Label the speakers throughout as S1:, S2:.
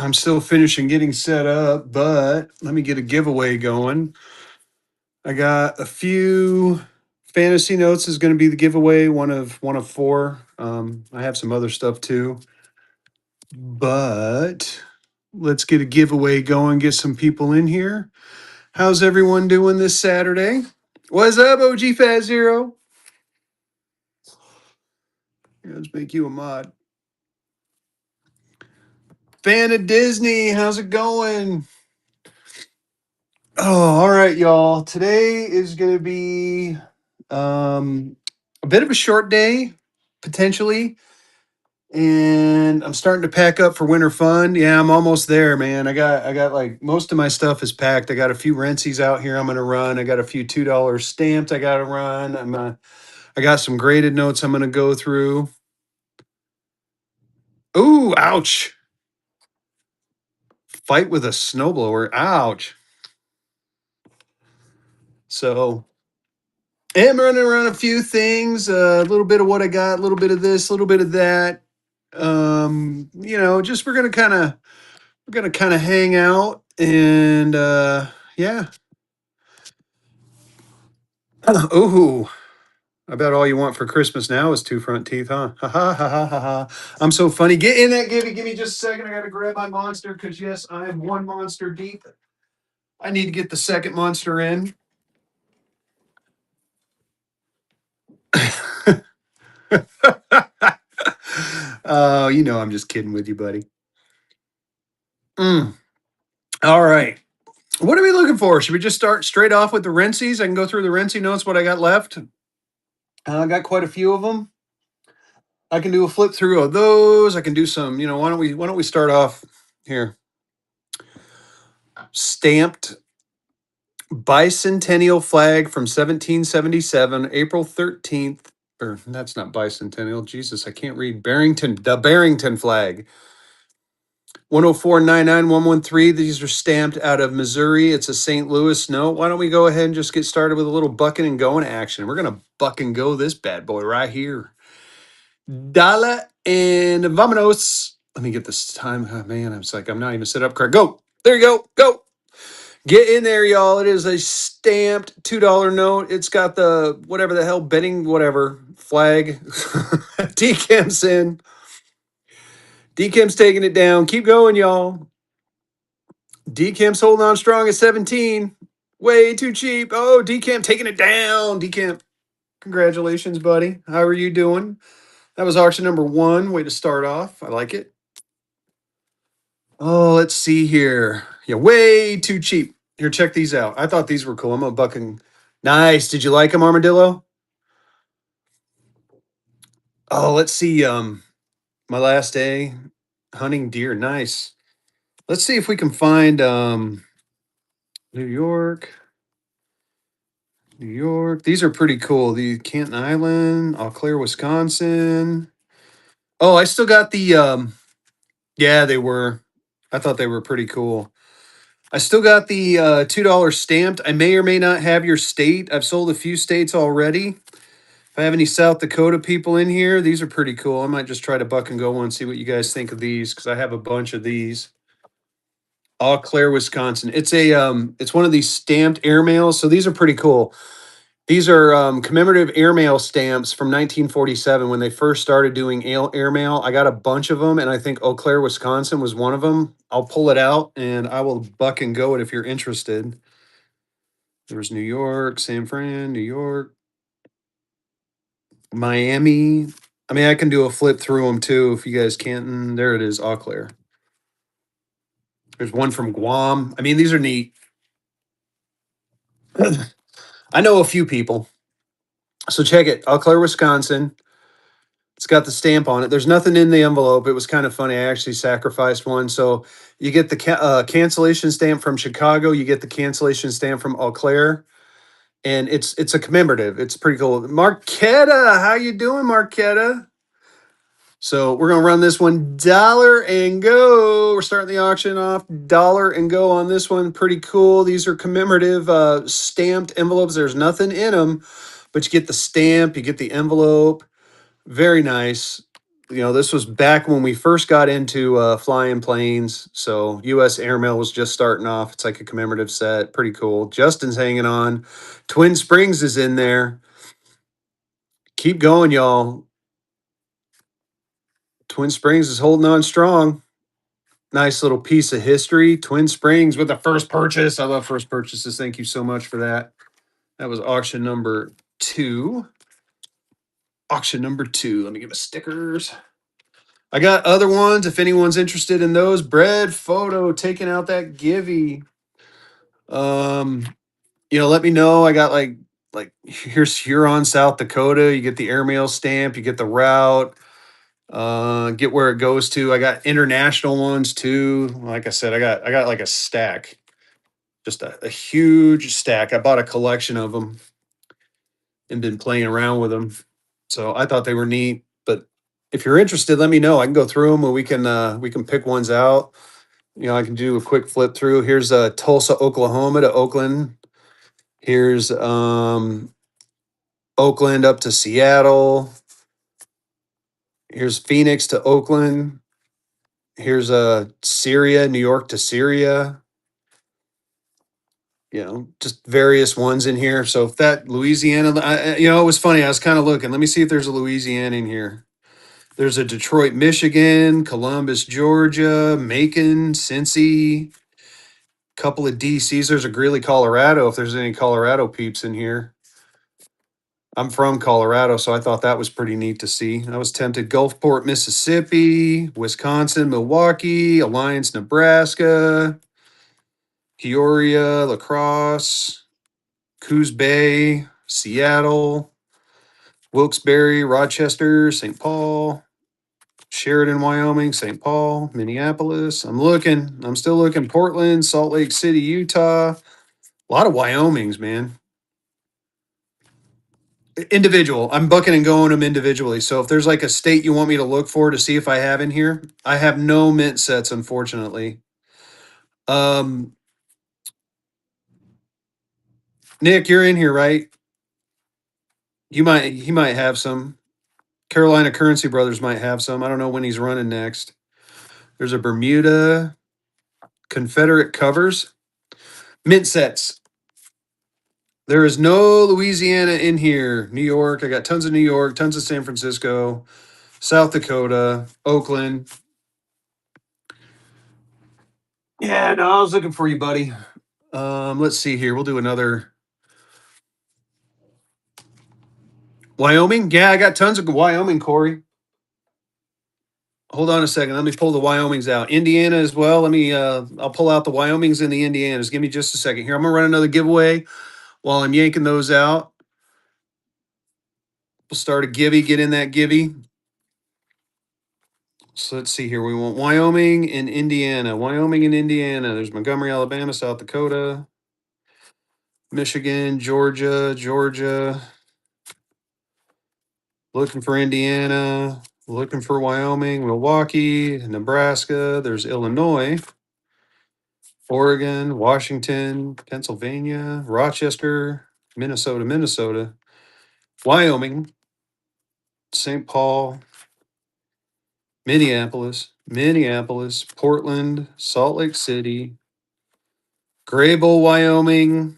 S1: I'm still finishing getting set up, but let me get a giveaway going. I got a few fantasy notes is going to be the giveaway, one of four. I have some other stuff too, but let's get a giveaway going, get some people in here. How's everyone doing this Saturday? What's up, OG Fat Zero? Here, let's make you a mod. Fan of Disney, how's it going? Oh, all right, y'all. Today is going to be a bit of a short day, potentially, and I'm starting to pack up for winter fun. Yeah, I'm almost there, man. I got like most of my stuff is packed. I got a few Rency's out here I'm going to run. I got a few $2 stamped I got to run. I got some graded notes I'm going to go through. Ooh, ouch. Fight with a snowblower. Ouch. So I'm running around a few things, a little bit of what I got, a little bit of this, a little bit of that. Just we're gonna kind of hang out and yeah. Ooh, I bet all you want for Christmas now is two front teeth, huh? Ha ha ha ha ha ha. I'm so funny. Get in that, Gibby. Give me just a second. I gotta grab my monster because yes, I am one monster deep. I need to get the second monster in. Oh, I'm just kidding with you, buddy. All right. What are we looking for? Should we just start straight off with the Rency's? I can go through the Rency notes, what I got left. I got quite a few of them. I can do a flip through of those. I can do some, why don't we start off here? Stamped bicentennial flag from 1777, April 13th. Or that's not bicentennial. Jesus, I can't read. The Barrington flag. 104-99-113. These are stamped out of Missouri. It's a St. Louis note. Why don't we go ahead and just get started with a little bucking and going action? We're going to buck and go this bad boy right here. Dale and vamonos. Let me get this time. Oh, man, I'm not even set up correct. Go. There you go. Go. Get in there, y'all. It is a stamped $2 note. It's got the whatever the hell betting whatever flag. Decam's in. Decam's taking it down. Keep going, y'all. Decamp's holding on strong at 17. Way too cheap. Oh, Decamp taking it down. Decamp, congratulations, buddy. How are you doing? That was auction number 1. Way to start off. I like it. Oh, let's see here. Yeah, way too cheap. Here, check these out. I thought these were cool. I'm a bucking. Nice. Did you like them, Armadillo? Oh, let's see. My last day hunting deer. Nice. Let's see if we can find New York. New York. These are pretty cool. The Canton Island, Eau Claire, Wisconsin. Oh, I still got the yeah, they were. I thought they were pretty cool. I still got the $2 stamped. I may or may not have your state. I've sold a few states already. If I have any South Dakota people in here, these are pretty cool. I might just try to buck and go and see what you guys think of these because I have a bunch of these. Eau Claire, Wisconsin. It's one of these stamped airmails, so these are pretty cool. These are commemorative airmail stamps from 1947 when they first started doing airmail. I got a bunch of them, and I think Eau Claire, Wisconsin was one of them. I'll pull it out, and I will buck and go it if you're interested. There's New York, San Fran, New York, Miami. I mean, I can do a flip through them too if you guys can't. There it is, Eau Claire. There's one from Guam. I mean, these are neat. I know a few people. So check it. Eau Claire, Wisconsin. It's got the stamp on it. There's nothing in the envelope. It was kind of funny. I actually sacrificed one. So you get the cancellation stamp from Chicago. You get the cancellation stamp from Eau Claire. And it's a commemorative. It's pretty cool. Marquetta, how you doing, Marquetta? So we're going to run this one dollar and go. We're starting the auction off dollar and go on this one. Pretty cool. These are commemorative stamped envelopes. There's nothing in them, but you get the stamp, you get the envelope. Very nice. This was back when we first got into flying planes. So U.S. Airmail was just starting off. It's like a commemorative set. Pretty cool. Justin's hanging on. Twin Springs is in there. Keep going, y'all. Twin Springs is holding on strong. Nice little piece of history. Twin Springs with the first purchase. I love first purchases. Thank you so much for that. That was auction number 2. Auction number 2. Let me give us stickers. I got other ones if anyone's interested in those. Bread photo taking out that Givey. Um, let me know. I got like here's Huron, South Dakota. You get the airmail stamp, you get the route, get where it goes to. I got international ones too. Like I said, I got like a stack. Just a huge stack. I bought a collection of them and been playing around with them. So I thought they were neat. But if you're interested, let me know. I can go through them and we can pick ones out. I can do a quick flip through. Here's Tulsa, Oklahoma to Oakland. Here's Oakland up to Seattle. Here's Phoenix to Oakland. Here's Syria, New York to Syria. Just various ones in here. So if that Louisiana, it was funny. I was kind of looking. Let me see if there's a Louisiana in here. There's a Detroit, Michigan, Columbus, Georgia, Macon, Cincy, couple of DCs. There's a Greeley, Colorado. If there's any Colorado peeps in here. I'm from Colorado, so I thought that was pretty neat to see. I was tempted. Gulfport, Mississippi, Wisconsin, Milwaukee, Alliance, Nebraska, Peoria, La Crosse, Coos Bay, Seattle, Wilkes-Barre, Rochester, St. Paul, Sheridan, Wyoming, St. Paul, Minneapolis. I'm still looking. Portland, Salt Lake City, Utah. A lot of Wyomings, man. Individual. I'm bucking and going them individually. So if there's like a state you want me to look for to see if I have in here, I have no mint sets, unfortunately. Um, Nick, you're in here, right? He might have some. Carolina Currency Brothers might have some. I don't know when he's running next. There's a Bermuda Confederate covers. Mint sets. There is no Louisiana in here. New York. I got tons of New York, tons of San Francisco, South Dakota, Oakland. Yeah, no, I was looking for you, buddy. Let's see here. We'll do another Wyoming. Yeah, I got tons of Wyoming, Corey. Hold on a second. Let me pull the Wyomings out. Indiana as well. I'll pull out the Wyomings and the Indianas. Give me just a second here. I'm gonna run another giveaway while I'm yanking those out. We'll start a Givey, get in that Givey. So let's see here. We want Wyoming and Indiana. Wyoming and Indiana. There's Montgomery, Alabama, South Dakota, Michigan, Georgia. Looking for Indiana. Looking for Wyoming, Milwaukee, Nebraska. There's Illinois, Oregon, Washington, Pennsylvania, Rochester, Minnesota, Wyoming, St. Paul, Minneapolis, Portland, Salt Lake City, Grable, Wyoming,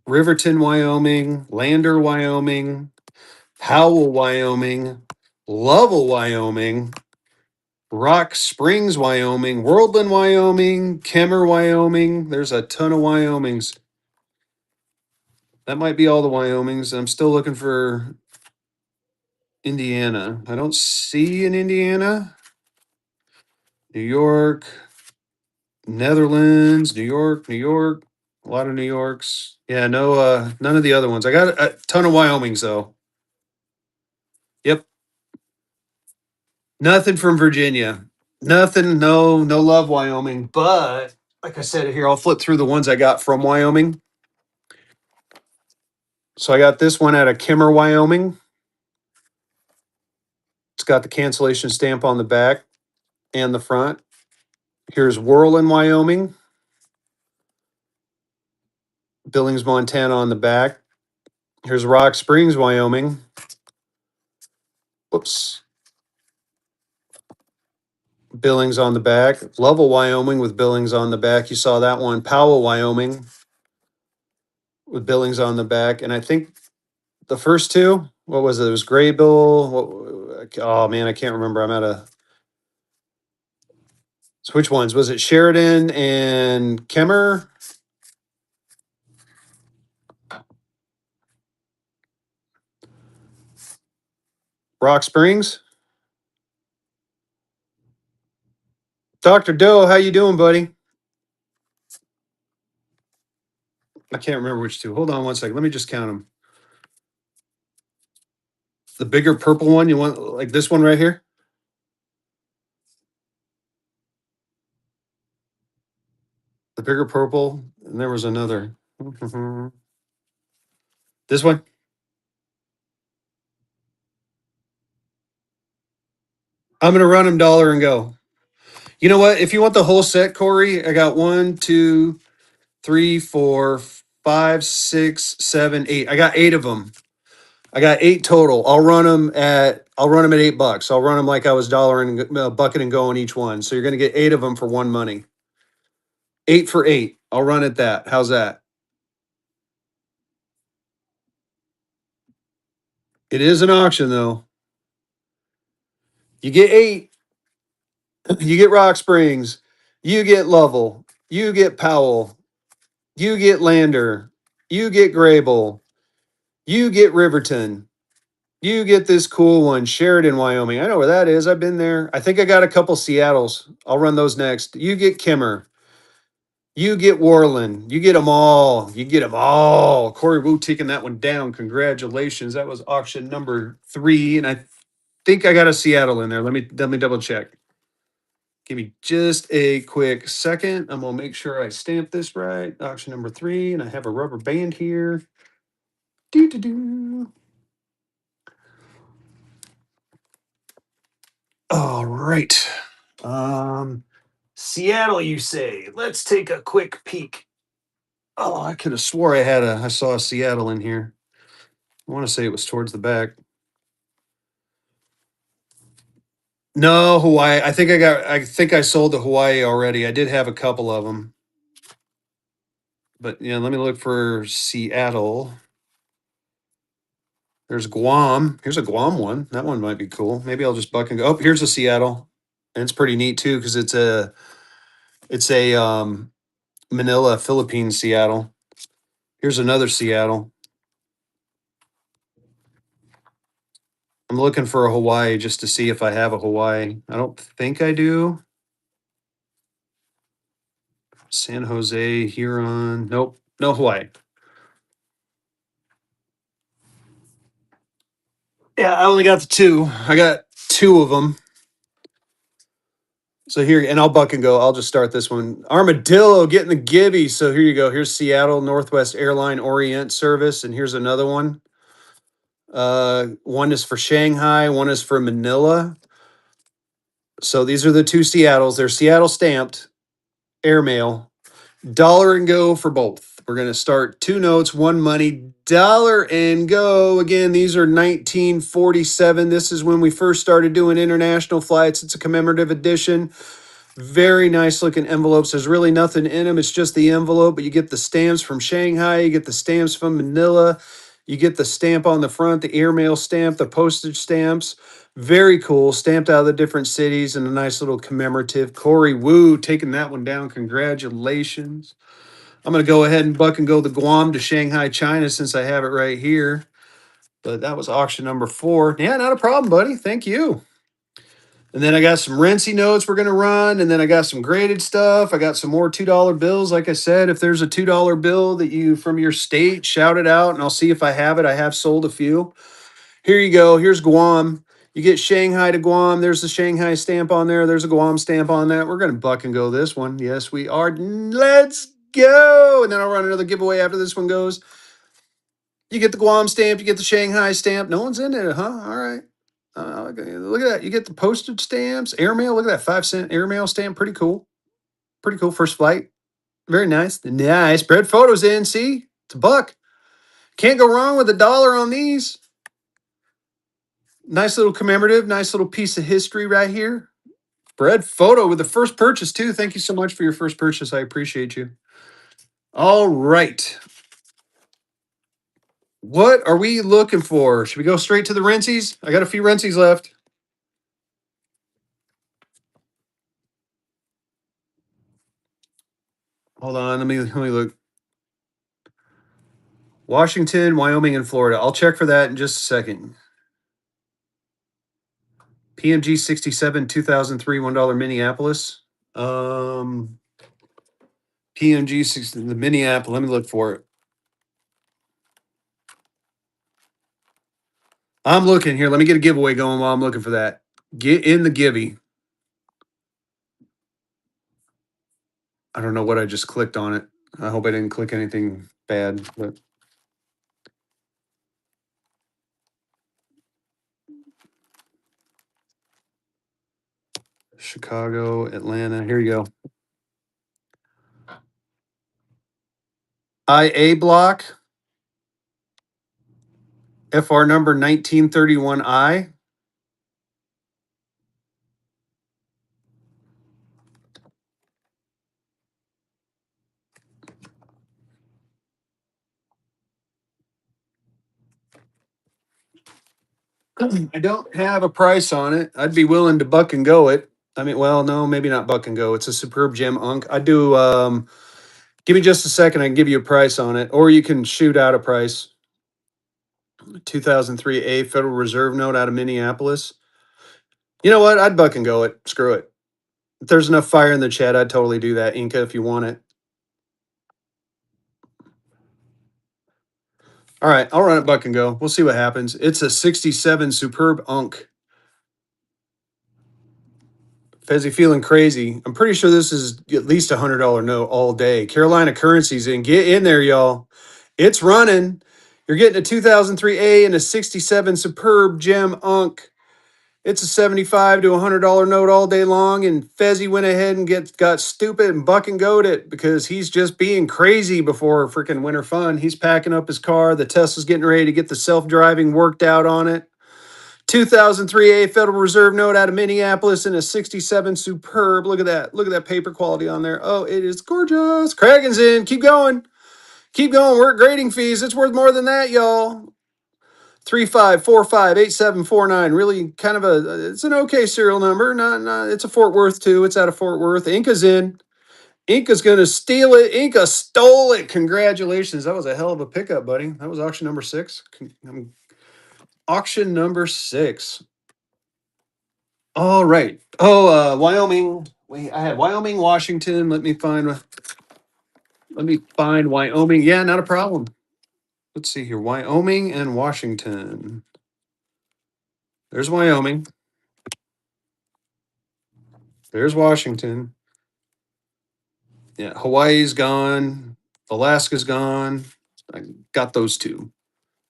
S1: Riverton, Wyoming, Lander, Wyoming, Howell, Wyoming, Lovell, Wyoming, Rock Springs, Wyoming, Worldland, Wyoming, Kemmer, Wyoming. There's a ton of Wyomings. That might be all the Wyomings. I'm still looking for Indiana. I don't see an Indiana. New York, Netherlands, New York. A lot of New Yorks. Yeah, no, none of the other ones. I got a ton of Wyomings though. Yep. Nothing from Virginia. Nothing, no love Wyoming. But like I said here, I'll flip through the ones I got from Wyoming. So I got this one out of Kimmer, Wyoming. It's got the cancellation stamp on the back and the front. Here's Whirlin, Wyoming. Billings, Montana on the back. Here's Rock Springs, Wyoming. Whoops. Billings on the back. Lovell, Wyoming with Billings on the back. You saw that one. Powell, Wyoming with Billings on the back. And I think the first two, what was it? It was Graybill. Oh man, I can't remember. I'm at a. So which ones? Was it Sheridan and Kemmer? Rock Springs? Dr. Doe, how you doing, buddy? I can't remember which two. Hold on one second. Let me just count them. The bigger purple one, you want like this one right here? The bigger purple, and there was another. This one? I'm gonna run them dollar and go. You know what? If you want the whole set, Corey, I got 1, 2, 3, 4, 5, 6, 7, 8. I got 8 of them. I got 8 total. I'll run them at $8. I'll run them like I was dollar and bucket and going each one. So you're gonna get 8 of them for one money. 8 for 8. I'll run at that. How's that? It is an auction though. You get 8. You get Rock Springs. You get Lovell. You get Powell. You get Lander. You get Grable. You get Riverton. You get this cool one, Sheridan, Wyoming. I know where that is. I've been there. I think I got a couple Seattles. I'll run those next. You get Kimmer. You get Warland. You get them all. You get them all. Corey Wu taking that one down. Congratulations. That was auction number 3, and I think I got a Seattle in there. Let me double check. Give me just a quick second. I'm gonna make sure I stamp this right. Auction number 3, and I have a rubber band here. Doo-doo-doo. All right. Seattle, you say? Let's take a quick peek. Oh, I could have swore I saw a Seattle in here. I want to say it was towards the back. No, Hawaii. I think I sold the Hawaii already. I did have a couple of them. But yeah, let me look for Seattle. There's Guam. Here's a Guam one. That one might be cool. Maybe I'll just buck and go. Oh, here's a Seattle. And it's pretty neat too, because it's a Manila, Philippines Seattle. Here's another Seattle. I'm looking for a Hawaii just to see if I have a Hawaii. I don't think I do. San Jose, Huron. Nope, no Hawaii. Yeah, I only got the 2. I got 2 of them. So here, and I'll buck and go. I'll just start this one. Armadillo getting the Gibby. So here you go. Here's Seattle Northwest Airline Orient Service, and here's another one. One is for Shanghai. One is for Manila. So these are the 2 Seattles. They're Seattle stamped airmail. Dollar and go for both. We're going to start 2 notes, 1 money, dollar and go. Again, these are 1947. This is when we first started doing international flights. It's a commemorative edition. Very nice looking envelopes. There's really nothing in them. It's just the envelope, but you get the stamps from Shanghai. You get the stamps from Manila. You get the stamp on the front, the airmail stamp, the postage stamps. Very cool. Stamped out of the different cities and a nice little commemorative. Corey Wu taking that one down. Congratulations. I'm going to go ahead and buck and go the Guam to Shanghai, China, since I have it right here. But that was auction number 4. Yeah, not a problem, buddy. Thank you. And then I got some Rency Notes we're going to run. And then I got some graded stuff. I got some more $2 bills. Like I said, if there's a $2 bill that you from your state, shout it out and I'll see if I have it. I have sold a few. Here you go. Here's Guam. You get Shanghai to Guam. There's the Shanghai stamp on there. There's a Guam stamp on that. We're going to buck and go this one. Yes, we are. Let's go. And then I'll run another giveaway after this one goes. You get the Guam stamp. You get the Shanghai stamp. No one's in it, huh? All right. Look at that. You get the postage stamps, airmail. Look at that 5-cent airmail stamp. Pretty cool. Pretty cool. First flight. Very nice. Nice. Spread photos in. See? It's a buck. Can't go wrong with $1 on these. Nice little commemorative, nice little piece of history right here. Bread photo with the first purchase, too. Thank you so much for your first purchase. I appreciate you. All right. What are we looking for? Should we go straight to the Rency's? I got a few Rency's left. Hold on, let me look. Washington, Wyoming, and Florida. I'll check for that in just a second. PMG 67 2003 $1 Minneapolis. PMG 60 the Minneapolis. Let me look for it. I'm looking here. Let me get a giveaway going while I'm looking for that. Get in the givey. I don't know what I just clicked on it. I hope I didn't click anything bad, but Chicago, Atlanta. Here you go. IA block, FR number 1931I. I don't have a price on it. I'd be willing to buck and go it. I mean, well, no, maybe not buck and go. It's a superb gem unk. I do give me just a second, I can give you a price on it. Or you can shoot out a price. 2003 A Federal Reserve note out of Minneapolis. You know what? I'd buck and go it. Screw it. If there's enough fire in the chat, I'd totally do that. Inca, if you want it. All right, I'll run it buck and go. We'll see what happens. It's a 67 superb unk. Fezzy feeling crazy. I'm pretty sure this is at least $100 note all day. Carolina Currency's in. Get in there, y'all. It's running. You're getting a 2003 A and a 67 superb gem unk. It's a $75 to $100 note all day long, and Fezzy went ahead and got stupid and buck and goed it because he's just being crazy before freaking Winter Fun. He's packing up his car. The Tesla's getting ready to get the self-driving worked out on it. 2003 A Federal Reserve note out of Minneapolis in a 67 superb. Look at that. Look at that paper quality on there. Oh, it is gorgeous. Kragen's in. Keep going. Keep going. We're at grading fees. It's worth more than that, y'all. 35458749. Really kind of it's an okay serial number. Not it's a Fort Worth too. It's out of Fort Worth. Inca's in. Inca's gonna steal it. Inca stole it. Congratulations. That was a hell of a pickup, buddy. That was auction number 6. Auction number 6. All right. Oh, Wyoming. Wait, I had Wyoming, Washington. Let me find Wyoming. Yeah, not a problem. Let's see here. Wyoming and Washington. There's Wyoming. There's Washington. Yeah, Hawaii's gone. Alaska's gone. I got those two.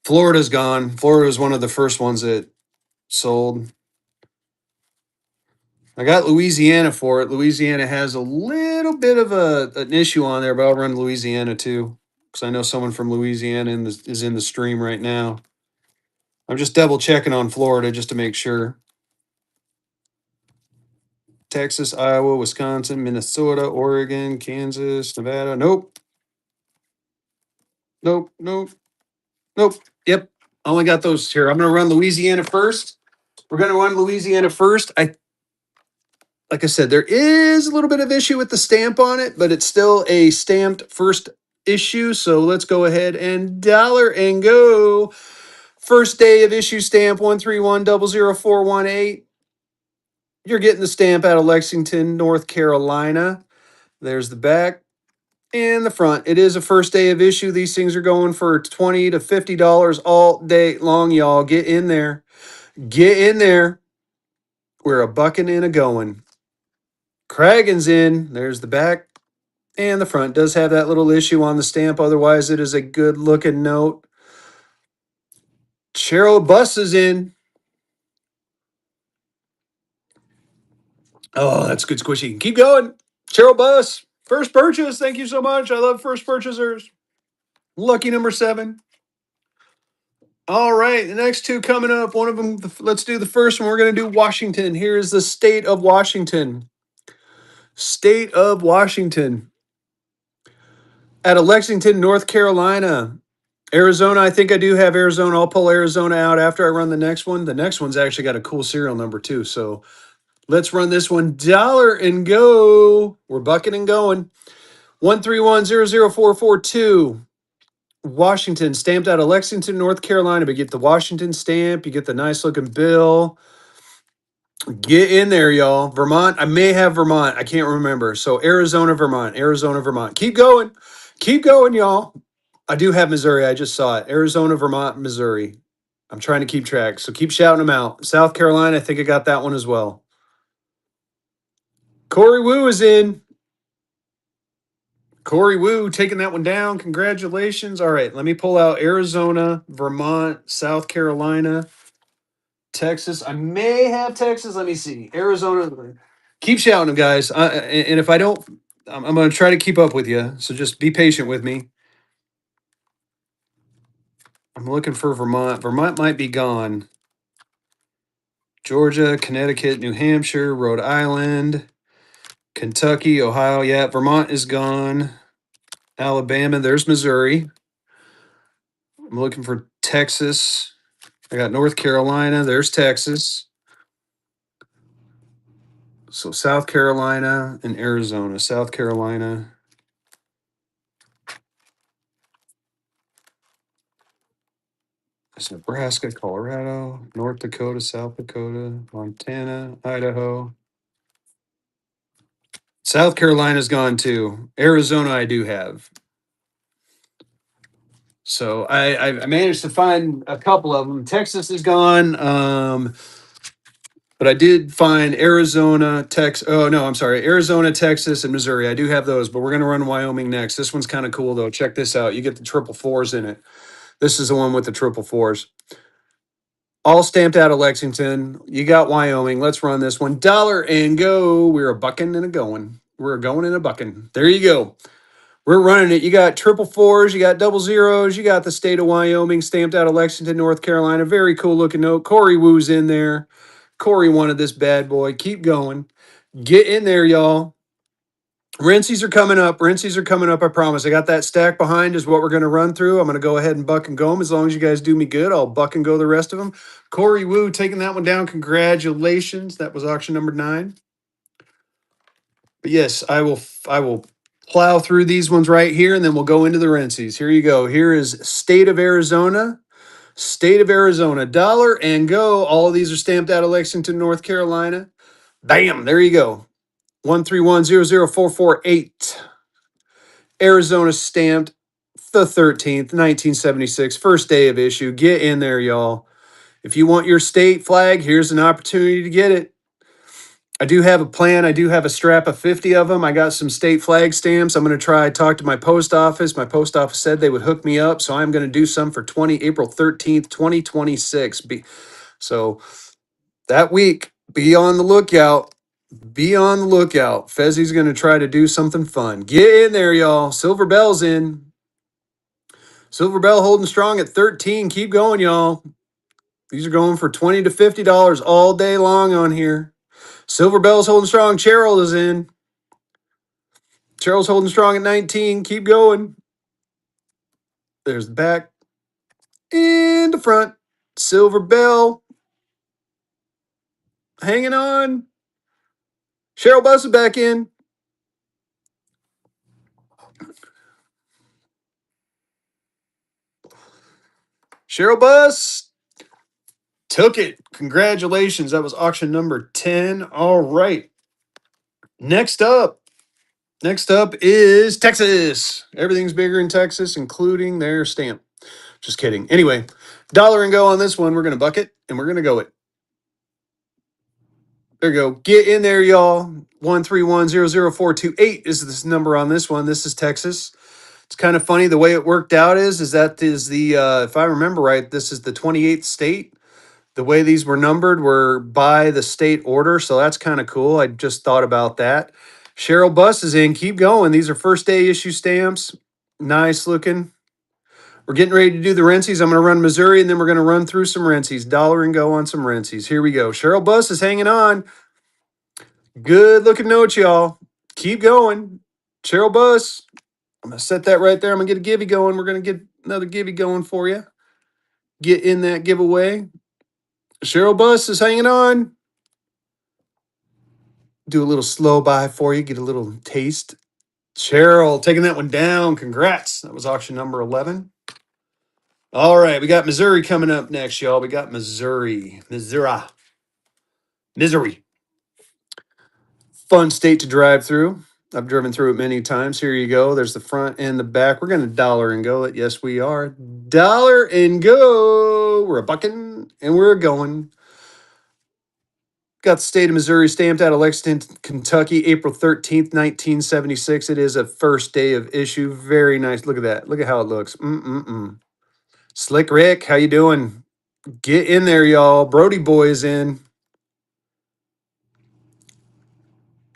S1: Florida's gone. Florida was one of the first ones that sold. I got Louisiana for it. Louisiana has a little bit of an issue on there, but I'll run Louisiana too because I know someone from Louisiana is in the stream right now. I'm just double checking on Florida just to make sure. Texas, Iowa, Wisconsin, Minnesota, Oregon, Kansas, Nevada. Nope. Nope. Nope. Nope. Yep. Only got those here. I'm going to run Louisiana first. We're going to run Louisiana first. Like I said, there is a little bit of issue with the stamp on it, but it's still a stamped first issue. So let's go ahead and dollar and go. First day of issue stamp 131000418. You're getting the stamp out of Lexington, North Carolina. There's the back and the front. It is a first day of issue. These things are going for $20 to $50 all day long, y'all. Get in there. Get in there. We're a bucking and a going. Kragen's in. There's the back and the front. Does have that little issue on the stamp. Otherwise, it is a good looking note. Cheryl Bus is in. Oh, that's good squishy. Keep going. Cheryl Bus. First purchase. Thank you so much. I love first purchasers. Lucky number 7. All right, the next two coming up. One of them, let's do the first one. We're going to do Washington. Here's the state of Washington. State of Washington. Out of Lexington, North Carolina. Arizona, I think I do have Arizona. I'll pull Arizona out after I run the next one. The next one's actually got a cool serial number too. So let's run this one. Dollar and go. We're bucking and going. 131-00442. Washington, stamped out of Lexington, North Carolina. But get the Washington stamp. You get the nice looking bill. Get in there, y'all. Vermont. I may have Vermont. I can't remember. So Arizona, Vermont. Arizona, Vermont. Keep going. Keep going, y'all. I do have Missouri. I just saw it. Arizona, Vermont, Missouri. I'm trying to keep track. So keep shouting them out. South Carolina, I think I got that one as well. Corey Wu is in. Corey Wu taking that one down. Congratulations. All right, let me pull out Arizona, Vermont, South Carolina, Texas. I may have Texas. Let me see. Arizona. Keep shouting them, guys. And if I don't, I'm going to try to keep up with you. So just be patient with me. I'm looking for Vermont. Vermont might be gone. Georgia, Connecticut, New Hampshire, Rhode Island, Kentucky, Ohio. Yeah, Vermont is gone. Alabama. There's Missouri. I'm looking for Texas. I got North Carolina. There's Texas. So South Carolina and Arizona. South Carolina. It's Nebraska, Colorado, North Dakota, South Dakota, Montana, Idaho. South Carolina's gone too. Arizona, I do have. So I managed to find a couple of them. Texas is gone. But I did find Arizona, Texas. Oh no, I'm sorry, Arizona, Texas, and Missouri. I do have those, but we're gonna run Wyoming next. This one's kind of cool though. Check this out. You get the triple fours in it. This is the one with the triple fours. All stamped out of Lexington. You got Wyoming. Let's run this one. Dollar and go. We're a bucking and a going. We're a going and a bucking. There you go. We're running it. You got triple fours, you got double zeros, you got the state of Wyoming stamped out of Lexington, North Carolina. Very cool looking note. Corey Woo's in there. Corey wanted this bad boy. Keep going. Get in there, y'all. Rency's are coming up. Rency's are coming up, I promise. I got that stack behind is what we're going to run through. I'm going to go ahead and buck and go them. As long as you guys do me good, I'll buck and go the rest of them. Corey Woo taking that one down. Congratulations. That was auction number 9. But yes, I will plow through these ones right here, and then we'll go into the Rency's. Here you go. Here is State of Arizona. State of Arizona. Dollar and go. All of these are stamped out of Lexington, North Carolina. Bam. There you go. 131-00448. Arizona stamped the 13th, 1976. First day of issue. Get in there, y'all. If you want your state flag, here's an opportunity to get it. I do have a plan. I do have a strap of 50 of them. I got some state flag stamps. I'm going to try talk to my post office. My post office said they would hook me up, so I'm going to do some for April 13th, 2026. So that week, be on the lookout. Be on the lookout. Fezzi's going to try to do something fun. Get in there, y'all. Silver Bell's in. Silver Bell holding strong at 13. Keep going, y'all. These are going for $20 to $50 all day long on here. Silver Bell's holding strong. Cheryl is in. Cheryl's holding strong at 19. Keep going. There's the back and the front. Silver Bell hanging on. Cheryl Bus is back in. Cheryl Bus took it. Congratulations. That was auction number 10. All right. Next up. Next up is Texas. Everything's bigger in Texas, including their stamp. Just kidding. Anyway, dollar and go on this one. We're going to buck it and we're going to go it. There you go. Get in there, y'all. 131-00428 is this number on this one. This is Texas. It's kind of funny. The way it worked out is that is the, if I remember right, this is the 28th state. The way these were numbered were by the state order. So that's kind of cool. I just thought about that. Cheryl Bus is in. Keep going. These are first day issue stamps. Nice looking. We're getting ready to do the Rency's. I'm going to run Missouri, and then we're going to run through some Rency's. Dollar and go on some Rency's. Here we go. Cheryl Buss is hanging on. Good looking note, y'all. Keep going. Cheryl Buss. I'm going to set that right there. I'm going to get a givey going. We're going to get another givey going for you. Get in that giveaway. Cheryl Buss is hanging on. Do a little slow buy for you. Get a little taste. Cheryl taking that one down. Congrats. That was auction number 11. All right. We got Missouri coming up next, y'all. We got Missouri. Missouri. Fun state to drive through. I've driven through it many times. Here you go. There's the front and the back. We're going to dollar and go it. Yes, we are. Dollar and go. We're a bucking and we're going. Got the state of Missouri stamped out of Lexington, Kentucky, April 13th, 1976. It is a first day of issue. Very nice. Look at that. Look at how it looks. Slick Rick, how you doing? Get in there, y'all. Brody boy is in.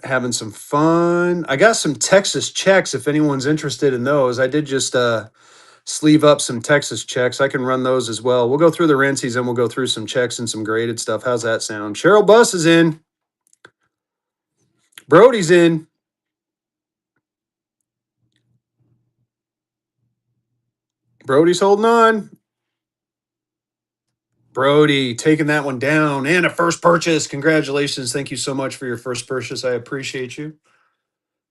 S1: Having some fun. I got some Texas checks if anyone's interested in those. I did just sleeve up some Texas checks. I can run those as well. We'll go through the Rency's and we'll go through some checks and some graded stuff. How's that sound? Cheryl Buss is in. Brody's in. Brody's holding on. Brody taking that one down and a first purchase. Congratulations. Thank you so much for your first purchase. I appreciate you.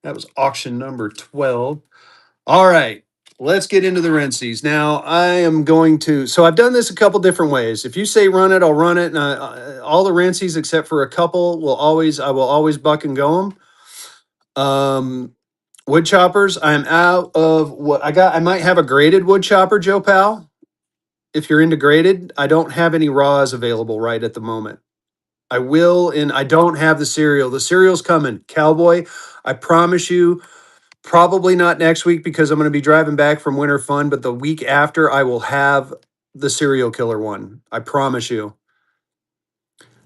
S1: That was auction number 12. All right. Let's get into the Rency's. Now, I am going to, so I've done this a couple different ways. If you say run it, I'll run it. And all the Rency's except for a couple I will always buck and go them. Wood choppers, I'm out of what I got. I might have a graded wood chopper, Joe Pal. If you're into graded, I don't have any raws available right at the moment. I will, and I don't have the cereal. The cereal's coming. Cowboy, I promise you, probably not next week because I'm going to be driving back from Winter Fun, but the week after I will have the serial killer one. I promise you.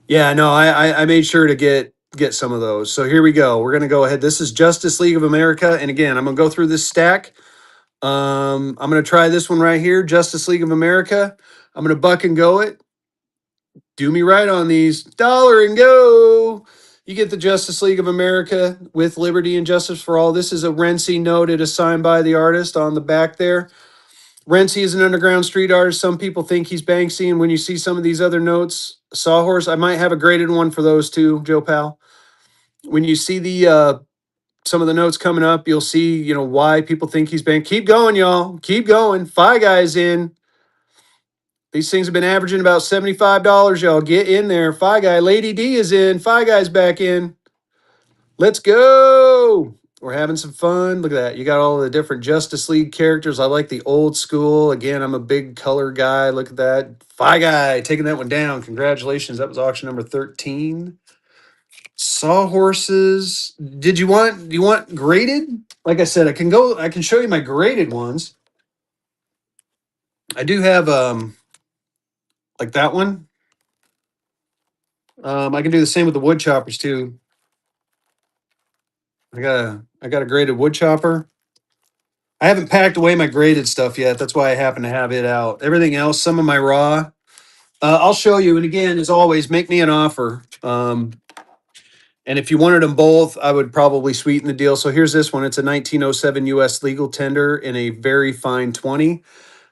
S1: Yeah, no, I made sure to get some of those. So here we go. We're going to go ahead. This is Justice League of America. And again, I'm going to go through this stack. I'm going to try this one right here, Justice League of America. I'm going to buck and go it. Do me right on these. Dollar and go. You get the Justice League of America with Liberty and Justice for All. This is a Rency note. It is signed by the artist on the back there. Rency is an underground street artist. Some people think he's Banksy. And when you see some of these other notes, Sawhorse, I might have a graded one for those too, Joe Pal. When you see the some of the notes coming up, you'll see, why people think he's Banksy. Keep going, y'all. Keep going. Fi Guys in. These things have been averaging about $75, y'all. Get in there. Fi Guy. Lady D is in. Fi Guy's back in. Let's go. We're having some fun. Look at that. You got all the different Justice League characters. I like the old school. Again, I'm a big color guy. Look at that. Fi Guy taking that one down. Congratulations. That was auction number 13. Sawhorses. Do you want graded? Like I said, I can show you my graded ones. I do have like that one. I can do the same with the wood choppers too. I got a graded wood chopper. I haven't packed away my graded stuff yet. That's why I happen to have it out. Everything else, some of my raw, I'll show you. And again, as always, make me an offer. And if you wanted them both, I would probably sweeten the deal. So here's this one. It's a 1907 U.S. legal tender in a very fine 20.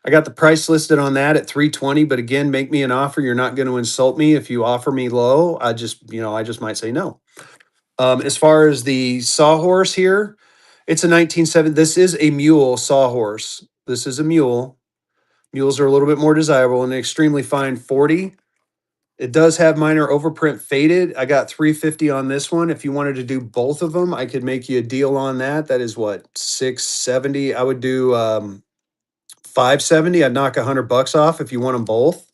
S1: I got the price listed on that at 320. But again, make me an offer. You're not going to insult me if you offer me low. I just might say no. As far as the sawhorse here, it's a 1970. This is a mule sawhorse. This is a mule. Mules are a little bit more desirable and an extremely fine 40. It does have minor overprint faded. I got 350 on this one. If you wanted to do both of them, I could make you a deal on that. That is what, 670. I would do 570. I'd knock $100 off if you want them both.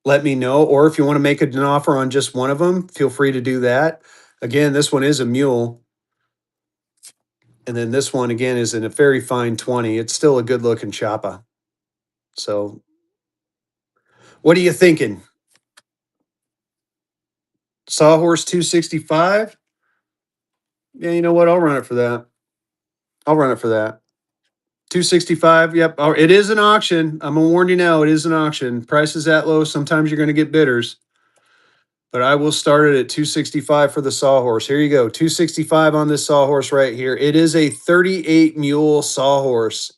S1: Let me know. Or if you want to make an offer on just one of them, feel free to do that. Again, this one is a mule. And then this one again is in a very fine 20. It's still a good looking choppa. So what are you thinking? Sawhorse 265? Yeah, you know what? I'll run it for that. I'll run it for that. 265. Yep. Oh, it is an auction. I'm gonna warn you now. It is an auction. Price is that low. Sometimes you're gonna get bidders, but I will start it at 265 for the sawhorse. Here you go. 265 on this sawhorse right here. It is a 38 mule sawhorse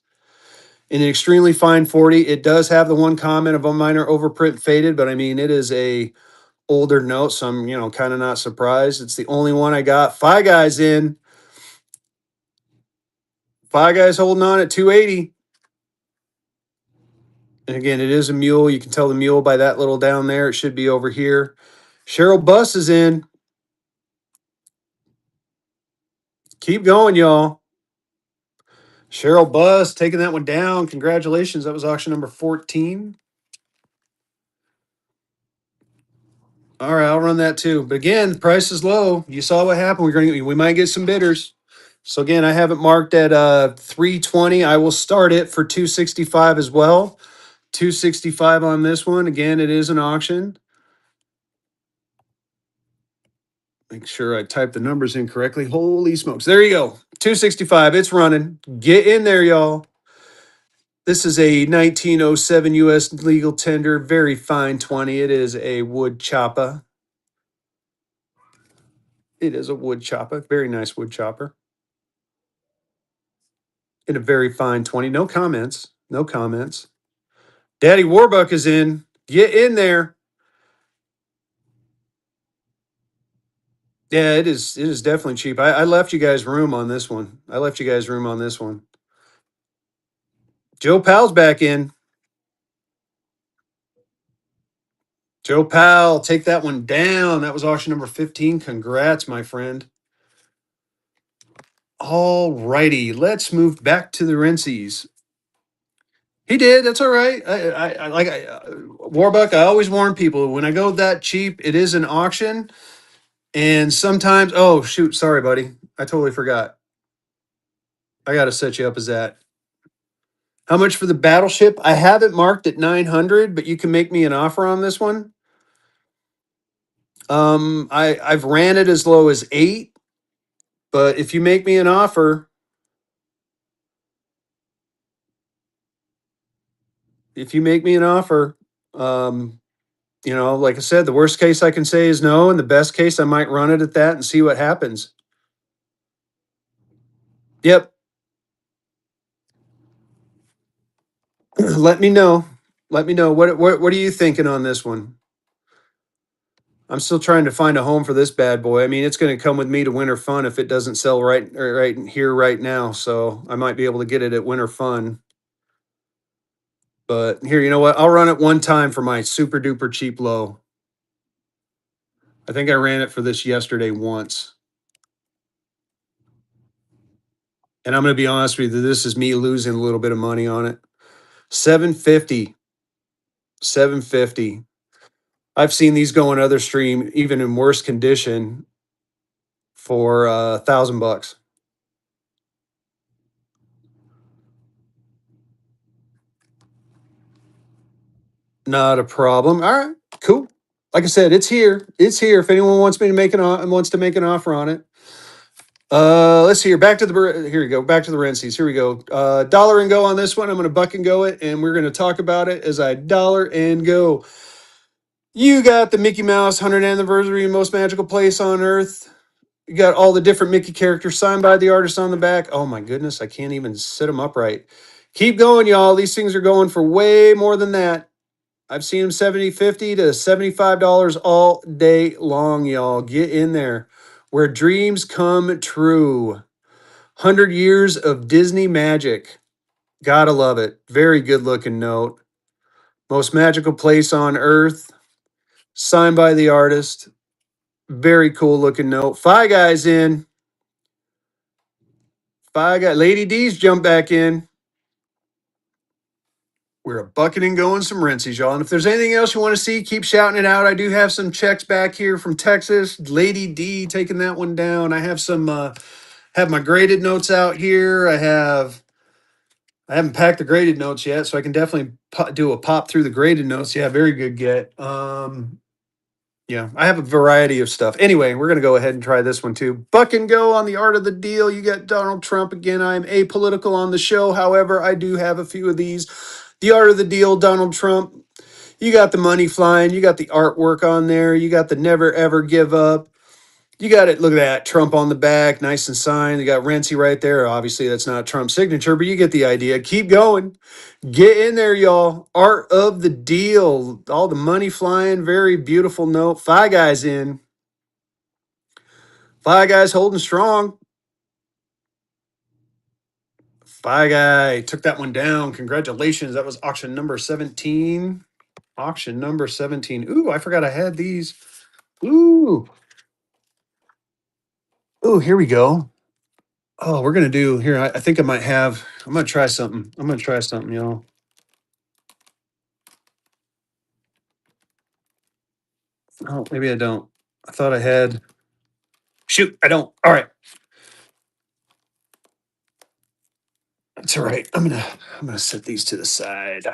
S1: in an extremely fine 40. It does have the one comment of a minor overprint faded, but I mean it is a older note, so I'm kind of not surprised. It's the only one I got. Five guys in. Five guys holding on at 280. And again, it is a mule. You can tell the mule by that little down there. It should be over here. Cheryl Buss is in. Keep going, y'all. Cheryl Buss taking that one down. Congratulations. That was auction number 14. All right, I'll run that too. But again, the price is low. You saw what happened. We might get some bidders. So again, I have it marked at 320. I will start it for 265 as well. 265 on this one. Again, it is an auction. Make sure I type the numbers in correctly. Holy smokes. There you go. 265. It's running. Get in there, y'all. This is a 1907 U.S. legal tender. Very fine 20. It is a wood chopper. It is a wood chopper. Very nice wood chopper. In a very fine 20. No comments. No comments. Daddy Warbuck is in. Get in there. Yeah, it is. It is definitely cheap. I left you guys room on this one. I left you guys room on this one. Joe Powell's back in. Joe Powell, take that one down. That was auction number 15. Congrats, my friend. All righty, let's move back to the Rency's. He did. That's all right. Warbuck. I always warn people when I go that cheap, it is an auction, and sometimes. Oh shoot, sorry, buddy. I totally forgot. I got to set you up as that. How much for the battleship? I have it marked at 900, but you can make me an offer on this one. I've ran it as low as 8, but if you make me an offer, um, like I said, the worst case I can say is no, and the best case I might run it at that and see what happens. Yep. Let me know. Let me know what are you thinking on this one? I'm still trying to find a home for this bad boy. I mean, it's going to come with me to Winter Fun if it doesn't sell right here right now. So I might be able to get it at Winter Fun. But here, you know what? I'll run it one time for my super duper cheap low. I think I ran it for this yesterday once. And I'm going to be honest with you, this is me losing a little bit of money on it. 750. 750. I've seen these go in other stream, even in worse condition, for $1,000. Not a problem. All right, cool. Like I said, it's here. It's here. If anyone wants me to wants to make an offer on it. Let's see here. Back to the here we go. Back to the Rency's. Here we go. Dollar and go on this one. I'm going to buck and go it, and we're going to talk about it as I dollar and go. You got the Mickey Mouse 100th anniversary, most magical place on earth. You got all the different Mickey characters signed by the artist on the back. Oh my goodness, I can't even sit them upright. Keep going, y'all. These things are going for way more than that. I've seen them 70, 50 to $75 all day long, y'all. Get in there. Where dreams come true. 100 years of Disney magic. Gotta love it. Very good looking note. Most magical place on earth. Signed by the artist. Very cool looking note. Five guys in. Five guys. Lady D's jump back in. We're a bucking and going some Rency's, y'all. And if there's anything else you want to see, keep shouting it out. I do have some checks back here from Texas. Lady D taking that one down. I have some have my graded notes out here. I haven't packed the graded notes yet, so I can definitely do a pop through the graded notes. Yeah, very good get. Yeah, I have a variety of stuff. Anyway, we're going to go ahead and try this one too. Buck and go on the art of the deal. You got Donald Trump again. I'm apolitical on the show. However, I do have a few of these. The art of the deal, Donald Trump. You got the money flying. You got the artwork on there. You got the never ever give up. You got it. Look at that. Trump on the back, nice and signed. You got Rency right there. Obviously, that's not Trump's signature, but you get the idea. Keep going. Get in there, y'all. Art of the deal. All the money flying. Very beautiful note. Five guys in. Five guys holding strong. Five guy took that one down. Congratulations. That was auction number 17. Auction number 17. Ooh, I forgot I had these. Ooh. Ooh, here we go. Oh, we're gonna do here. I think I might have. I'm gonna try something. I'm gonna try something, y'all. Oh, maybe I don't. I thought I had. Shoot, I don't. All right, that's all right. I'm gonna set these to the side.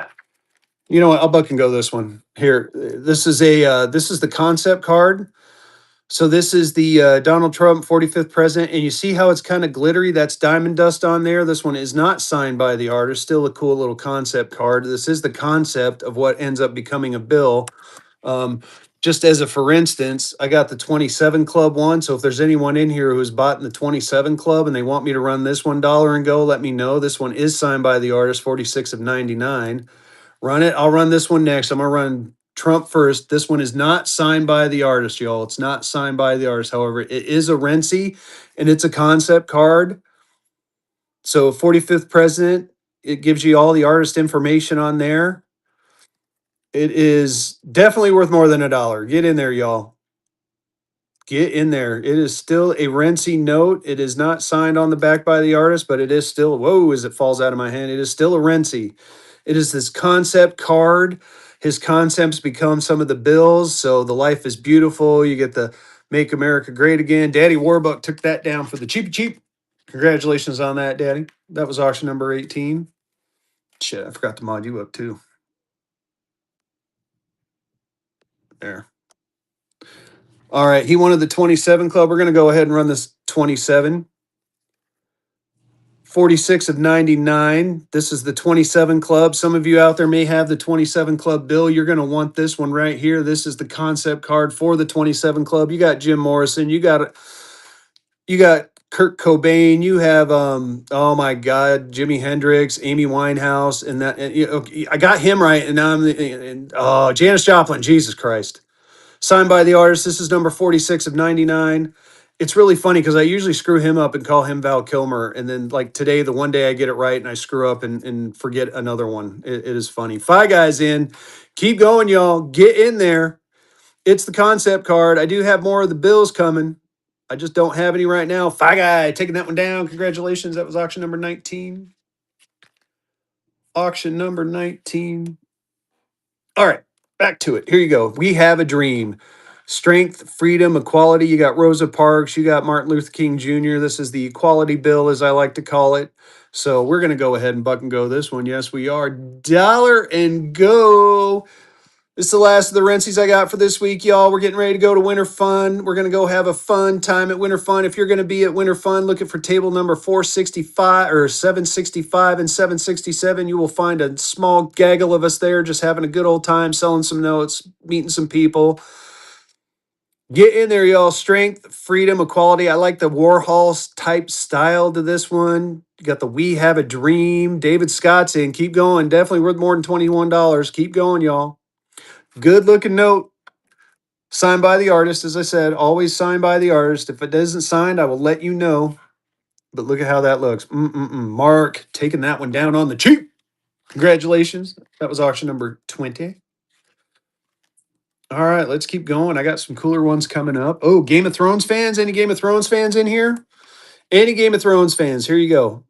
S1: You know what? I'll buck and go this one here. This is the concept card. So this is the Donald Trump 45th president, and you see how it's kind of glittery. That's diamond dust on there. This one is not signed by the artist. Still a cool little concept card. This is the concept of what ends up becoming a bill. Um, just as a for instance, I got the 27 club one. So if there's anyone in here who's bought in the 27 club and they want me to run this $1 and go, let me know. This one is signed by the artist, 46 of 99. Run it. I'll run this one next. I'm gonna run Trump first. This one is not signed by the artist, y'all. It's not signed by the artist. However, it is a Rency and it's a concept card. So 45th president, it gives you all the artist information on there. It is definitely worth more than $1. Get in there, y'all. Get in there. It is still a Rency note. It is not signed on the back by the artist, but it is still, whoa, as it falls out of my hand, it is still a Rency. It is this concept card. His concepts become some of the bills. So the life is beautiful. You get the Make America Great Again. Daddy Warbuck took that down for the cheapy cheap. Congratulations on that, Daddy. That was auction number 18. Shit, I forgot to mod you up too. There. All right, he wanted the 27 club. We're going to go ahead and run this 27. 46 of 99. This is the 27 club. Some of you out there may have the 27 club bill. You're going to want this one right here. This is the concept card for the 27 club. You got Jim Morrison. You got Kurt Cobain. You have oh my God, Jimi Hendrix, Amy Winehouse, and that. And, you know, I got him right, and now oh, Janis Joplin. Jesus Christ. Signed by the artist. This is number 46 of 99. It's really funny because I usually screw him up and call him Val Kilmer. And then, like today, the one day I get it right and I screw up and forget another one. It is funny. Five guys in. Keep going, y'all. Get in there. It's the concept card. I do have more of the bills coming. I just don't have any right now. Five guy taking that one down. Congratulations. That was auction number 19. Auction number 19. All right, back to it. Here you go. We have a dream. Strength, freedom, equality. You got Rosa Parks. You got Martin Luther King Jr. This is the equality bill, as I like to call it. So we're going to go ahead and buck and go this one. Yes, we are. Dollar and go. This is the last of the Rencies I got for this week, y'all. We're getting ready to go to Winter Fun. We're going to go have a fun time at Winter Fun. If you're going to be at Winter Fun looking for table number 465 or 765 and 767, you will find a small gaggle of us there just having a good old time, selling some notes, meeting some people. Get in there, y'all. Strength, freedom, equality. I like the Warhol type style to this one. You got the We Have a Dream. David Scott's in. Keep going. Definitely worth more than $21. Keep going, y'all. Good looking note. Signed by the artist, as I said, always signed by the artist. If it isn't signed, I will let you know. But look at how that looks. Mark taking that one down on the cheap. Congratulations. That was auction number 20. All right, let's keep going. I got some cooler ones coming up. Oh, Game of Thrones fans? Any Game of Thrones fans in here? Any Game of Thrones fans? Here you go.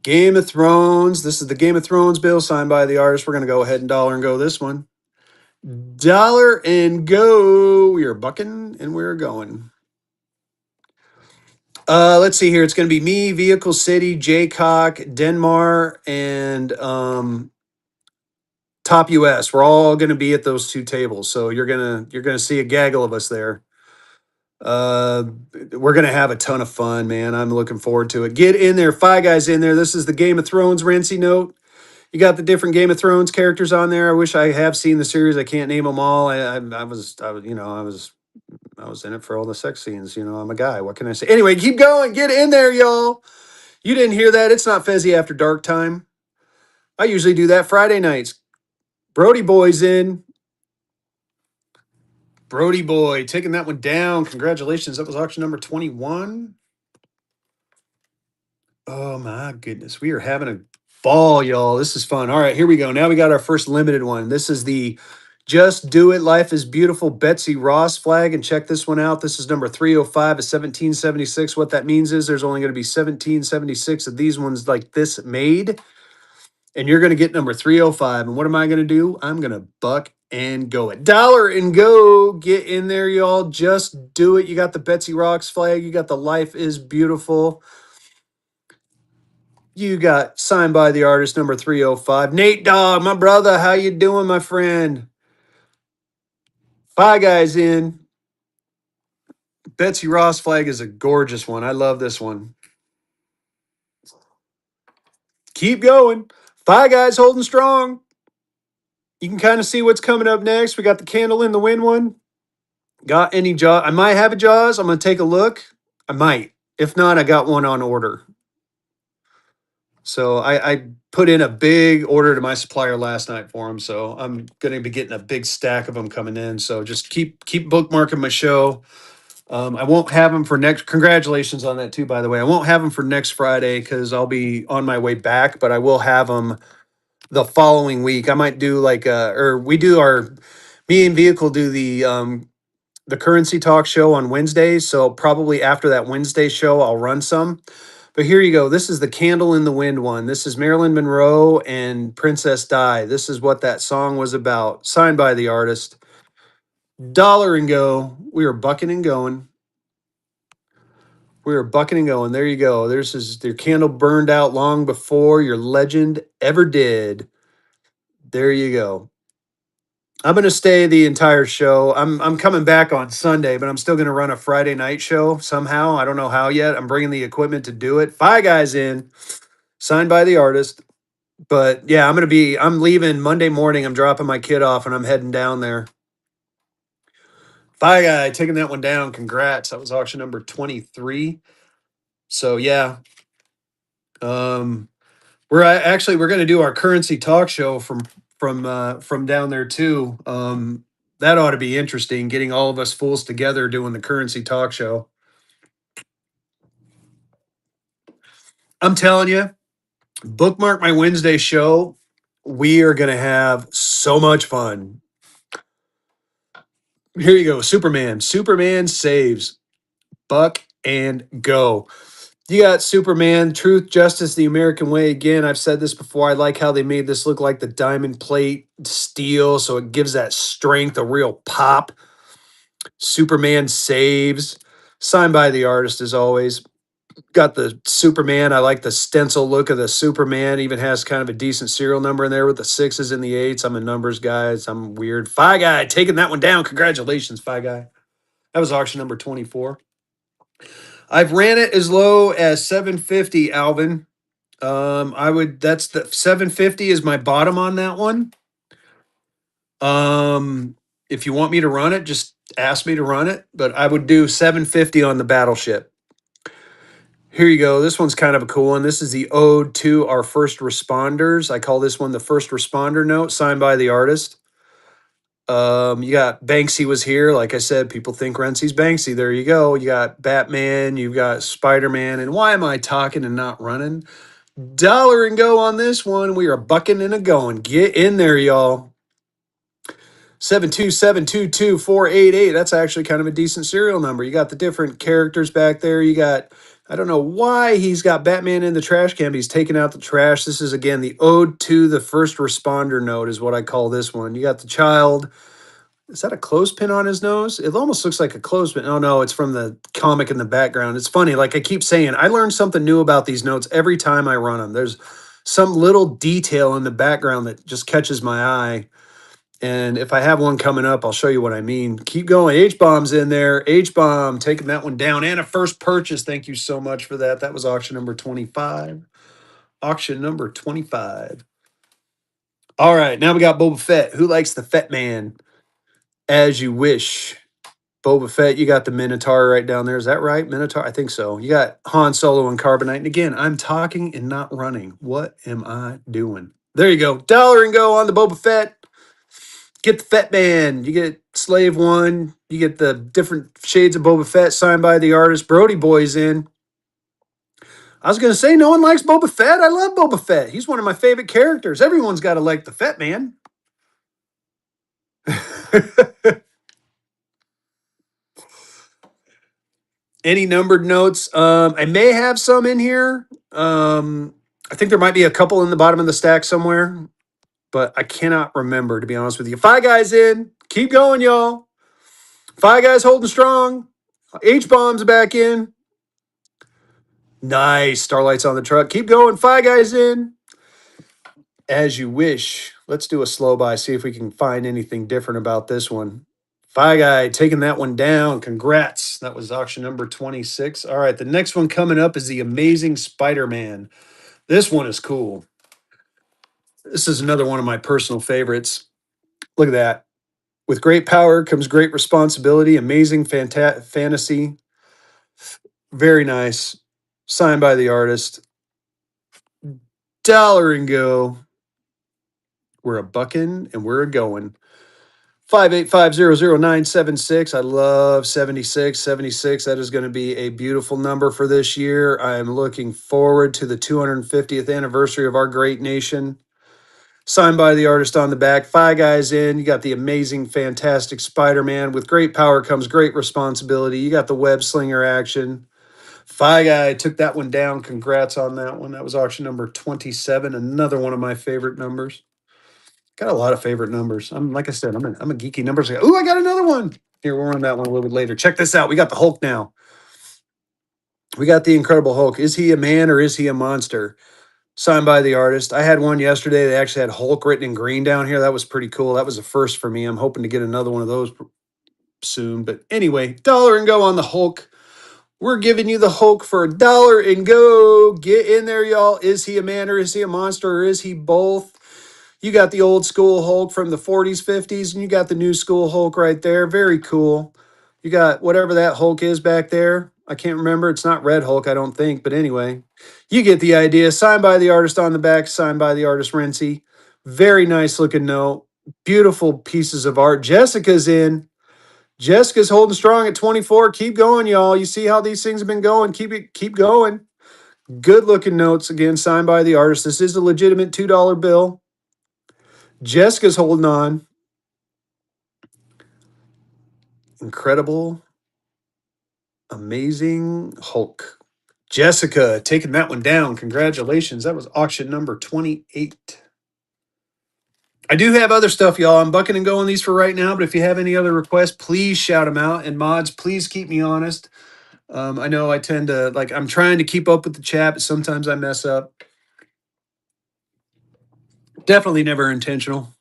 S1: Game of Thrones. This is the Game of Thrones bill signed by the artist. We're going to go ahead and dollar and go this one. Dollar and go. We are bucking and we're going. Let's see here. It's going to be me, Vehicle City, Jaycock, Denmar, and top US. We're all going to be at those two tables, so you're gonna see a gaggle of us there. Uh, we're gonna have a ton of fun, man. I'm looking forward to it. Get in there, Five Guys in there. This is the Game of Thrones Rency Note. You got the different Game of Thrones characters on there. I wish I have seen the series. I can't name them all. I was in it for all the sex scenes. I'm a guy. What can I say? Anyway, keep going. Get in there, y'all. You didn't hear that? It's not Fezzy After Dark time. I usually do that Friday nights. Brody Boy's in. Brody Boy taking that one down. Congratulations. That was auction number 21. Oh my goodness. We are having a ball, y'all. This is fun. All right, here we go. Now we got our first limited one. This is the Just Do It Life is Beautiful Betsy Ross flag. And check this one out. This is number 305 of 1776. What that means is there's only going to be 1776 of these ones like this made. And you're going to get number 305. And what am I going to do? I'm going to buck and go it. Dollar and go. Get in there, y'all. Just do it. You got the Betsy Ross flag. You got the Life is Beautiful. You got signed by the artist number 305. Nate Dogg, my brother. How you doing, my friend? Five Guys in. Betsy Ross flag is a gorgeous one. I love this one. Keep going. Five Guys holding strong. You can kind of see what's coming up next. We got the Candle in the Wind one. Got any Jaws? I might have a Jaws. I'm going to take a look. I might. If not, I got one on order. So I put in a big order to my supplier last night for them. So I'm going to be getting a big stack of them coming in. So just keep bookmarking my show. I won't have them for next. Congratulations on that too, by the way. I won't have them for next Friday because I'll be on my way back, but I will have them the following week. I might do me and Vehicle do the Currency Talk show on Wednesdays. So probably after that Wednesday show, I'll run some. But here you go. This is the Candle in the Wind one. This is Marilyn Monroe and Princess Di. This is what that song was about. Signed by the artist. Dollar and go. We are bucking and going. We are bucking and going. There you go. Your candle burned out long before your legend ever did. There you go. I'm going to stay the entire show. I'm coming back on Sunday, but I'm still going to run a Friday night show somehow. I don't know how yet. I'm bringing the equipment to do it. Five Guys in. Signed by the artist. But yeah, I'm leaving Monday morning. I'm dropping my kid off and I'm heading down there. Five Guy taking that one down. Congrats. That was auction number 23. So yeah. We're going to do our currency talk show from down there too. That ought to be interesting, getting all of us fools together doing the currency talk show. I'm telling you, bookmark my Wednesday show. We are going to have so much fun. Here you go. Superman. Superman saves. Buck and go. You got Superman, Truth, Justice, the American Way. Again, I've said this before. I like how they made this look like the diamond plate steel, so it gives that strength a real pop. Superman saves. Signed by the artist, as always. Got the Superman. I like the stencil look of the Superman. Even has kind of a decent serial number in there with the sixes and the eights. I'm a numbers guy. I'm weird. Five Guy taking that one down. Congratulations, Five Guy. That was auction number 24. I've ran it as low as 750, Alvin. That's the 750 is my bottom on that one. If you want me to run it, just ask me to run it, but I would do 750 on the Battleship. Here you go. This one's kind of a cool one. This is the ode to our first responders. I call this one the first responder note, signed by the artist. You got Banksy was here. Like I said, people think Rency's Banksy. There you go. You got Batman, you've got Spider-Man, and why am I talking and not running? Dollar and go on this one. We are bucking and a going. Get in there, y'all. 7272248. That's actually kind of a decent serial number. You got the different characters back there. You got, I don't know why he's got Batman in the trash can, but he's taking out the trash. This is, again, the ode to the first responder note is what I call this one. You got the child. Is that a clothespin on his nose? It almost looks like a clothespin. Oh, no, it's from the comic in the background. It's funny. Like I keep saying, I learn something new about these notes every time I run them. There's some little detail in the background that just catches my eye. And if I have one coming up, I'll show you what I mean. Keep going. H bomb's in there. H bomb taking that one down, and a first purchase. Thank you so much for that. That was auction number 25. Auction number 25. All right, now we got Boba Fett. Who likes the Fett Man? As you wish. Boba Fett, you got the Minotaur right down there. Is that right? Minotaur? I think so. You got Han Solo and Carbonite. And again, I'm talking and not running. What am I doing? There you go. Dollar and go on the Boba Fett. Get the Fett Man. You get Slave One. You get the different shades of Boba Fett signed by the artist. Brody Boy's in. I was going to say, no one likes Boba Fett. I love Boba Fett. He's one of my favorite characters. Everyone's got to like the Fett Man. Any numbered notes? I may have some in here. I think there might be a couple in the bottom of the stack somewhere, but I cannot remember, to be honest with you. Five guys in. Keep going, y'all. Five guys holding strong. H bombs back in. Nice. Starlight's on the truck. Keep going. Five guys in. As you wish. Let's do a slow by, see if we can find anything different about this one. Five guy taking that one down. Congrats. That was auction number 26. All right. The next one coming up is the Amazing Spider Man. This one is cool. This is another one of my personal favorites. Look at that. With great power comes great responsibility. Amazing fantasy. Very nice. Signed by the artist. Dollar and go. We're a bucking and we're a going. 585000976. I love 76. 76. That is going to be a beautiful number for this year. I am looking forward to the 250th anniversary of our great nation. Signed by the artist on the back. Five guys in. You got the amazing, fantastic Spider-Man. With great power comes great responsibility. You got the web slinger action. Five guy took that one down. Congrats on that one. That was auction number 27. Another one of my favorite numbers. Got a lot of favorite numbers. I'm like I said, I'm a geeky numbers guy. Ooh, I got another one. Here, we'll run that one a little bit later. Check this out. We got the Hulk now. We got the Incredible Hulk. Is he a man or is he a monster? Signed by the artist. I had one yesterday. They actually had Hulk written in green down here. That was pretty cool. That was a first for me. I'm hoping to get another one of those soon. But anyway, dollar and go on the Hulk. We're giving you the Hulk for a dollar and go. Get in there, y'all. Is he a man or is he a monster or is he both? You got the old school Hulk from the 40s, 50s, and you got the new school Hulk right there. Very cool. You got whatever that Hulk is back there. I can't remember. It's not Red Hulk, I don't think. But anyway, you get the idea. Signed by the artist on the back, signed by the artist Rency. Very nice looking note. Beautiful pieces of art. Jessica's in. Jessica's holding strong at 24. Keep going, y'all. You see how these things have been going. Keep going. Good looking notes. Again, signed by the artist. This is a legitimate $2 bill. Jessica's holding on. Incredible, amazing Hulk. Jessica taking that one down. Congratulations. That was auction number 28. I do have other stuff, y'all. I'm bucking and going these for right now, but if you have any other requests, please shout them out. And mods, please keep me honest. I know I tend to, I'm trying to keep up with the chat, but sometimes I mess up. Definitely never intentional.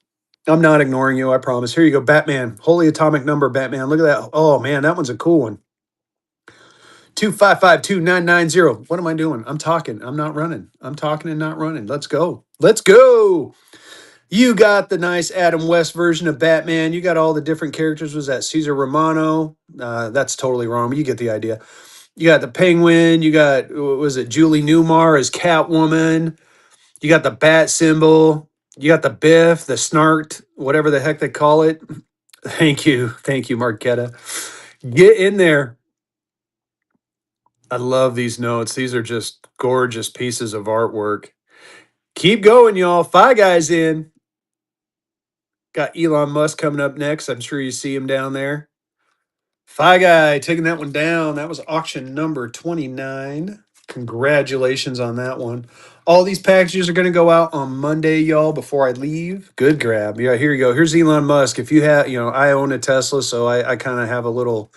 S1: I'm not ignoring you, I promise. Here you go, Batman. Holy atomic number, Batman. Look at that. Oh, man, that one's a cool one. 2552990. What am I doing? I'm talking. I'm not running. I'm talking and not running. Let's go. Let's go. You got the nice Adam West version of Batman. You got all the different characters. Was that Cesar Romano? That's totally wrong, but you get the idea. You got the Penguin. You got, was it Julie Newmar as Catwoman? You got the bat symbol. You got the Biff, the Snarked, whatever the heck they call it. Thank you. Thank you, Marquetta. Get in there. I love these notes. These are just gorgeous pieces of artwork. Keep going, y'all. Five guys in. Got Elon Musk coming up next. I'm sure you see him down there. Five guy taking that one down. That was auction number 29. Congratulations on that one. All these packages are going to go out on Monday, y'all, before I leave. Good grab. Yeah, here you go. Here's Elon Musk. If you have, I own a Tesla, so I kind of have a little,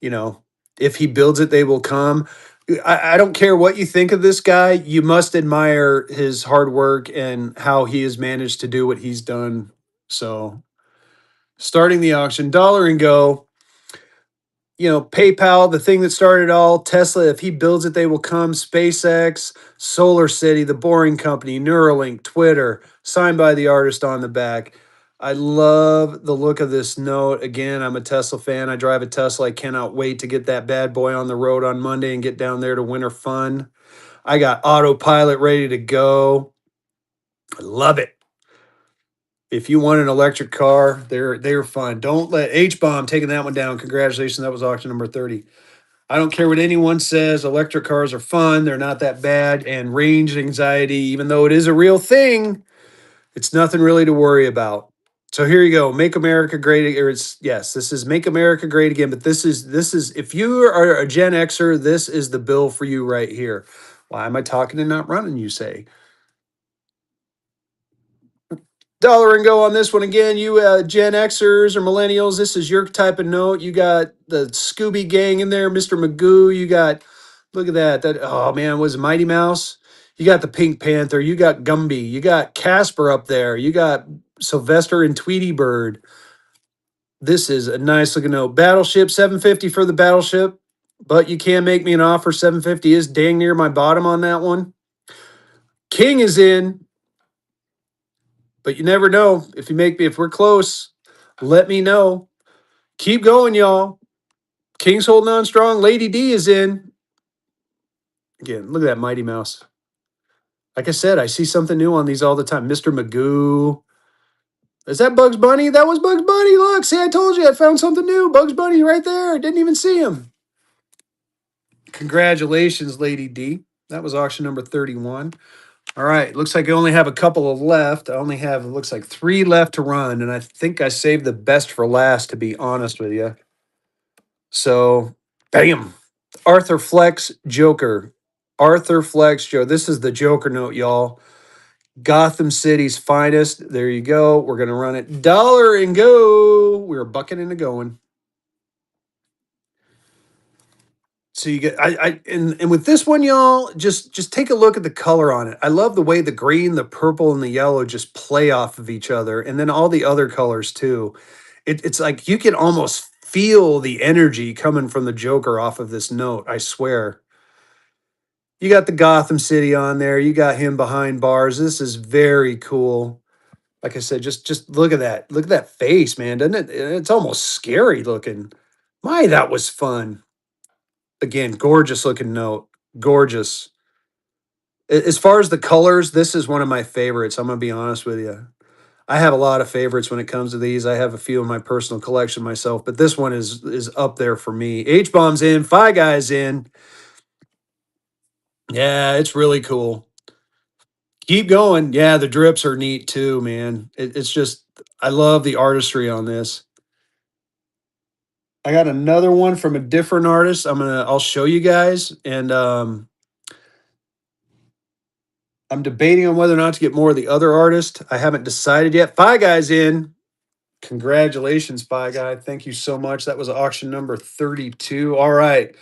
S1: if he builds it, they will come. I don't care what you think of this guy. You must admire his hard work and how he has managed to do what he's done. So, starting the auction, dollar and go. PayPal, the thing that started it all, Tesla, if he builds it, they will come. SpaceX, Solar City, The Boring Company, Neuralink, Twitter, signed by the artist on the back. I love the look of this note. Again, I'm a Tesla fan. I drive a Tesla. I cannot wait to get that bad boy on the road on Monday and get down there to Winter Fun. I got autopilot ready to go. I love it. If you want an electric car, they're fun. Don't let H bomb taking that one down. Congratulations, that was auction number 30. I don't care what anyone says. Electric cars are fun. They're not that bad. And range anxiety, even though it is a real thing, it's nothing really to worry about. So here you go. Make America great. Or it's yes, this is Make America Great Again. But this is if you are a Gen Xer, this is the bill for you right here. Why am I talking and not running? You say. Dollar and go on this one again. You Gen Xers or millennials, this is your type of note. You got the Scooby Gang in there, Mr. Magoo. You got look at that. That oh man, was it Mighty Mouse? You got the Pink Panther. You got Gumby. You got Casper up there. You got Sylvester and Tweety Bird. This is a nice looking note. Battleship 750 for the Battleship, but you can make me an offer. 750 is dang near my bottom on that one. King is in. But you never know. If we're close, let me know. Keep going, y'all. King's holding on strong. Lady D is in. Again, look at that Mighty Mouse. Like I said, I see something new on these all the time. Mr. Magoo. Is that Bugs Bunny? That was Bugs Bunny. Look, see, I told you I found something new. Bugs Bunny right there. I didn't even see him. Congratulations, Lady D. That was auction number 31. All right. Looks like I only have a couple of left. I only have, it looks like 3 left to run. And I think I saved the best for last, to be honest with you. So, bam. Arthur Flex Joker. Arthur Flex Joe. This is the Joker note, y'all. Gotham City's finest. There you go. We're going to run it. Dollar and go. We're bucking into going. So you get and with this one, y'all, just take a look at the color on it. I love the way the green, the purple, and the yellow just play off of each other, and then all the other colors too. It's like you can almost feel the energy coming from the Joker off of this note. I swear. You got the Gotham City on there. You got him behind bars. This is very cool. Like I said, just look at that. Look at that face, man. Doesn't it? It's almost scary looking. My, that was fun. Again, gorgeous looking note. Gorgeous. As far as the colors, this is one of my favorites. I'm gonna be honest with you. I have a lot of favorites when it comes to these. I have a few in my personal collection myself, but this one is up there for me. H bomb's in, Fi Guys in. Yeah, it's really cool. Keep going. Yeah, the drips are neat too, man. It's just I love the artistry on this. I got another one from a different artist. I'll show you guys, and I'm debating on whether or not to get more of the other artist. I haven't decided yet. Fi Guys in. Congratulations, Spy Guy. Thank you so much. That was auction number 32. All right.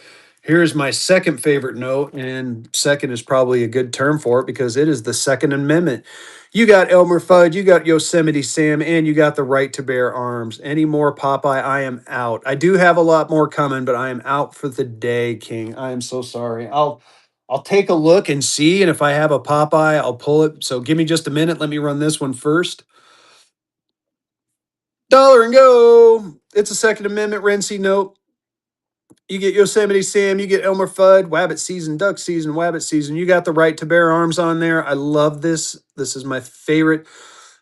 S1: Here's my second favorite note, and second is probably a good term for it because it is the Second Amendment. You got Elmer Fudd, you got Yosemite Sam, and you got the right to bear arms. Any more Popeye, I am out. I do have a lot more coming, but I am out for the day, King. I am so sorry. I'll take a look and see, and if I have a Popeye, I'll pull it. So give me just a minute. Let me run this one first. Dollar and go. It's a Second Amendment Rency note. You get Yosemite Sam, you get Elmer Fudd, Wabbit season, duck season, Wabbit season. You got the right to bear arms on there. I love this. This is my favorite.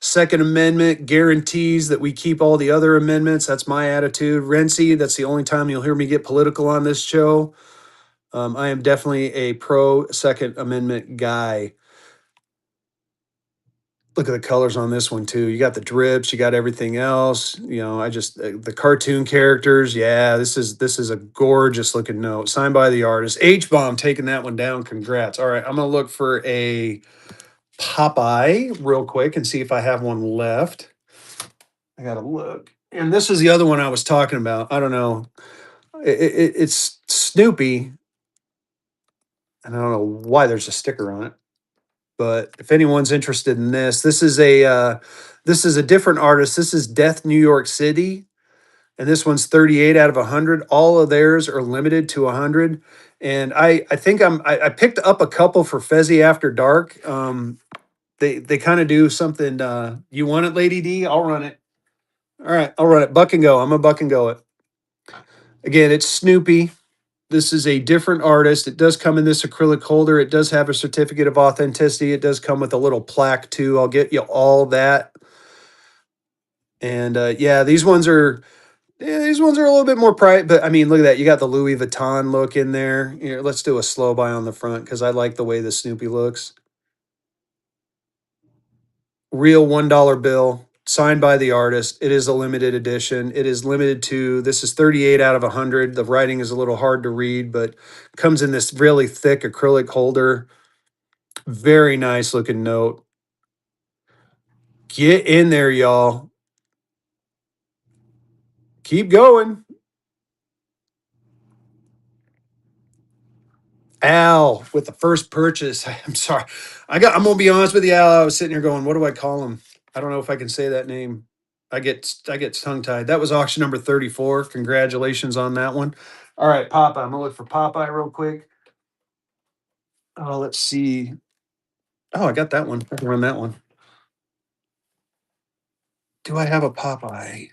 S1: Second Amendment guarantees that we keep all the other amendments. That's my attitude. Rency, that's the only time you'll hear me get political on this show. I am definitely a pro Second Amendment guy. Look at the colors on this one too. You got the drips, you got everything else. I just the cartoon characters. Yeah, this is a gorgeous looking note signed by the artist. H bomb taking that one down. Congrats. All right, I'm gonna look for a Popeye real quick and see if I have one left. I gotta look. And this is the other one I was talking about. I don't know. It's Snoopy. And I don't know why there's a sticker on it, but if anyone's interested in this, this is a different artist. This is Death New York City, and this one's 38 out of 100. All of theirs are limited to 100. And I think I picked up a couple for Fezzy After Dark. They kind of do something. You want it, Lady D? I'll run it. All right, I'll run it. Buck and go. I'm a buck and go it. Again, it's Snoopy. This is a different artist. It does come in this acrylic holder. It does have a certificate of authenticity. It does come with a little plaque too. I'll get you all that. And yeah, these ones are a little bit more private. But I mean, look at that. You got the Louis Vuitton look in there. Here, let's do a slow by on the front because I like the way the Snoopy looks. Real $1 bill signed by the artist. It is a limited edition. It is limited to, this is 38 out of 100. The writing is a little hard to read, but comes in this really thick acrylic holder. Very nice looking note. Get in there, y'all. Keep going. Al with the first purchase. I'm sorry. I'm gonna be honest with you, Al. I was sitting here going, what do I call him? I don't know if I can say that name. I get tongue tied. That was auction number 34. Congratulations on that one. All right, Popeye. I'm gonna look for Popeye real quick. Oh, let's see. Oh, I got that one. I can run that one. Do I have a Popeye?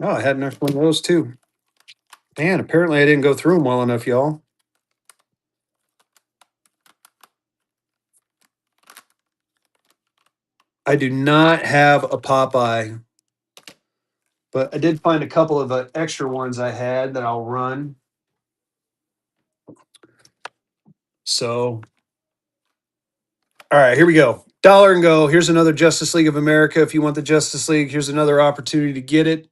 S1: Oh, I had enough one of those too. Man, apparently I didn't go through them well enough, y'all. I do not have a Popeye, but I did find a couple of extra ones I had that I'll run. So, all right, here we go. Dollar and go. Here's another Justice League of America. If you want the Justice League, here's another opportunity to get it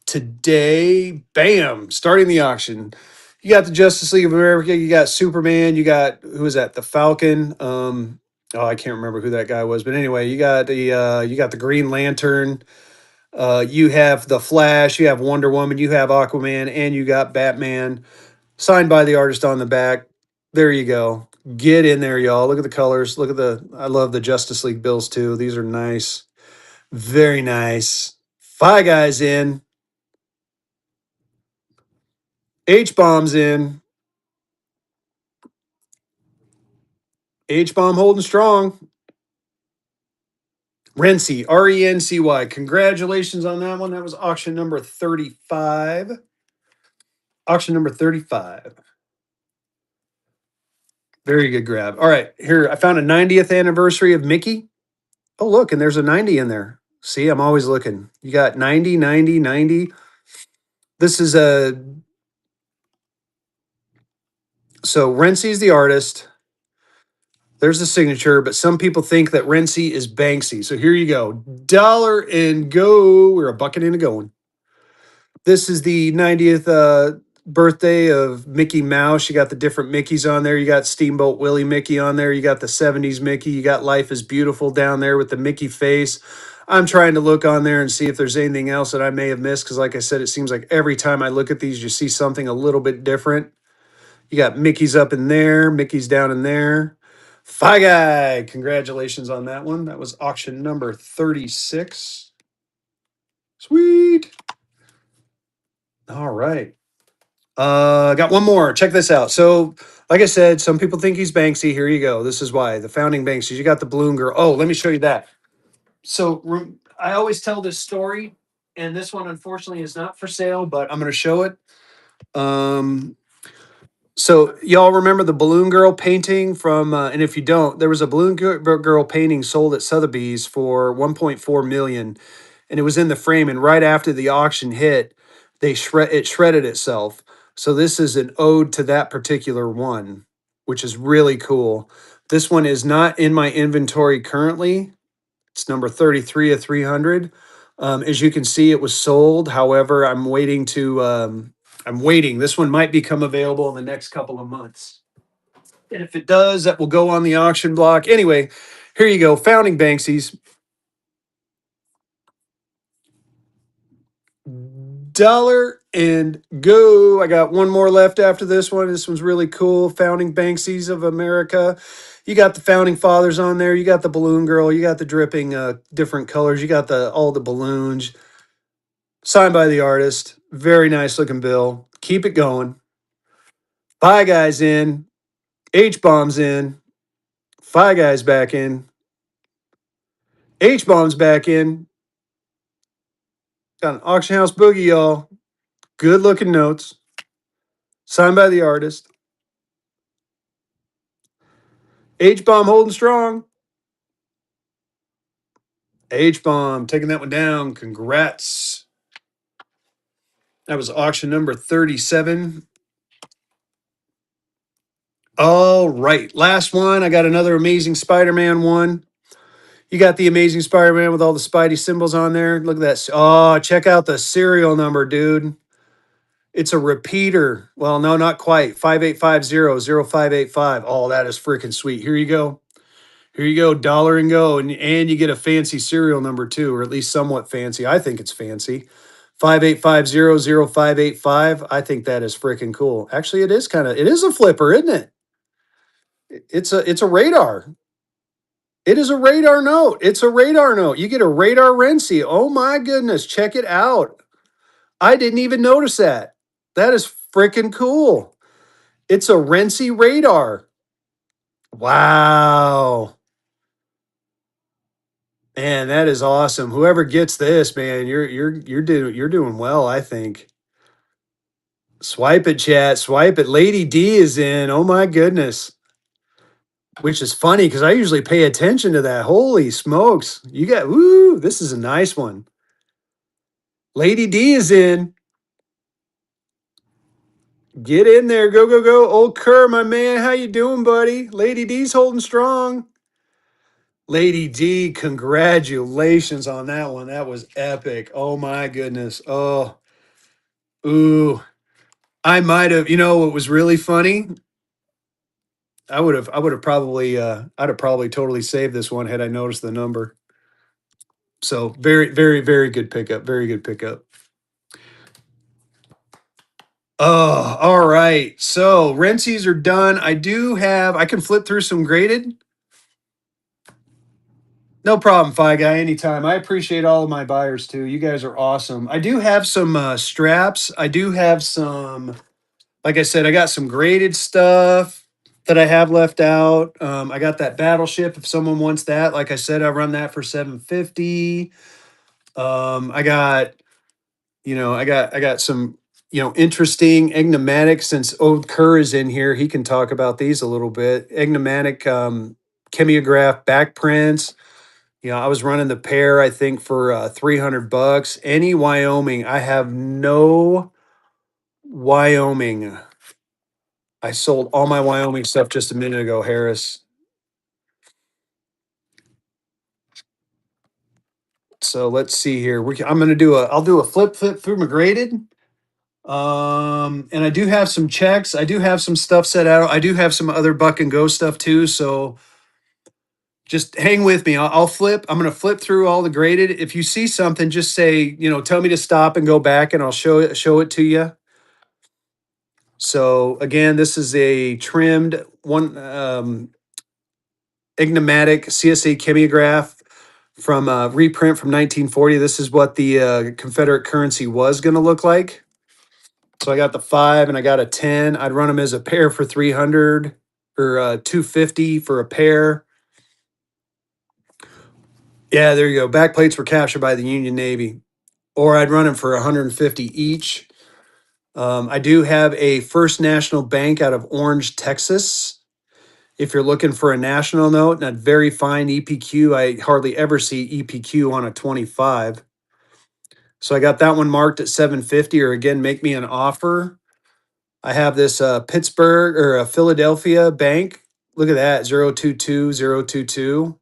S1: today. Bam, starting the auction. You got the Justice League of America. You got Superman. You got, who is that? The Falcon. Oh, I can't remember who that guy was, but anyway, you got the Green Lantern. You have the Flash. You have Wonder Woman. You have Aquaman, and you got Batman. Signed by the artist on the back. There you go. Get in there, y'all. Look at the colors. Look at I love the Justice League bills too. These are nice. Very nice. Five Guys in. H Bomb's in. H Bomb holding strong. Rency, Rency. Congratulations on that one. That was auction number 35. Auction number 35. Very good grab. All right, here I found a 90th anniversary of Mickey. Oh, look, and there's a 90 in there. See, I'm always looking. You got 90, 90, 90. This is so Rency's the artist. There's the signature, but some people think that Rency is Banksy. So here you go. Dollar and go. We're a bucket and a going. This is the 90th birthday of Mickey Mouse. You got the different Mickeys on there. You got Steamboat Willie Mickey on there. You got the 70s Mickey. You got Life is Beautiful down there with the Mickey face. I'm trying to look on there and see if there's anything else that I may have missed because, like I said, it seems like every time I look at these, you see something a little bit different. You got Mickey's up in there, Mickey's down in there. Fi Guy, congratulations on that one. That was auction number 36. Sweet. All right. Got one more. Check this out. So, like I said, some people think he's Banksy. Here you go. This is why. The founding Banksy. You got the balloon girl. Oh, let me show you that. So I always tell this story, and this one unfortunately is not for sale, but I'm going to show it. So y'all remember the balloon girl painting from? And if you don't, there was a balloon girl painting sold at Sotheby's for 1.4 million, and it was in the frame. And right after the auction hit, it shredded itself. So this is an ode to that particular one, which is really cool. This one is not in my inventory currently. It's number 33 of 300. As you can see, it was sold. However, I'm waiting to. I'm waiting. This one might become available in the next couple of months. And if it does, that will go on the auction block. Anyway, here you go. Founding Banksies. Dollar and go. I got one more left after this one. This one's really cool. Founding Banksies of America. You got the founding fathers on there. You got the balloon girl. You got the dripping different colors. You got the all the balloons. Signed by the artist. Very nice looking bill. Keep it going. Pie Guys in. H Bombs in. Pie Guys back in. H Bombs back in. Got an auction house boogie, y'all. Good looking notes. Signed by the artist. H Bomb holding strong. H Bomb taking that one down. Congrats. That was auction number 37. All right. Last one. I got another Amazing Spider Man one. You got the Amazing Spider Man with all the Spidey symbols on there. Look at that. Oh, check out the serial number, dude. It's a repeater. Well, no, not quite. 5850-0585. Oh, that is freaking sweet. Here you go. Here you go, dollar and go. And you get a fancy serial number too, or at least somewhat fancy. I think it's fancy. 5850-0585. I think that is freaking cool. Actually, it is a flipper, isn't it? It's a radar. It is a radar note. It's a radar note. You get a radar Rency. Oh my goodness. Check it out. I didn't even notice that. That is freaking cool. It's a Rency radar. Wow. Man, that is awesome. Whoever gets this, man, you're doing well, I think. Swipe it, chat. Swipe it. Lady D is in. Oh my goodness. Which is funny because I usually pay attention to that. Holy smokes. You got woo, this is a nice one. Lady D is in. Get in there. Go, go, go. Old Kerr, my man. How you doing, buddy? Lady D's holding strong. Lady D, congratulations on that one. That was epic. Oh my goodness. Oh, ooh. I might have, what was really funny? I'd have probably totally saved this one had I noticed the number. So very, very, very good pickup. Very good pickup. Oh, all right. So Rency's are done. I can flip through some graded. No problem, Fi Guy, anytime. I appreciate all of my buyers too. You guys are awesome. I do have some straps. I do have some, like I said, I got some graded stuff that I have left out. I got that battleship. If someone wants that, like I said, I run that for 750. I got, I got some, interesting enigmatic. Since Old Kerr is in here, he can talk about these a little bit. Enigmatic chemiograph back prints. I was running the pair, I think, for $300. Any Wyoming. I have no Wyoming. I sold all my Wyoming stuff just a minute ago, Harris. So let's see here. I'll do a flip through my graded. And I do have some checks. I do have some stuff set out. I do have some other buck and go stuff too. So just hang with me. I'll flip. I'm going to flip through all the graded. If you see something, just say, tell me to stop and go back, and I'll show it to you. So again, this is a trimmed one enigmatic CSA chemiograph from reprint from 1940. This is what the Confederate currency was going to look like. So I got the 5 and I got a 10. I'd run them as a pair for 300 or 250 for a pair. Yeah, there you go. Back plates were captured by the Union Navy, or I'd run them for 150 each. I do have a First National Bank out of Orange, Texas. If you're looking for a national note and a very fine EPQ, I hardly ever see EPQ on a 25. So I got that one marked at 750, or again, make me an offer. I have this Pittsburgh or a Philadelphia bank. Look at that, 022022.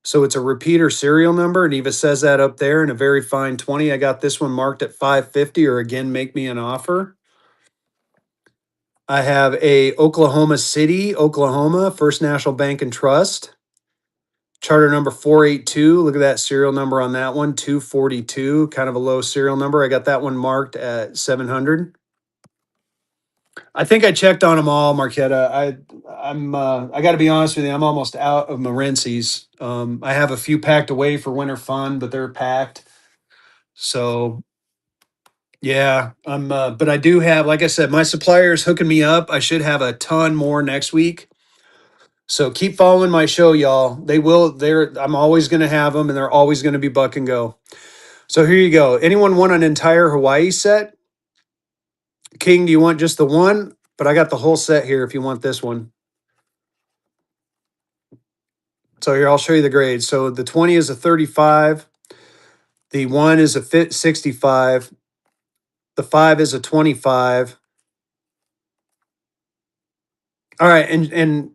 S1: So it's a repeater serial number, and Eva says that up there in a very fine 20. I got this one marked at 550, or again, make me an offer. I have a Oklahoma City, Oklahoma, First National Bank and Trust. Charter number 482. Look at that serial number on that one, 242. Kind of a low serial number. I got that one marked at 700. I think I checked on them all, Marquetta. I got to be honest with you. I'm almost out of my Rency's. I have a few packed away for winter fun, but they're packed. So yeah, but I do have, like I said, my supplier is hooking me up. I should have a ton more next week. So keep following my show, y'all. They will. I'm always going to have them, and they're always going to be buck and go. So here you go. Anyone want an entire Hawaii set? King, do you want just the one? But I got the whole set here if you want this one. So here, I'll show you the grades. So the 20 is a 35. The 1 is a 65. The 5 is a 25. All right, and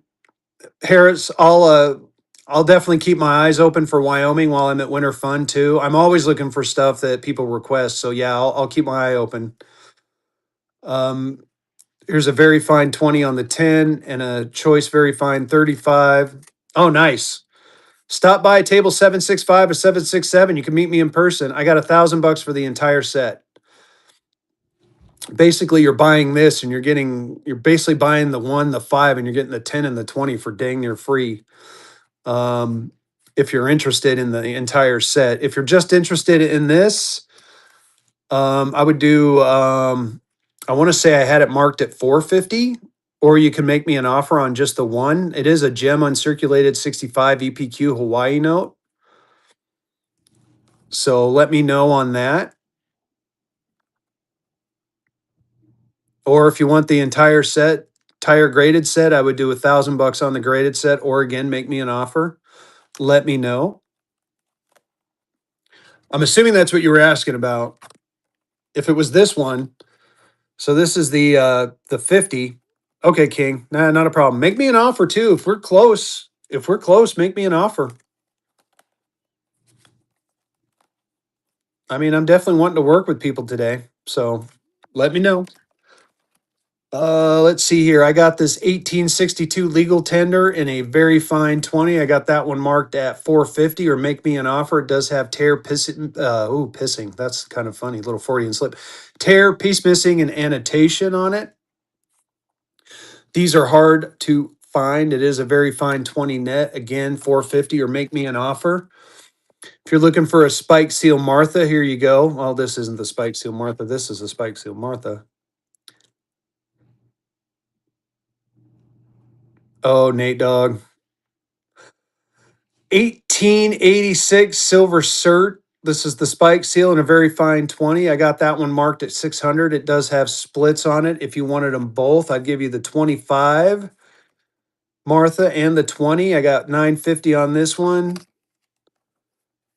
S1: Harris, I'll definitely keep my eyes open for Wyoming while I'm at Winter Fun too. I'm always looking for stuff that people request. So yeah, I'll keep my eye open. Um, here's a very fine 20 on the 10 and a choice very fine 35. Oh, nice. Stop by table 765 or 767. You can meet me in person. I got $1,000 for the entire set. Basically, you're buying this and you're basically buying the 1, the 5, and you're getting the 10 and the 20 for dang near free. Um, if you're interested in the entire set. If you're just interested in this, I would do I want to say I had it marked at 450, or you can make me an offer on just the one. It is a gem uncirculated 65 EPQ Hawaii note. So let me know on that. Or if you want the entire set, entire graded set, I would do $1,000 on the graded set, or again, make me an offer. Let me know. I'm assuming that's what you were asking about. If it was this one, so this is the 50. Okay, King. Nah, not a problem. Make me an offer too. If we're close, make me an offer. I mean, I'm definitely wanting to work with people today. So let me know. Let's see here. I got this 1862 legal tender in a very fine 20. I got that one marked at 450, or make me an offer. It does have tear pissing. Pissing. That's kind of funny. Little Freudian slip. Tear, piece missing, and annotation on it. These are hard to find. It is a very fine 20 net. Again, 450, or make me an offer. If you're looking for a spike seal Martha, here you go. Well, this isn't the spike seal Martha. This is a spike seal Martha. Oh, Nate Dog. 1886 silver cert. This is the spike seal in a very fine 20. I got that one marked at 600. It does have splits on it. If you wanted them both, I'd give you the 25 Martha and the 20. I got 950 on this one.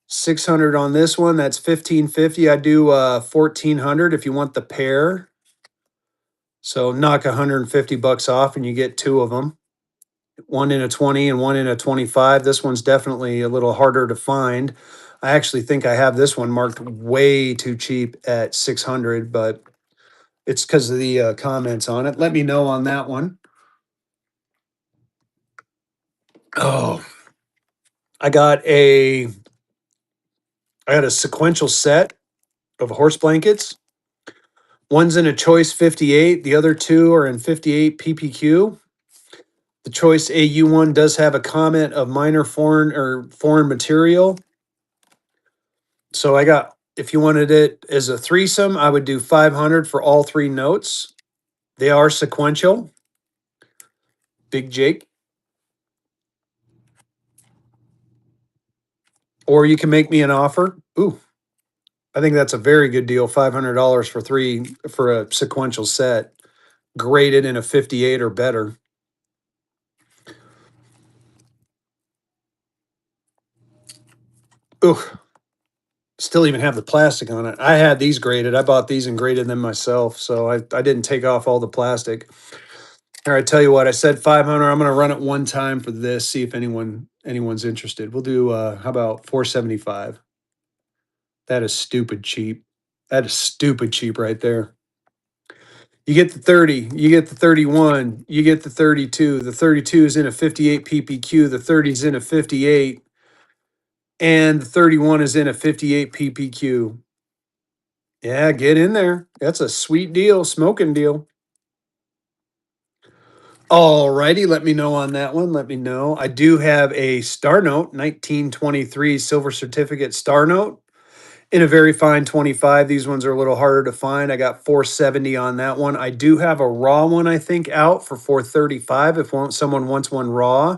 S1: 600 on this one. That's 1550. I do 1400 if you want the pair. So knock $150 off and you get two of them. One in a 20 and one in a 25. This one's definitely a little harder to find. I actually think I have this one marked way too cheap at 600, but it's because of the comments on it. Let me know on that one. Oh, I got a sequential set of horse blankets. One's in a choice 58. The other two are in 58 PPQ. The choice AU1 does have a comment of minor foreign material. So I got, if you wanted it as a threesome, I would do 500 for all three notes. They are sequential. Big Jake. Or you can make me an offer. Ooh, I think that's a very good deal. $500 for a sequential set, graded in a 58 or better. Ooh, still even have the plastic on it. I had these graded. I bought these and graded them myself, so I didn't take off all the plastic. All right, tell you what, I said 500. I'm going to run it one time for this, see if anyone's interested. We'll do how about 475? That is stupid cheap. That is stupid cheap right there. You get the 30, you get the 31, you get the 32. The 32 is in a 58 PPQ, the 30 is in a 58. And the 31 is in a 58 PPQ. Yeah, get in there. That's a sweet deal, smoking deal. All righty, let me know on that one. Let me know. I do have a Star Note, 1923 silver certificate Star Note in a very fine 25. These ones are a little harder to find. I got 470 on that one. I do have a raw one, I think, out for 435 if someone wants one raw.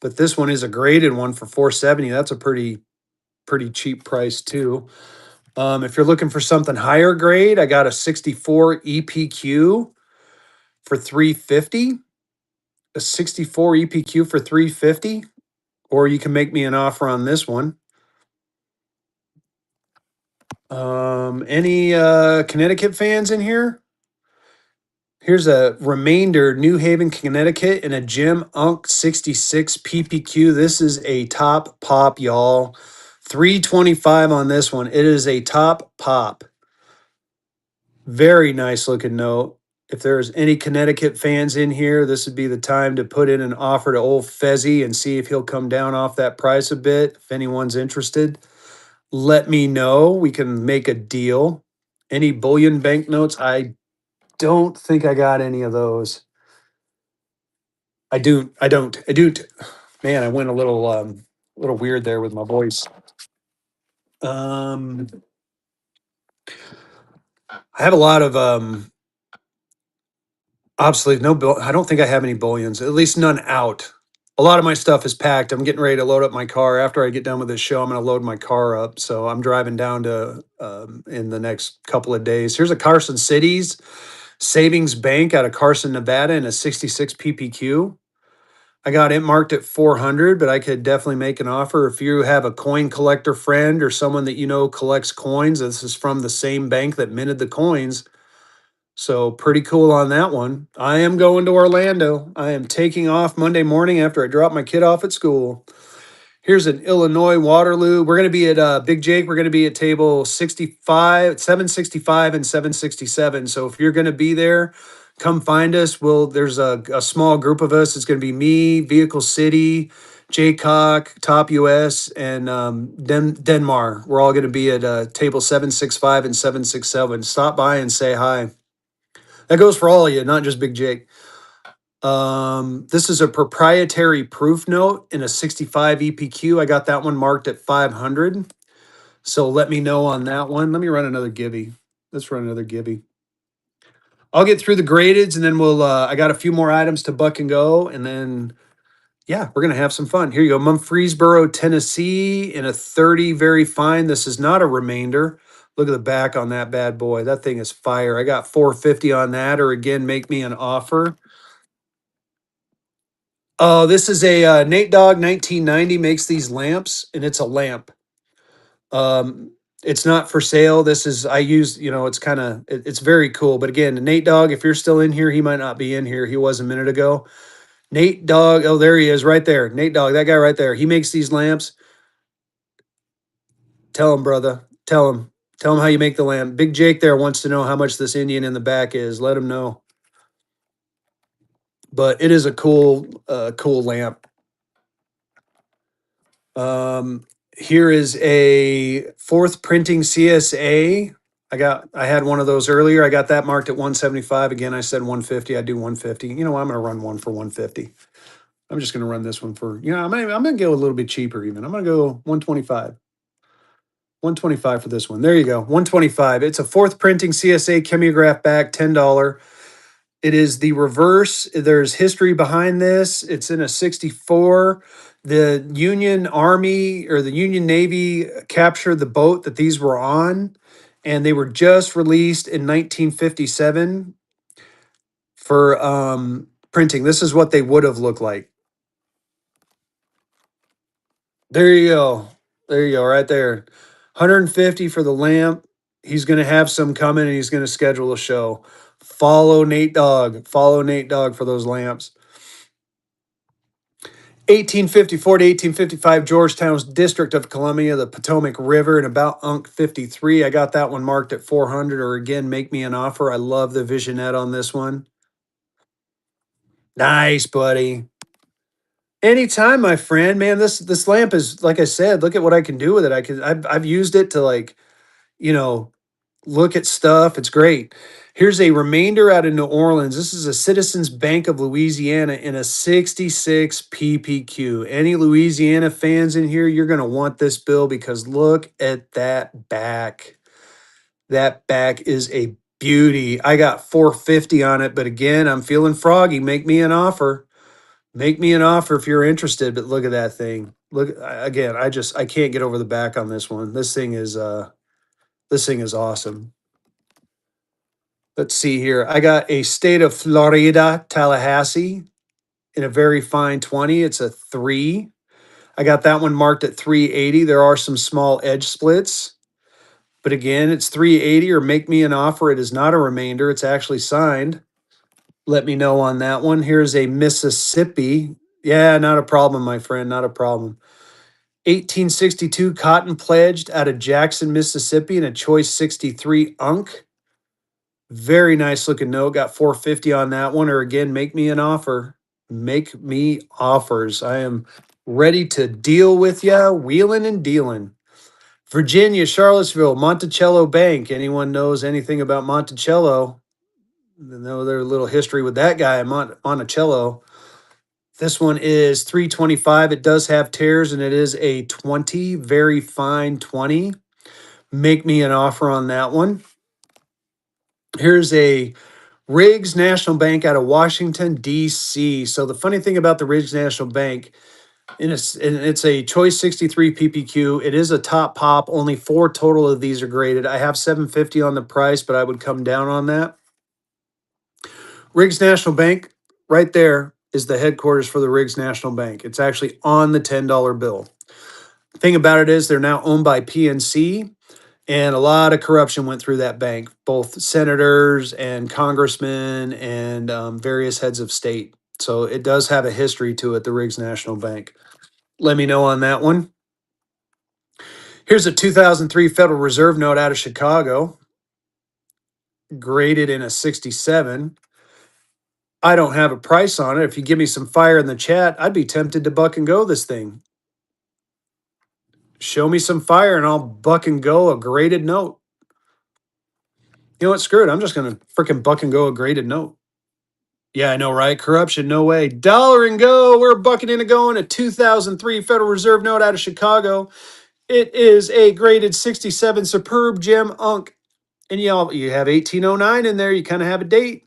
S1: But this one is a graded one for 470. That's a pretty cheap price too. If you're looking for something higher grade, I got a 64 EPQ for 350. A 64 EPQ for 350, or you can make me an offer on this one. Any Connecticut fans in here? Here's a remainder, New Haven, Connecticut, in a Jim Unk 66 PPQ. This is a top pop, y'all. 325 on this one. It is a top pop. Very nice looking note. If there's any Connecticut fans in here, this would be the time to put in an offer to old Fezzy and see if he'll come down off that price a bit. If anyone's interested, let me know. We can make a deal. Any bullion banknotes? I don't think I got any of those. I don't. Man, I went a little weird there with my voice. Um, I have a lot of obsolete. No, I don't think I have any bullions. At least none out. A lot of my stuff is packed. I'm getting ready to load up my car. After I get done with this show, I'm going to load my car up. So I'm driving down to in the next couple of days. Here's a Carson Cities Savings Bank out of Carson, Nevada, in a 66 PPQ. I got it marked at 400, but I could definitely make an offer if you have a coin collector friend or someone that you know collects coins. This is from the same bank that minted the coins. So pretty cool on that one. I am going to Orlando. I am taking off Monday morning after I drop my kid off at school. Here's an Illinois Waterloo. We're going to be at Big Jake. We're going to be at table 65, 765 and 767. So if you're going to be there, come find us. There's a small group of us. It's going to be me, Vehicle City, Jaycock, Top US, and Denmar. We're all going to be at table 765 and 767. Stop by and say hi. That goes for all of you, not just Big Jake. This is a proprietary proof note in a 65 EPQ. I got that one marked at 500. So let me know on that one. Let me run another Gibby. Let's run another Gibby. I'll get through the gradeds and then I got a few more items to buck and go. And then, yeah, we're going to have some fun. Here you go. Murfreesboro, Tennessee in a 30, very fine. This is not a remainder. Look at the back on that bad boy. That thing is fire. I got 450 on that, or again, make me an offer. Oh, this is a Nate Dogg 1990 makes these lamps, and it's a lamp. It's not for sale. This is I use, it's kind of it's very cool. But again, Nate Dogg, if you're still in here, he might not be in here. He was a minute ago. Nate Dogg, oh, there he is, right there. Nate Dogg, that guy right there. He makes these lamps. Tell him, brother. Tell him. Tell him how you make the lamp. Big Jake there wants to know how much this Indian in the back is. Let him know. But it is a cool lamp. Here is a fourth printing CSA. I had one of those earlier. I got that marked at 175. Again, I said 150. I do 150. You know what? I'm going to run one for 150. I'm just going to run this one for, I'm going to go a little bit cheaper even. I'm going to go 125. 125 for this one. There you go. 125. It's a fourth printing CSA chemiograph back, $10. It is the reverse. There's history behind this. It's in a 64. The Union Army or the Union Navy captured the boat that these were on, and they were just released in 1957 for printing. This is what they would have looked like. There you go. There you go, right there. 150 for the lamp. He's going to have some coming, and he's going to schedule a show. Follow Nate Dogg. Follow Nate Dogg for those lamps. 1854 to 1855, Georgetown's District of Columbia, the Potomac River, and about Unk 53. I got that one marked at 400, or again, make me an offer. I love the visionette on this one. Nice, buddy. Anytime, my friend, man. This lamp is like I said. Look at what I can do with it. I've used it to like you know look at stuff. It's great. Here's a remainder out of New Orleans. This is a Citizens Bank of Louisiana in a 66 PPQ. Any Louisiana fans in here, you're going to want this bill because look at that back. That back is a beauty. I got 450 on it, but again, I'm feeling froggy. Make me an offer. Make me an offer if you're interested, but look at that thing. Look again, I can't get over the back on this one. This thing is awesome. Let's see here. I got a State of Florida, Tallahassee in a very fine 20. It's a 3. I got that one marked at 380. There are some small edge splits, but again, it's 380 or make me an offer. It is not a remainder. It's actually signed. Let me know on that one. Here's a Mississippi. Yeah, not a problem, my friend. Not a problem. 1862 Cotton pledged out of Jackson, Mississippi in a choice 63 Unk. Very nice looking note. Got 450 on that one. Or again, make me an offer. Make me offers. I am ready to deal with ya, wheeling and dealing. Virginia, Charlottesville, Monticello Bank. Anyone knows anything about Monticello? Know their little history with that guy, Monticello. This one is 325. It does have tears and it is a 20, very fine 20. Make me an offer on that one. Here's a Riggs National Bank out of Washington, D.C. So the funny thing about the Riggs National Bank, and it's a Choice 63 PPQ. It is a top pop. Only 4 total of these are graded. I have 750 on the price, but I would come down on that. Riggs National Bank, right there is the headquarters for the Riggs National Bank. It's actually on the $10 bill. The thing about it is they're now owned by PNC, and a lot of corruption went through that bank, both senators and congressmen and various heads of state. So it does have a history to it, the Riggs National Bank. Let me know on that one. Here's a 2003 Federal Reserve note out of Chicago, graded in a 67. I don't have a price on it. If you give me some fire in the chat, I'd be tempted to buck and go this thing. Show me some fire and I'll buck and go a graded note. You know what? Screw it. I'm just going to freaking buck and go a graded note. Yeah, I know, right? Corruption, no way. Dollar and go. We're bucking in and going a 2003 Federal Reserve note out of Chicago. It is a graded 67 superb gem unk. And you have 1809 in there. You kind of have a date.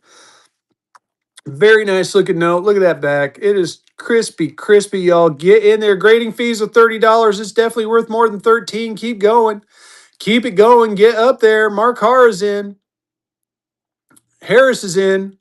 S1: Very nice looking note. Look at that back. It is crispy, crispy, y'all. Get in there. Grading fees of $30. It's definitely worth more than 13. Keep going. Keep it going. Get up there. Mark Hara's in. Harris is in.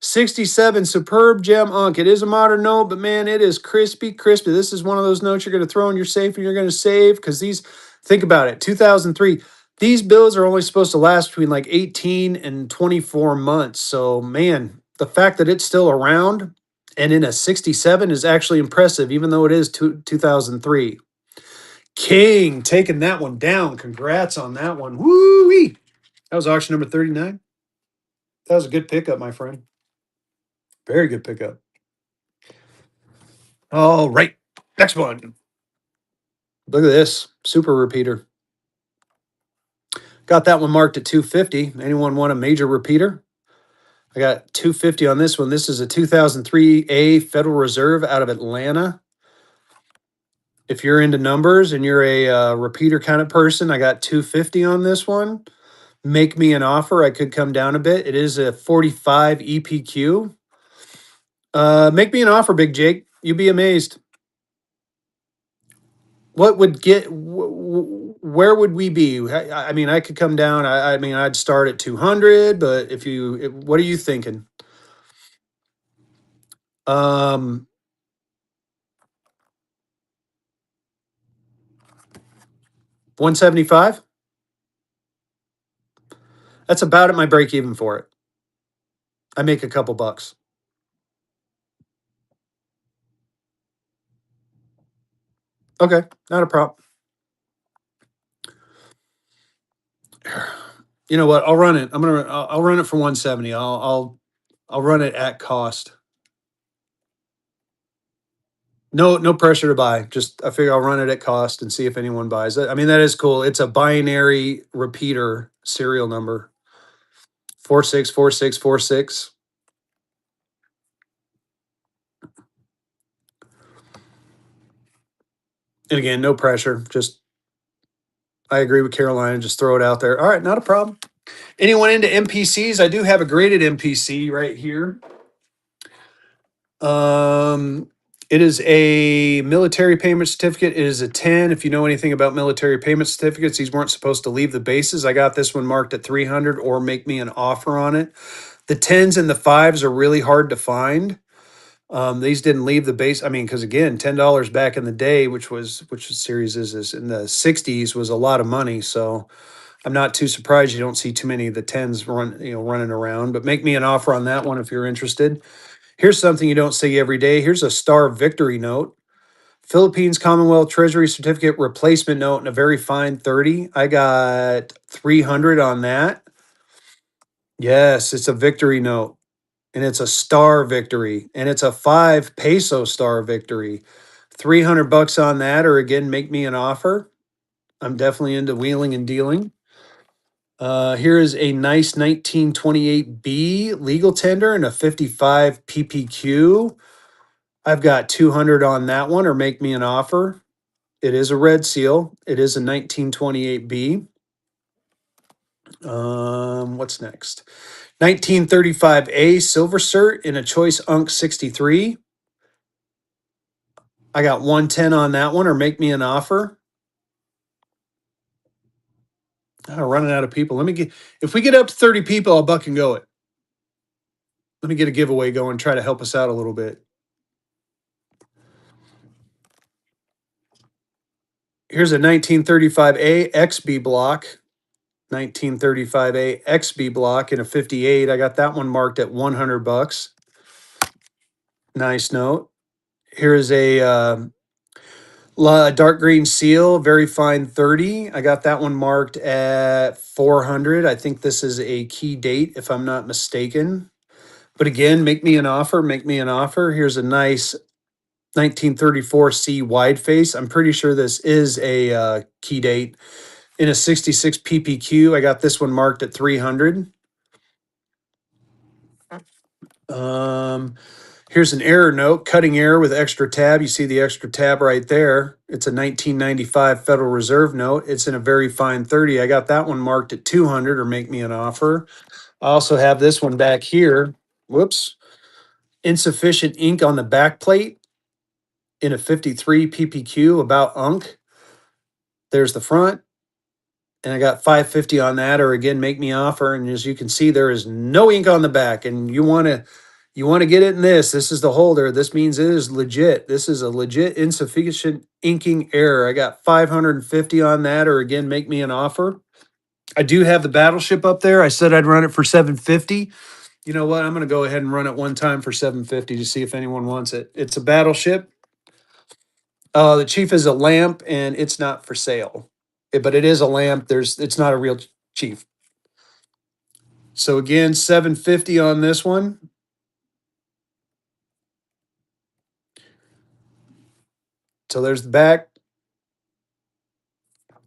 S1: 67 superb gem unk. It is a modern note, but man, it is crispy, crispy. This is one of those notes you're going to throw in your safe and you're going to save because these, think about it, 2003. These bills are only supposed to last between like 18 and 24 months. So, man, the fact that it's still around and in a 67 is actually impressive, even though it is 2003. King taking that one down. Congrats on that one. Woo-wee. That was auction number 39. That was a good pickup, my friend. Very good pickup. All right. Next one. Look at this. Super repeater. Got that one marked at 250. Anyone want a major repeater? I got 250 on this one. This is a 2003 A Federal Reserve out of Atlanta. If you're into numbers and you're a repeater kind of person, I got 250 on this one. Make me an offer. I could come down a bit. It is a 45 EPQ. Make me an offer, Big Jake. You'd be amazed. What would get? Where would we be? I mean, I could come down. I mean, I'd start at 200. But what are you thinking? 175. That's about at my break even for it. I make a couple bucks. Okay, not a problem. You know what? I'll run it. I'll run it for 170. I'll run it at cost. No pressure to buy. Just I figure I'll run it at cost and see if anyone buys it. I mean, that is cool. It's a binary repeater serial number 464646. And again, no pressure. Just I agree with Carolina. Just throw it out there. All right, not a problem. Anyone into MPCs? I do have a graded MPC right here. Um, it is a military payment certificate. It is a 10. If you know anything about military payment certificates, these weren't supposed to leave the bases. I got this one marked at 300 or make me an offer on it. The 10s and the 5s are really hard to find. These didn't leave the base. I mean, because again, $10 back in the day, which series is this in the 60s, was a lot of money. So I'm not too surprised you don't see too many of the 10s running around. But make me an offer on that one if you're interested. Here's something you don't see every day. Here's a Star Victory note. Philippines Commonwealth Treasury Certificate replacement note in a very fine 30. I got 300 on that. Yes, it's a victory note. And it's a Star Victory. And it's a 5 peso Star Victory. 300 bucks on that, or again, make me an offer. I'm definitely into wheeling and dealing. Here is a nice 1928B legal tender and a 55 PPQ. I've got 200 on that one, or make me an offer. It is a red seal. It is a 1928B. What's next? 1935A silver cert in a choice Unk 63. I got 110 on that one, or make me an offer. I'm running out of people. If we get up to 30 people, I'll buck and go it. Let me get a giveaway going, try to help us out a little bit. Here's a 1935A XB block. 1935A XB block in a 58. I got that one marked at 100 bucks. Nice note. Here is a dark green seal, very fine 30. I got that one marked at 400. I think this is a key date, if I'm not mistaken. But again, make me an offer. Make me an offer. Here's a nice 1934C wide face. I'm pretty sure this is a key date in a 66 PPQ. I got this one marked at 300. Here's an error note, cutting error with extra tab. You see the extra tab right there. It's a 1995 Federal Reserve note. It's in a very fine 30. I got that one marked at 200, or make me an offer. I also have this one back here. Whoops. Insufficient ink on the back plate in a 53 PPQ about Unk. There's the front. And I got 550 on that, or again, make me offer. And as you can see, there is no ink on the back. And you want to get it in this. This is the holder. This means it is legit. This is a legit insufficient inking error. I got 550 on that, or again, make me an offer. I do have the battleship up there. I said I'd run it for 750. You know what? I'm going to go ahead and run it one time for 750 to see if anyone wants it. It's a battleship. The chief is a lamp, and it's not for sale. But it is a lamp. It's not a real chief. So again, 750 on this one. So there's the back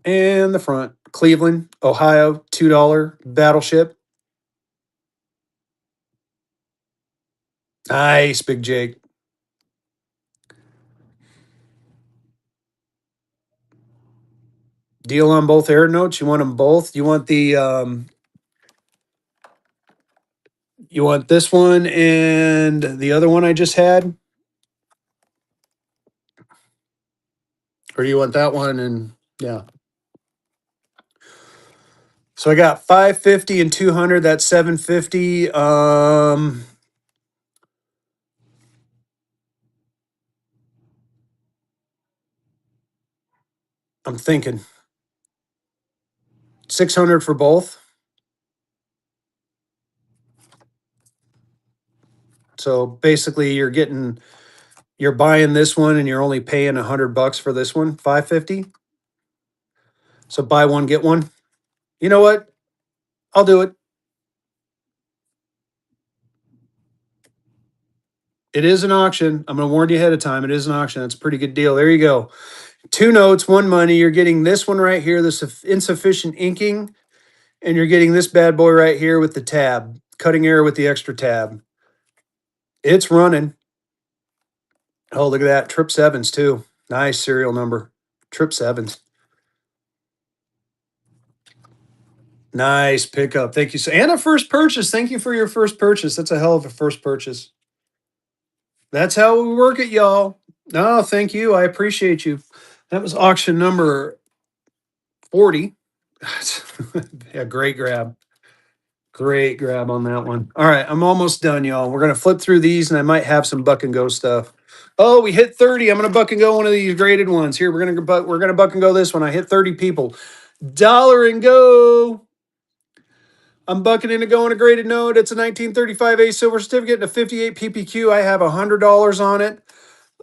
S1: and the front. Cleveland, Ohio, $2 battleship. Nice, Big Jake. Deal on both air notes. You want them both? You want you want this one and the other one I just had? Or do you want that one and yeah. So I got 550 and 200. That's 750. I'm thinking 600 for both. So basically you're buying this one and you're only paying 100 bucks for this one, 550. So buy one, get one. You know what? I'll do it. It is an auction. I'm going to warn you ahead of time. It is an auction. That's a pretty good deal. There you go. 2 notes, 1 money. You're getting this one right here, this insufficient inking, and you're getting this bad boy right here with the tab, cutting error with the extra tab. It's running. Oh, look at that. Trip sevens too. Nice serial number. Trip sevens. Nice pickup. Thank you. And a first purchase. Thank you for your first purchase. That's a hell of a first purchase. That's how we work it, y'all. No, thank you. I appreciate you. That was auction number 40. Yeah, great grab. Great grab on that one. All right, I'm almost done, y'all. We're gonna flip through these, and I might have some buck and go stuff. Oh, we hit 30. I'm gonna buck and go one of these graded ones. Here, we're gonna buck and go this one. I hit 30 people. Dollar and go. I'm bucking into going a graded note. It's a 1935A silver certificate and a 58 PPQ. I have $100 on it.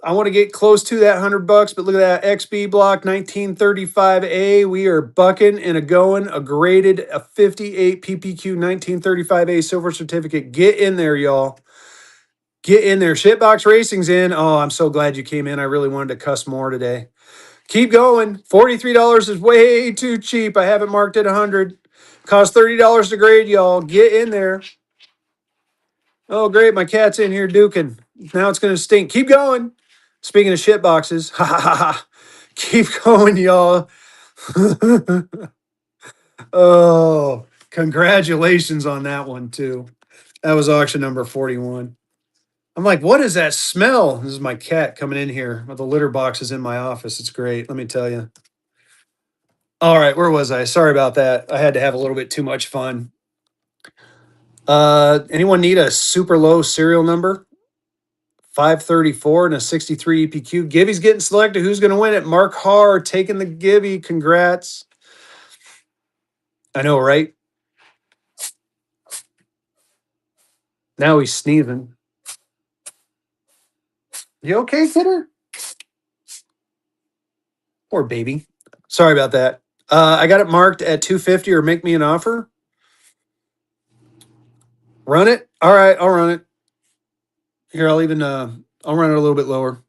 S1: I want to get close to that $100, but look at that XB block 1935A. We are bucking and a going a graded a 58 PPQ 1935A silver certificate. Get in there, y'all. Get in there. Shitbox Racing's in. Oh, I'm so glad you came in. I really wanted to cuss more today. Keep going. $43 is way too cheap. I have it marked at 100. Cost $30 to grade, y'all. Get in there. Oh, great. My cat's in here duking. Now it's going to stink. Keep going. Speaking of shit boxes, ha ha ha ha. Keep going, y'all. Oh, congratulations on that one, too. That was auction number 41. I'm like, what is that smell? This is my cat coming in here with the litter boxes in my office. It's great. Let me tell you. All right, where was I? Sorry about that. I had to have a little bit too much fun. Anyone need a super low serial number? 534 and a 63 EPQ. Gibby's getting selected. Who's going to win it? Mark Haar taking the Gibby. Congrats. I know, right? Now he's sneezing. You okay, kidder? Poor baby. Sorry about that. I got it marked at 250 or make me an offer. Run it. All right, I'll run it. Here, I'll run it a little bit lower.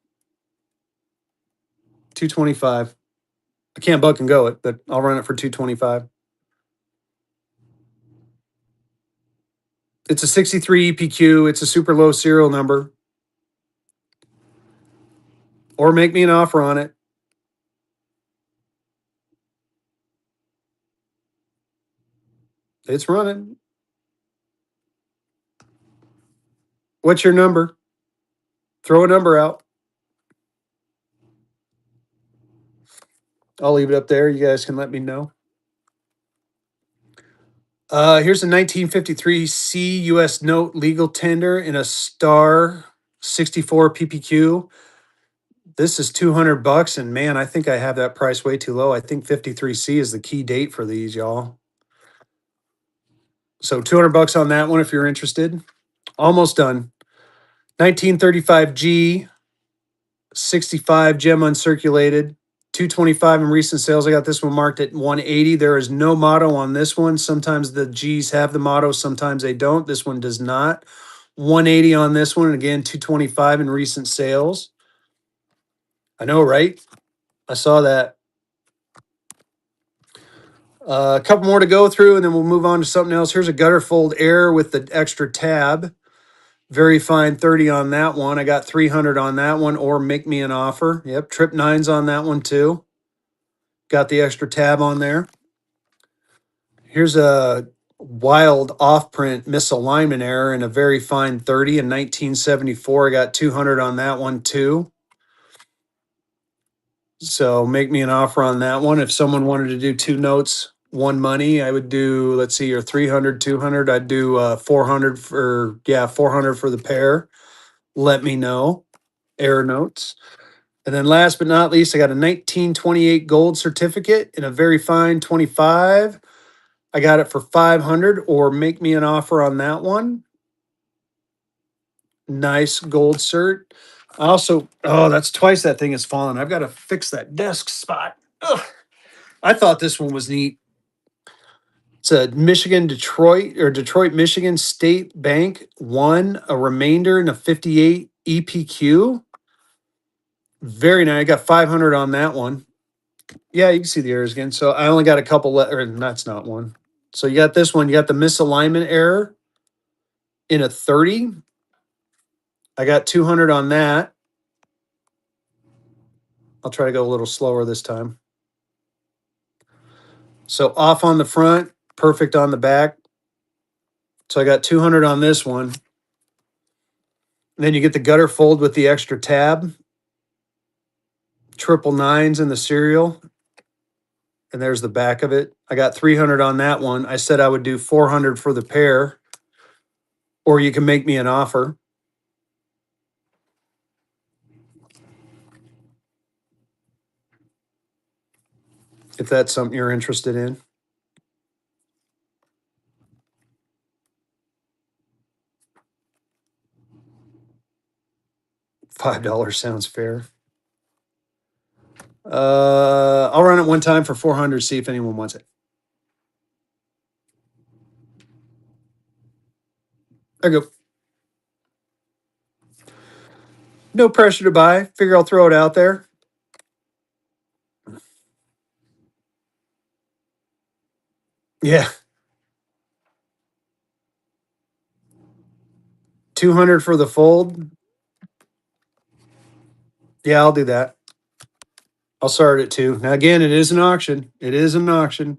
S1: 225. I can't buck and go it, but I'll run it for 225. It's a 63 EPQ. It's a super low serial number. Or make me an offer on it. It's running. What's your number? Throw a number out. I'll leave it up there. You guys can let me know. Here's a 1953 C U.S. note legal tender in a star 64 PPQ. This is $200, and man, I think I have that price way too low. I think 53C is the key date for these, y'all. So $200 on that one if you're interested. Almost done. 1935G, 65 gem uncirculated, 225 in recent sales. I got this one marked at 180. There is no motto on this one. Sometimes the G's have the motto, sometimes they don't. This one does not. 180 on this one. And again, 225 in recent sales. I know, right? I saw that. A couple more to go through, and then we'll move on to something else. Here's a gutter fold air with the extra tab. Very fine 30 on that one. I got 300 on that one, or make me an offer. Yep, trip nines on that one too. Got the extra tab on there. Here's a wild off print misalignment error in a very fine 30 in 1974. I got 200 on that one too. So make me an offer on that one. If someone wanted to do 2 notes, 1 money, I would do, let's see, your 300, 200. I'd do 400 for, 400 for the pair. Let me know. Error notes. And then last but not least, I got a 1928 gold certificate in a very fine 25. I got it for 500, or make me an offer on that one. Nice gold cert. Also, oh, that's twice that thing has fallen. I've got to fix that desk spot. Ugh. I thought this one was neat. It's a Detroit, Michigan State Bank. One, a remainder in a 58 EPQ. Very nice. I got 500 on that one. Yeah, you can see the errors again. So I only got a couple, or that's not one. So you got this one. You got the misalignment error in a 30. I got 200 on that. I'll try to go a little slower this time. So off on the front, perfect on the back. So I got 200 on this one. And then you get the gutter fold with the extra tab, triple nines in the serial. And there's the back of it. I got 300 on that one. I said I would do 400 for the pair, or you can make me an offer. If that's something you're interested in. $5 sounds fair. I'll run it one time for 400, see if anyone wants it. There you go. No pressure to buy. Figure I'll throw it out there. Yeah. 200 for the fold. Yeah, I'll do that. I'll start it too. Now, again, it is an auction. It is an auction.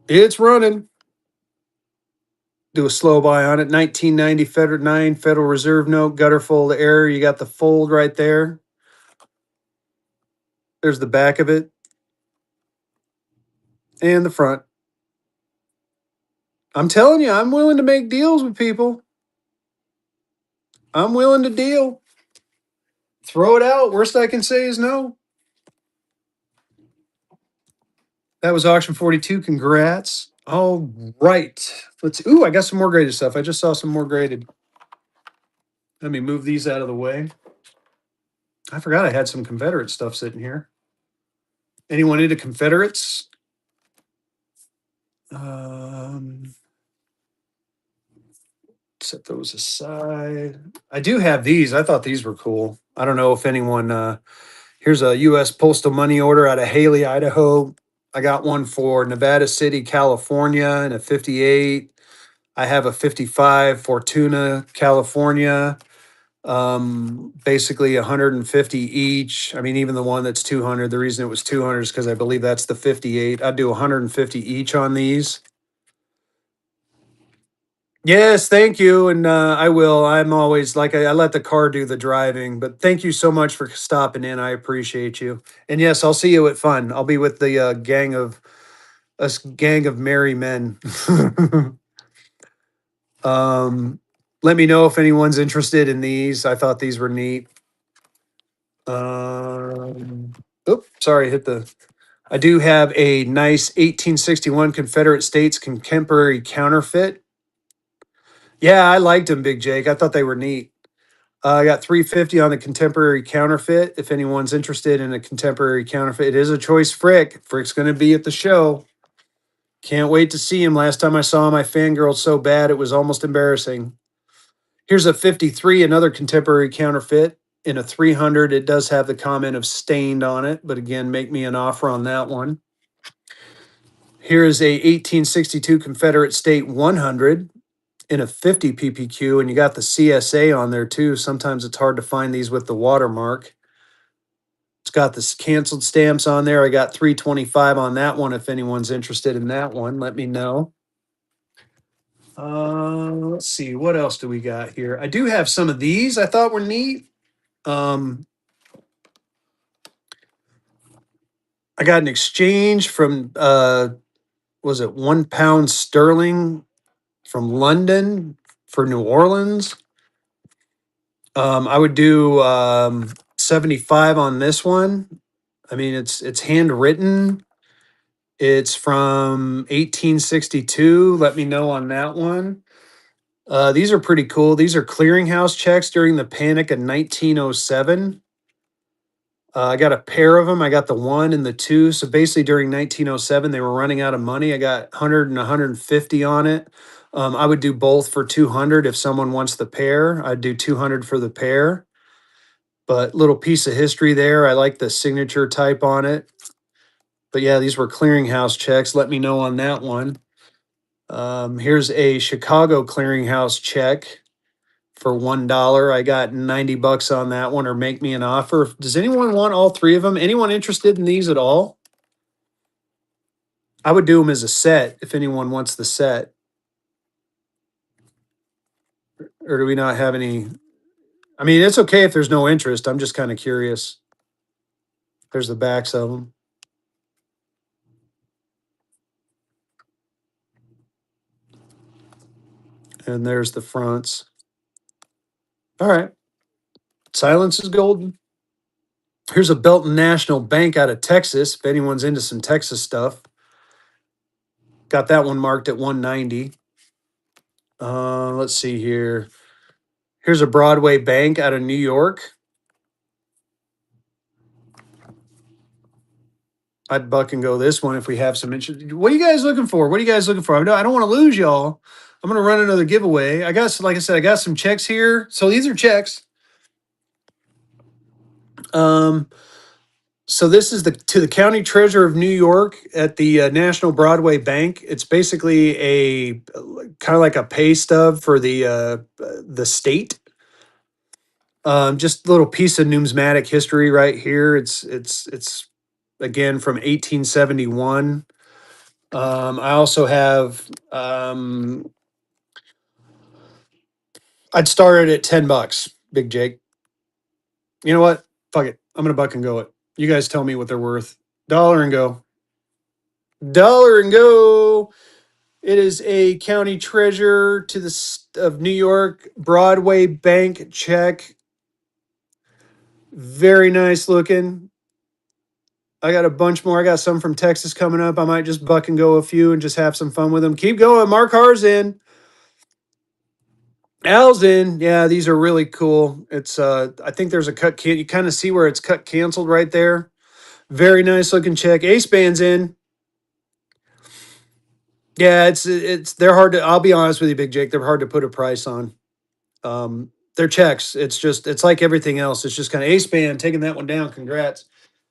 S1: It's running. Do a slow buy on it. 1990 Federal Reserve note, gutter fold error. You got the fold right there. There's the back of it and the front. I'm telling you, I'm willing to make deals with people. I'm willing to deal. Throw it out. Worst I can say is no. That was auction 42. Congrats. All right. I got some more graded stuff. I just saw some more graded. Let me move these out of the way. I forgot I had some Confederate stuff sitting here. Anyone into Confederates? Set those aside. I do have these. I thought these were cool. I don't know if anyone. Here's a U.S. postal money order out of Haley, Idaho. I got one for Nevada City, California, and a 58. I have a 55 Fortuna, California. Basically 150 each. I mean, even the one that's 200. The reason it was 200 is because I believe that's the 58. I'd do 150 each on these. Yes, thank you. And I will. I'm always like, I let the car do the driving, but thank you so much for stopping in. I appreciate you. And yes, I'll see you at Fun. I'll be with the gang of merry men. um, Let me know if anyone's interested in these. I thought these were neat. Sorry, hit the. I do have a nice 1861 Confederate States contemporary counterfeit. Yeah, I liked them, Big Jake. I thought they were neat. I got 350 on the contemporary counterfeit. If anyone's interested in a contemporary counterfeit, it is a choice Frick. Frick's going to be at the show. Can't wait to see him. Last time I saw him, I fangirled so bad it was almost embarrassing. Here's a 53, another contemporary counterfeit. In a 300, it does have the comment of stained on it, but again, make me an offer on that one. Here is a 1862 Confederate State 100 in a 50 PPQ, and you got the CSA on there too. Sometimes it's hard to find these with the watermark. It's got the canceled stamps on there. I got 325 on that one. If anyone's interested in that one, let me know. Let's see, what else do we got here? I do have some of these I thought were neat. I got an exchange from was it £1 sterling from London for New Orleans. I would do 75 on this one. I mean, it's handwritten. It's from 1862. Let me know on that one. These are pretty cool. These are clearinghouse checks during the Panic of 1907. I got a pair of them. I got the 1 and the 2. So basically, during 1907, they were running out of money. I got 100 and 150 on it. I would do both for 200 if someone wants the pair. I'd do 200 for the pair. But little piece of history there. I like the signature type on it. But yeah, these were clearinghouse checks. Let me know on that one. Here's a Chicago clearinghouse check for $1. I got 90 bucks on that one, or make me an offer. Does anyone want all three of them? Anyone interested in these at all? I would do them as a set if anyone wants the set. Or do we not have any? I mean, it's okay if there's no interest. I'm just kind of curious. There's the backs of them. And there's the fronts. All right. Silence is golden. Here's a Belton National Bank out of Texas. If anyone's into some Texas stuff, got that one marked at 190. Let's see here. Here's a Broadway Bank out of New York. I'd buck and go this one if we have some interest. What are you guys looking for? What are you guys looking for? I don't want to lose y'all. I'm going to run another giveaway. I got, like I said, I got some checks here. So these are checks. So this is to the county treasurer of New York at the National Broadway Bank. It's basically a kind of like a pay stub for the state. Just a little piece of numismatic history right here. It's again from 1871. I also have I'd start it at $10, Big Jake. You know what? Fuck it. I'm gonna buck and go it. You guys tell me what they're worth. Dollar and go. Dollar and go. It is a county treasurer to the of New York Broadway Bank check. Very nice looking. I got a bunch more. I got some from Texas coming up. I might just buck and go a few and just have some fun with them. Keep going. Mark Har's in. Al's in. Yeah, these are really cool. It's I think there's a cut can you kind of see where it's cut canceled right there. Very nice looking check. Ace band's in. Yeah, it's they're hard to, I'll be honest with you, Big Jake, they're hard to put a price on. They're checks. It's like everything else. It's just kind of ace band, taking that one down. Congrats.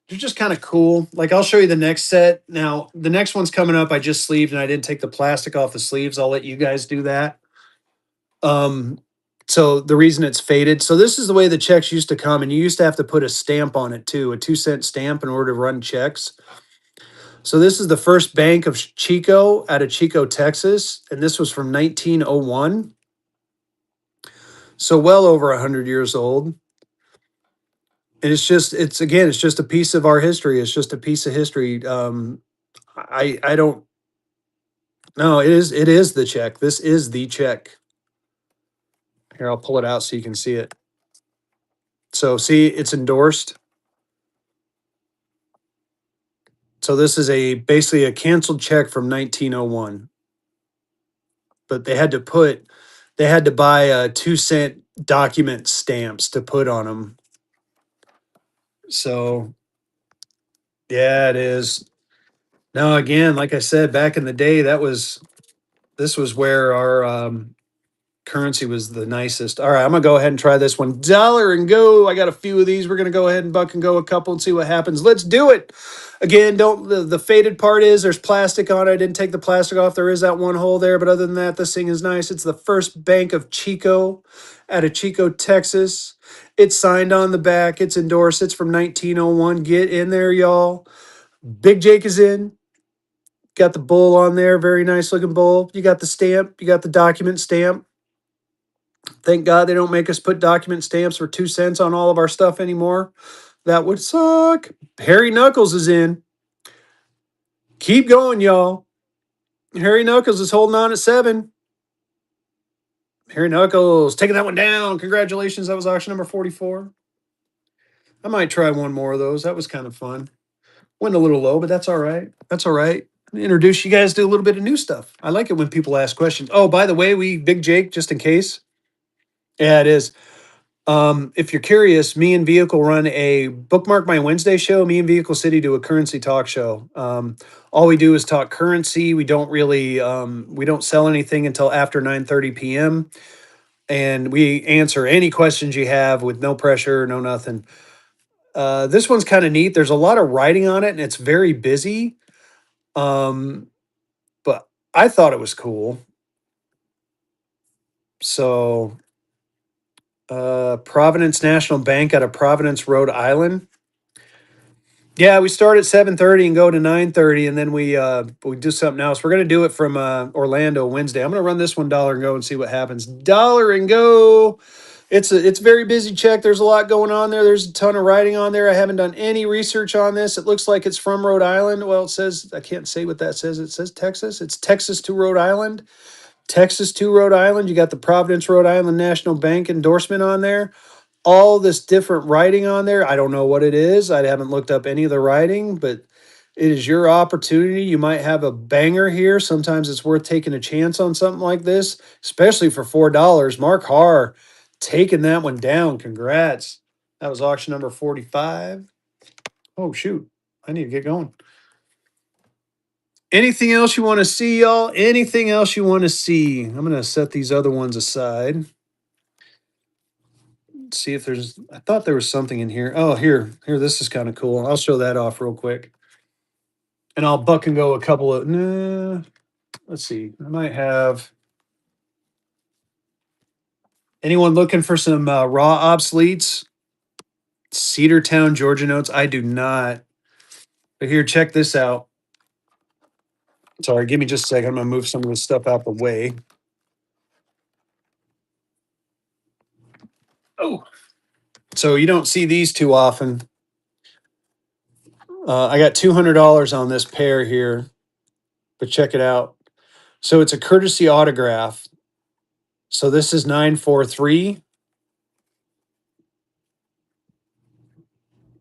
S1: They're just kind of cool. Like I'll show you the next set. Now, the next one's coming up. I just sleeved and I didn't take the plastic off the sleeves. I'll let you guys do that. Um, so the reason it's faded. So this is the way the checks used to come, and you used to have to put a stamp on it too, a 2-cent stamp in order to run checks. So this is the first Bank of Chico out of Chico, Texas, and this was from 1901. So well over 100 years old. And it's just a piece of our history. It's just a piece of history. I don't know. It is the check. This is the check. Here, I'll pull it out so you can see it. So see, it's endorsed. So this is basically a canceled check from 1901. But they had to buy 2-cent document stamps to put on them. So yeah, it is. Now again, like I said, back in the day, this was where our currency was the nicest. All right, I'm gonna go ahead and try this one. Dollar and go. I got a few of these. We're gonna go ahead and buck and go a couple and see what happens. Let's do it. Again, don't the faded part is there's plastic on it. I didn't take the plastic off. There is that one hole there, but other than that, this thing is nice. It's the first Bank of Chico out of Chico, Texas. It's signed on the back. It's endorsed. It's from 1901. Get in there, y'all. Big Jake is in. Got the bull on there. Very nice looking bull. You got the stamp. You got the document stamp. Thank God they don't make us put document stamps for 2 cents on all of our stuff anymore. That would suck. Harry Knuckles is in. Keep going, y'all. Harry Knuckles is holding on at 7. Harry Knuckles taking that one down. Congratulations. That was auction number 44. I might try one more of those. That was kind of fun. Went a little low, but that's all right. That's all right. Introduce you guys to a little bit of new stuff. I like it when people ask questions. Oh, by the way, Big Jake, just in case. Yeah, it is. If you're curious, me and Vehicle run a Bookmark My Wednesday show. Me and Vehicle City do a currency talk show. All we do is talk currency. We don't sell anything until after 9:30 p.m. And we answer any questions you have with no pressure, no nothing. This one's kind of neat. There's a lot of writing on it, and it's very busy. Um, but I thought it was cool. So, Providence National Bank out of Providence, Rhode Island. Yeah, we start at 7:30 and go to 9:30, and then we do something else. We're gonna do it from Orlando Wednesday. I'm gonna run this one dollar and go and see what happens. Dollar and go. It's very busy check. There's a lot going on there. There's a ton of writing on there. I haven't done any research on this. It looks like it's from Rhode Island. Well, it says I can't say what that says. It says Texas. It's Texas to Rhode Island. Texas to Rhode Island. You got the Providence, Rhode Island National Bank endorsement on there. All this different writing on there. I don't know what it is. I haven't looked up any of the writing, but it is your opportunity. You might have a banger here. Sometimes it's worth taking a chance on something like this, especially for $4. Mark Harr taking that one down. Congrats. That was auction number 45. Oh, shoot. I need to get going. Anything else you want to see, y'all? Anything else you want to see? I'm going to set these other ones aside. See if there's, I thought there was something in here. Oh, here, this is kind of cool. I'll show that off real quick. And I'll buck and go a couple of, nah, let's see. I might have, anyone looking for some raw obsoletes? Cedartown, Georgia notes. I do not. But here, check this out. Sorry, give me just a second. I'm going to move some of this stuff out the way. Oh, so you don't see these too often. I got $200 on this pair here, but check it out. So it's a courtesy autograph. So this is 943.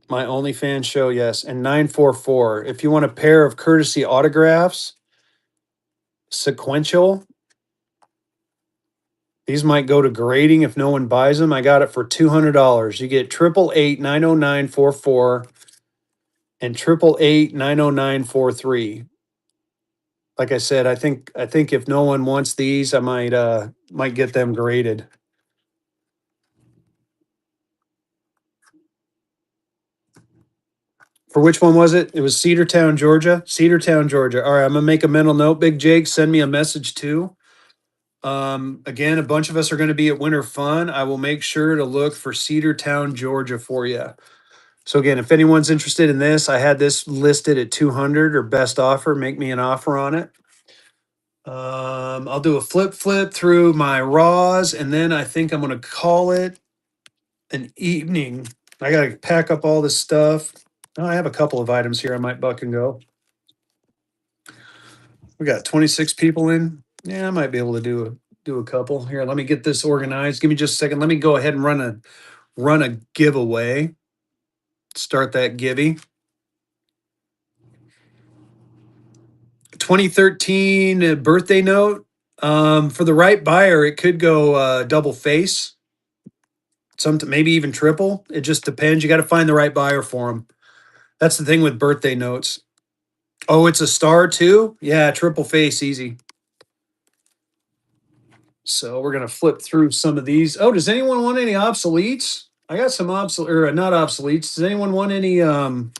S1: My OnlyFans show, yes, and 944. If you want a pair of courtesy autographs, sequential, these might go to grading if no one buys them. I got it for $200. You get 888-90944 and 888-90943. Like I said, I think if no one wants these, I might get them graded. For which one was it? It was Cedartown, Georgia. Cedartown, Georgia. All right, I'm gonna make a mental note. Big Jake, send me a message too. Again, a bunch of us are going to be at Winter Fun. I will make sure to look for Cedartown, Georgia for you. So again, if anyone's interested in this, I had this listed at 200 or best offer. Make me an offer on it. I'll do a flip through my raws, and then I think I'm going to call it an evening. I got to pack up all this stuff. Oh, I have a couple of items here. I might buck and go. We got 26 people in. Yeah, I might be able to do a couple here. Let me get this organized. Give me just a second. Let me go ahead and run a giveaway. Start that givey. 2013 birthday note. For the right buyer, it could go double face. Some maybe even triple. It just depends. You got to find the right buyer for them. That's the thing with birthday notes. Oh, it's a star too? Yeah, triple face, easy. So we're gonna flip through some of these. Oh, does anyone want any obsoletes? I got some obsolete or not obsoletes. Does anyone want any buck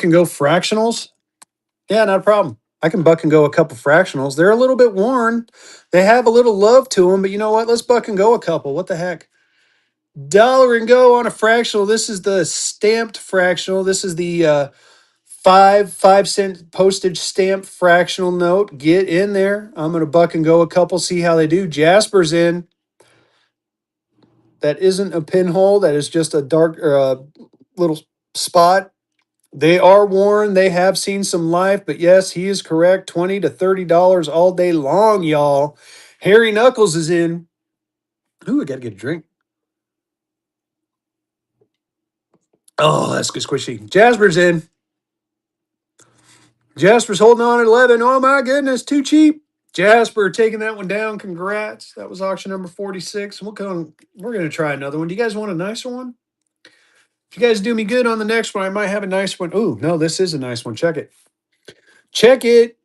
S1: and go fractionals? Yeah, not a problem. I can buck and go a couple fractionals. They're a little bit worn. They have a little love to them, but you know what? Let's buck and go a couple. What the heck? Dollar and go on a fractional. This is the stamped fractional. This is the 5 cent postage stamp fractional note. Get in there. I'm gonna buck and go a couple. See how they do. Jasper's in. That isn't a pinhole. That is just a dark or a little spot. They are worn. They have seen some life, but yes, he is correct. $20 to $30 all day long, y'all. Harry Knuckles is in. Ooh, I gotta get a drink. Oh, that's good squishy. Jasper's in. Jasper's holding on at 11. Oh my goodness, too cheap. Jasper taking that one down. Congrats. That was auction number 46. We're going to try another one. Do you guys want a nicer one? If you guys do me good on the next one, I might have a nice one. Ooh, no, this is a nice one. Check it. Check it.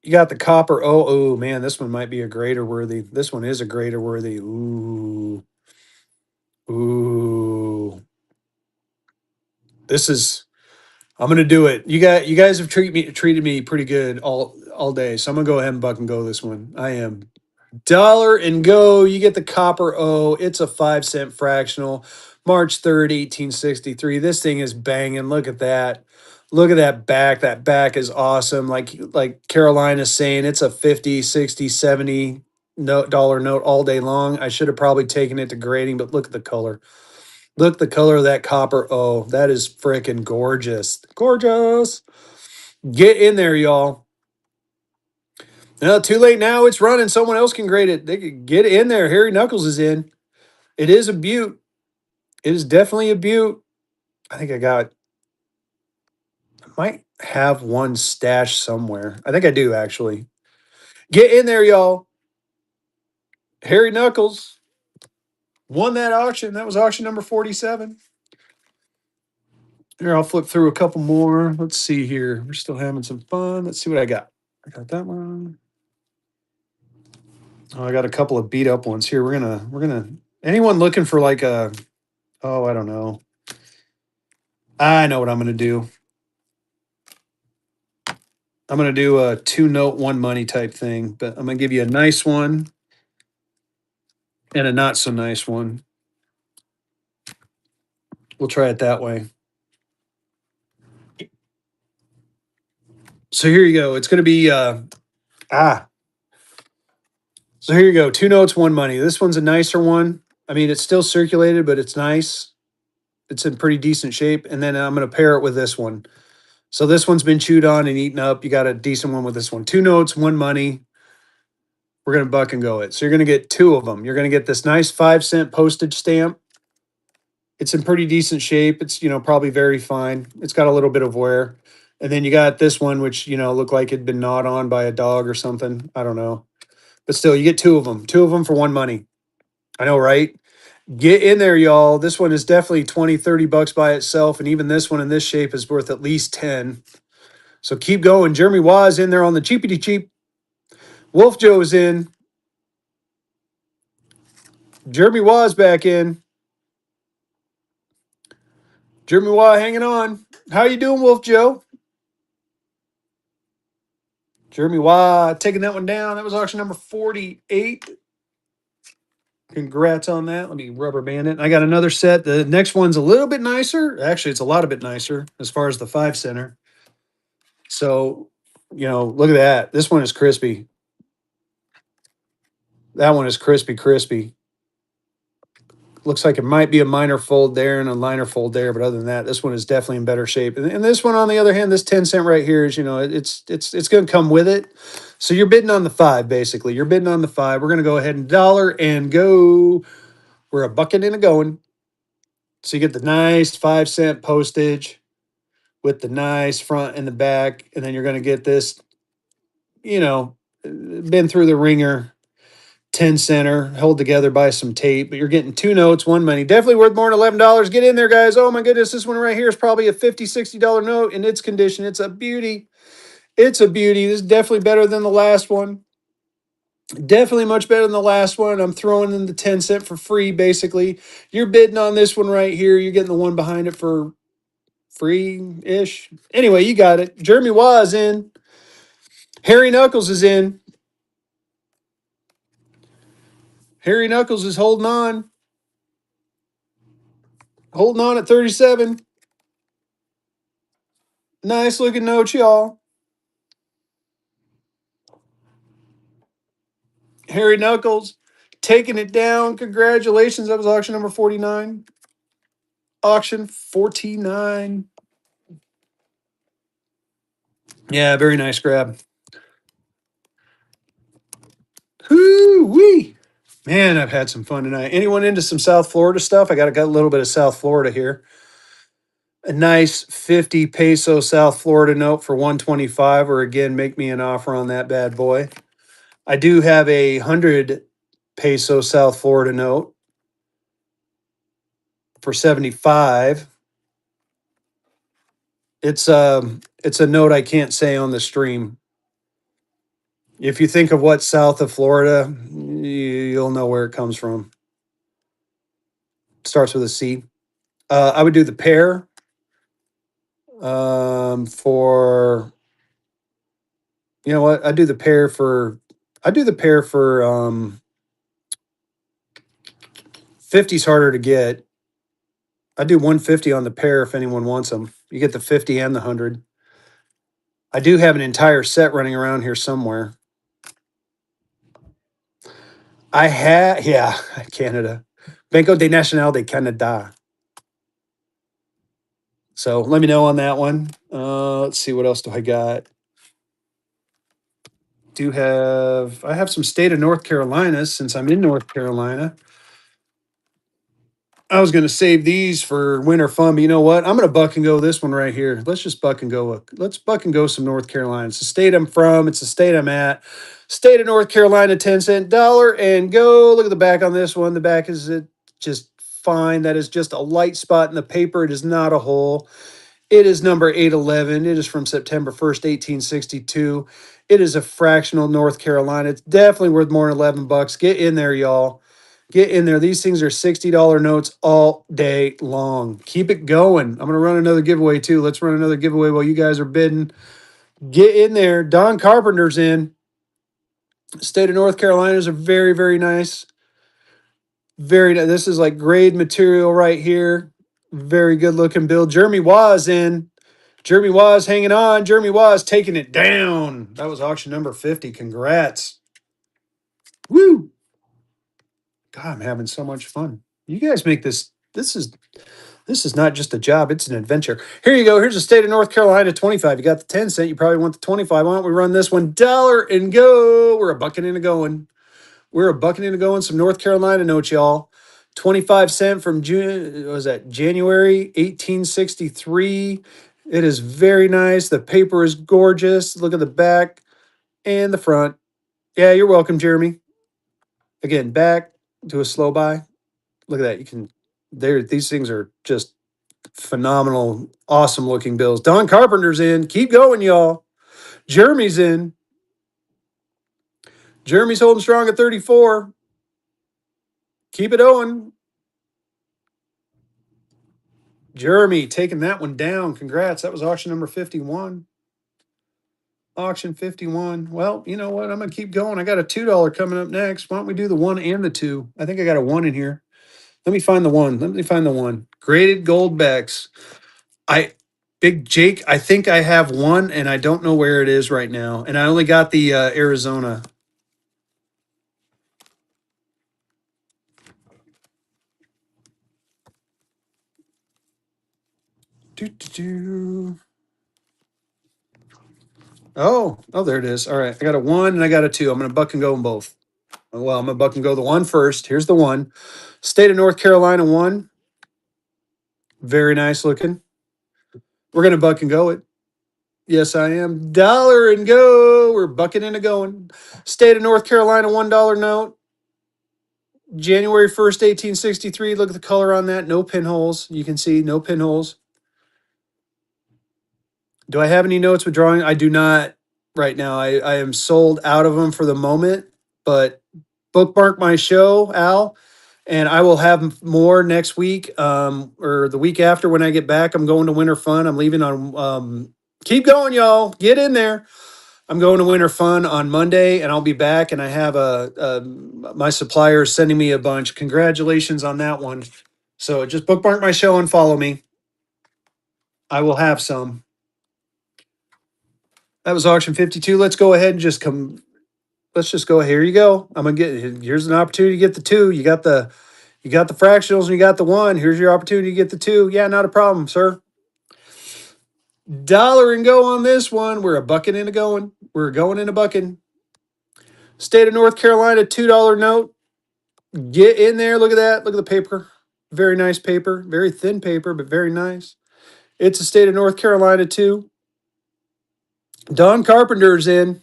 S1: You got the copper. Oh, man, this one might be a greater worthy. This one is a greater worthy. Ooh. Ooh. This is I'm gonna do it. You guys have treated me pretty good all day. So I'm gonna go ahead and buck and go this one. I am dollar and go. You get the copper O. It's a 5 cent fractional. March 3rd, 1863. This thing is banging. Look at that. Look at that back. That back is awesome. Like Carolina's saying, it's a 50, 60, 70 dollar note all day long. I should have probably taken it to grading, but look at the color. Look at the color of that copper O. That is freaking gorgeous. Gorgeous. Get in there, y'all. No, too late now. It's running. Someone else can grade it. They could get in there. Harry Knuckles is in. It is a beaut. It is definitely a beaut. I think I might have one stashed somewhere. I think I do, actually. Get in there, y'all. Harry Knuckles won that auction. That was auction number 47. Here, I'll flip through a couple more. Let's see here. We're still having some fun. Let's see what I got. I got that one. Oh, I got a couple of beat up ones here. We're gonna anyone looking for like a I don't know. I know what I'm gonna do. I'm gonna do a 2 note, 1 money type thing, but I'm gonna give you a nice one and a not so nice one. We'll try it that way. So here you go. It's gonna be so here you go. 2 notes, 1 money. This one's a nicer one. I mean, it's still circulated, but it's nice. It's in pretty decent shape. And then I'm gonna pair it with this one. So this one's been chewed on and eaten up. You got a decent one with this one. 2 notes, 1 money. We're going to buck and go it. So you're going to get two of them. You're going to get this nice 5 cent postage stamp. It's in pretty decent shape. It's, probably very fine. It's got a little bit of wear. And then you got this one, which, looked like it'd been gnawed on by a dog or something. I don't know. But still, you get two of them. Two of them for 1 money. I know, right? Get in there, y'all. This one is definitely 20, 30 bucks by itself. And even this one in this shape is worth at least 10. So keep going. Jeremy Waz in there on the cheapity cheap. Wolf Joe's in. Jeremy Waz back in. Jeremy Waz hanging on. How you doing, Wolf Joe? Jeremy Waz taking that one down. That was auction number 48. Congrats on that. Let me rubber band it. I got another set. The next one's a little bit nicer. Actually, it's a lot of bit nicer as far as the 5 center. So, look at that. This one is crispy. That one is crispy, crispy. Looks like it might be a minor fold there and a liner fold there, but other than that, this one is definitely in better shape. And this one, on the other hand, this 10 cent right here is, it's going to come with it. So you're bidding on the 5, basically. You're bidding on the 5. We're going to go ahead and dollar and go. We're a bucket and a going. So you get the nice 5 cent postage with the nice front and the back, and then you're going to get this, been through the ringer 10 center held together by some tape, but you're getting 2 notes, 1 money. Definitely worth more than $11. Get in there, guys. Oh my goodness. This one right here is probably a $50, $60 note in its condition. It's a beauty. It's a beauty. This is definitely better than the last one. Definitely much better than the last one. I'm throwing in the 10 cent for free, basically. You're bidding on this one right here. You're getting the one behind it for free-ish. Anyway, you got it. Jeremy Waz in. Harry Knuckles is in. Harry Knuckles is holding on. Holding on at 37. Nice looking note, y'all. Harry Knuckles taking it down. Congratulations. That was auction number 49. Auction 49. Yeah, very nice grab. Hoo-wee. Man, I've had some fun tonight. Anyone into some South Florida stuff? I got a little bit of South Florida here. a nice 50 peso South Florida note for 125, or again, make me an offer on that bad boy. I do have a 100 peso South Florida note for 75. It's a note I can't say on the stream. If you think of what's south of Florida, you'll know where it comes from. It starts with a C. I would do the pair for, you know what? I do the pair for 50's harder to get. I do 150 on the pair if anyone wants them. You get the 50 and the 100. I do have an entire set running around here somewhere. I have, yeah, Canada. Banco de Nacional de Canada. So let me know on that one. Let's see, what else do I got? I have some state of North Carolina since I'm in North Carolina. I was going to save these for winter fun, but you know what? I'm going to buck and go this one right here. Let's just buck and go. Let's buck and go some North Carolina. It's the state I'm from. It's the state I'm at. State of North Carolina, 10-cent dollar and go. Look at the back on this one. The back is just fine. That is just a light spot in the paper. It is not a hole. It is number 811. It is from September 1st, 1862. It is a fractional North Carolina. It's definitely worth more than 11 bucks. Get in there, y'all. Get in there. These things are $60 notes all day long. Keep it going. I'm going to run another giveaway too. Let's run another giveaway while you guys are bidding. Get in there. Don Carpenter's in. State of North Carolinas are very, very nice. Very nice. This is like grade material right here. Very good looking build. Jeremy was in. Jeremy was hanging on. Jeremy was taking it down. That was auction number 50. Congrats. Woo. God, I'm having so much fun. You guys make this. This is not just a job, it's an adventure. Here you go. Here's the state of North Carolina 25. You got the 10-cent. You probably want the 25. Why don't we run this one dollar and go? We're a bucking and a going. We're a bucking and a going. Some North Carolina notes, y'all. 25-cent from June, was that January 1863. It is very nice. The paper is gorgeous. Look at the back and the front. Yeah, you're welcome, Jeremy. Again, back to a slow buy. Look at that. You can there. These things are just phenomenal, awesome looking bills. Don Carpenter's in. Keep going, y'all. Jeremy's in. Jeremy's holding strong at 34. Keep it going. Jeremy taking that one down. Congrats. That was auction number 51. Auction 51. Well, you know what? I'm going to keep going. I got a $2 coming up next. Why don't we do the 1 and the 2? I think I got a 1 in here. Let me find the 1. Let me find the 1. Graded Goldbacks. Big Jake, I think I have 1 and I don't know where it is right now. And I only got the Arizona. Do, do, do. Oh, there it is. All right. I got a 1 and I got a 2. I'm going to buck and go them both. Well, I'm going to buck and go the 1 first. Here's the 1. State of North Carolina 1. Very nice looking. We're going to buck and go it. Yes, I am. Dollar and go. We're bucking and a going. State of North Carolina $1 note. January 1st, 1863. Look at the color on that. No pinholes. You can see no pinholes. Do I have any notes with drawing? I do not right now. I am sold out of them for the moment, but bookmark my show, Al, and I will have more next week or the week after when I get back. I'm going to Winter Fun. I'm leaving on, keep going, y'all. Get in there. I'm going to Winter Fun on Monday, and I'll be back. And I have my supplier is sending me a bunch. Congratulations on that one. So just bookmark my show and follow me. I will have some. That was auction 52. Let's go ahead and just come. Let's just go. Here you go. I'm gonna get. Here's an opportunity to get the 2. You got the fractionals and you got the 1. Here's your opportunity to get the 2. Yeah, not a problem, sir. Dollar and go on this one. We're a bucking and a going. We're going in a bucking. State of North Carolina $2 note. Get in there. Look at that. Look at the paper. Very nice paper. Very thin paper, but very nice. It's the state of North Carolina too. Don Carpenter's in.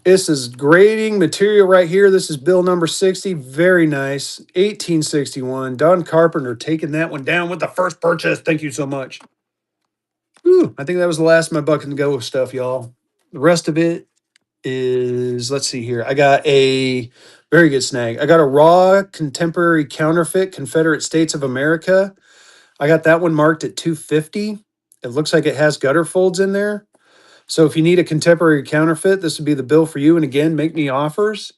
S1: This is grading material right here. This is bill number 60. Very nice. 1861. Don Carpenter taking that one down with the first purchase. Thank you so much. Whew, I think that was the last of my bucket and go stuff, y'all. The rest of it is, let's see here. I got a very good snag. I got a raw contemporary counterfeit Confederate States of America. I got that one marked at 250. It looks like it has gutter folds in there. So if you need a contemporary counterfeit, this would be the bill for you. And again, make me offers.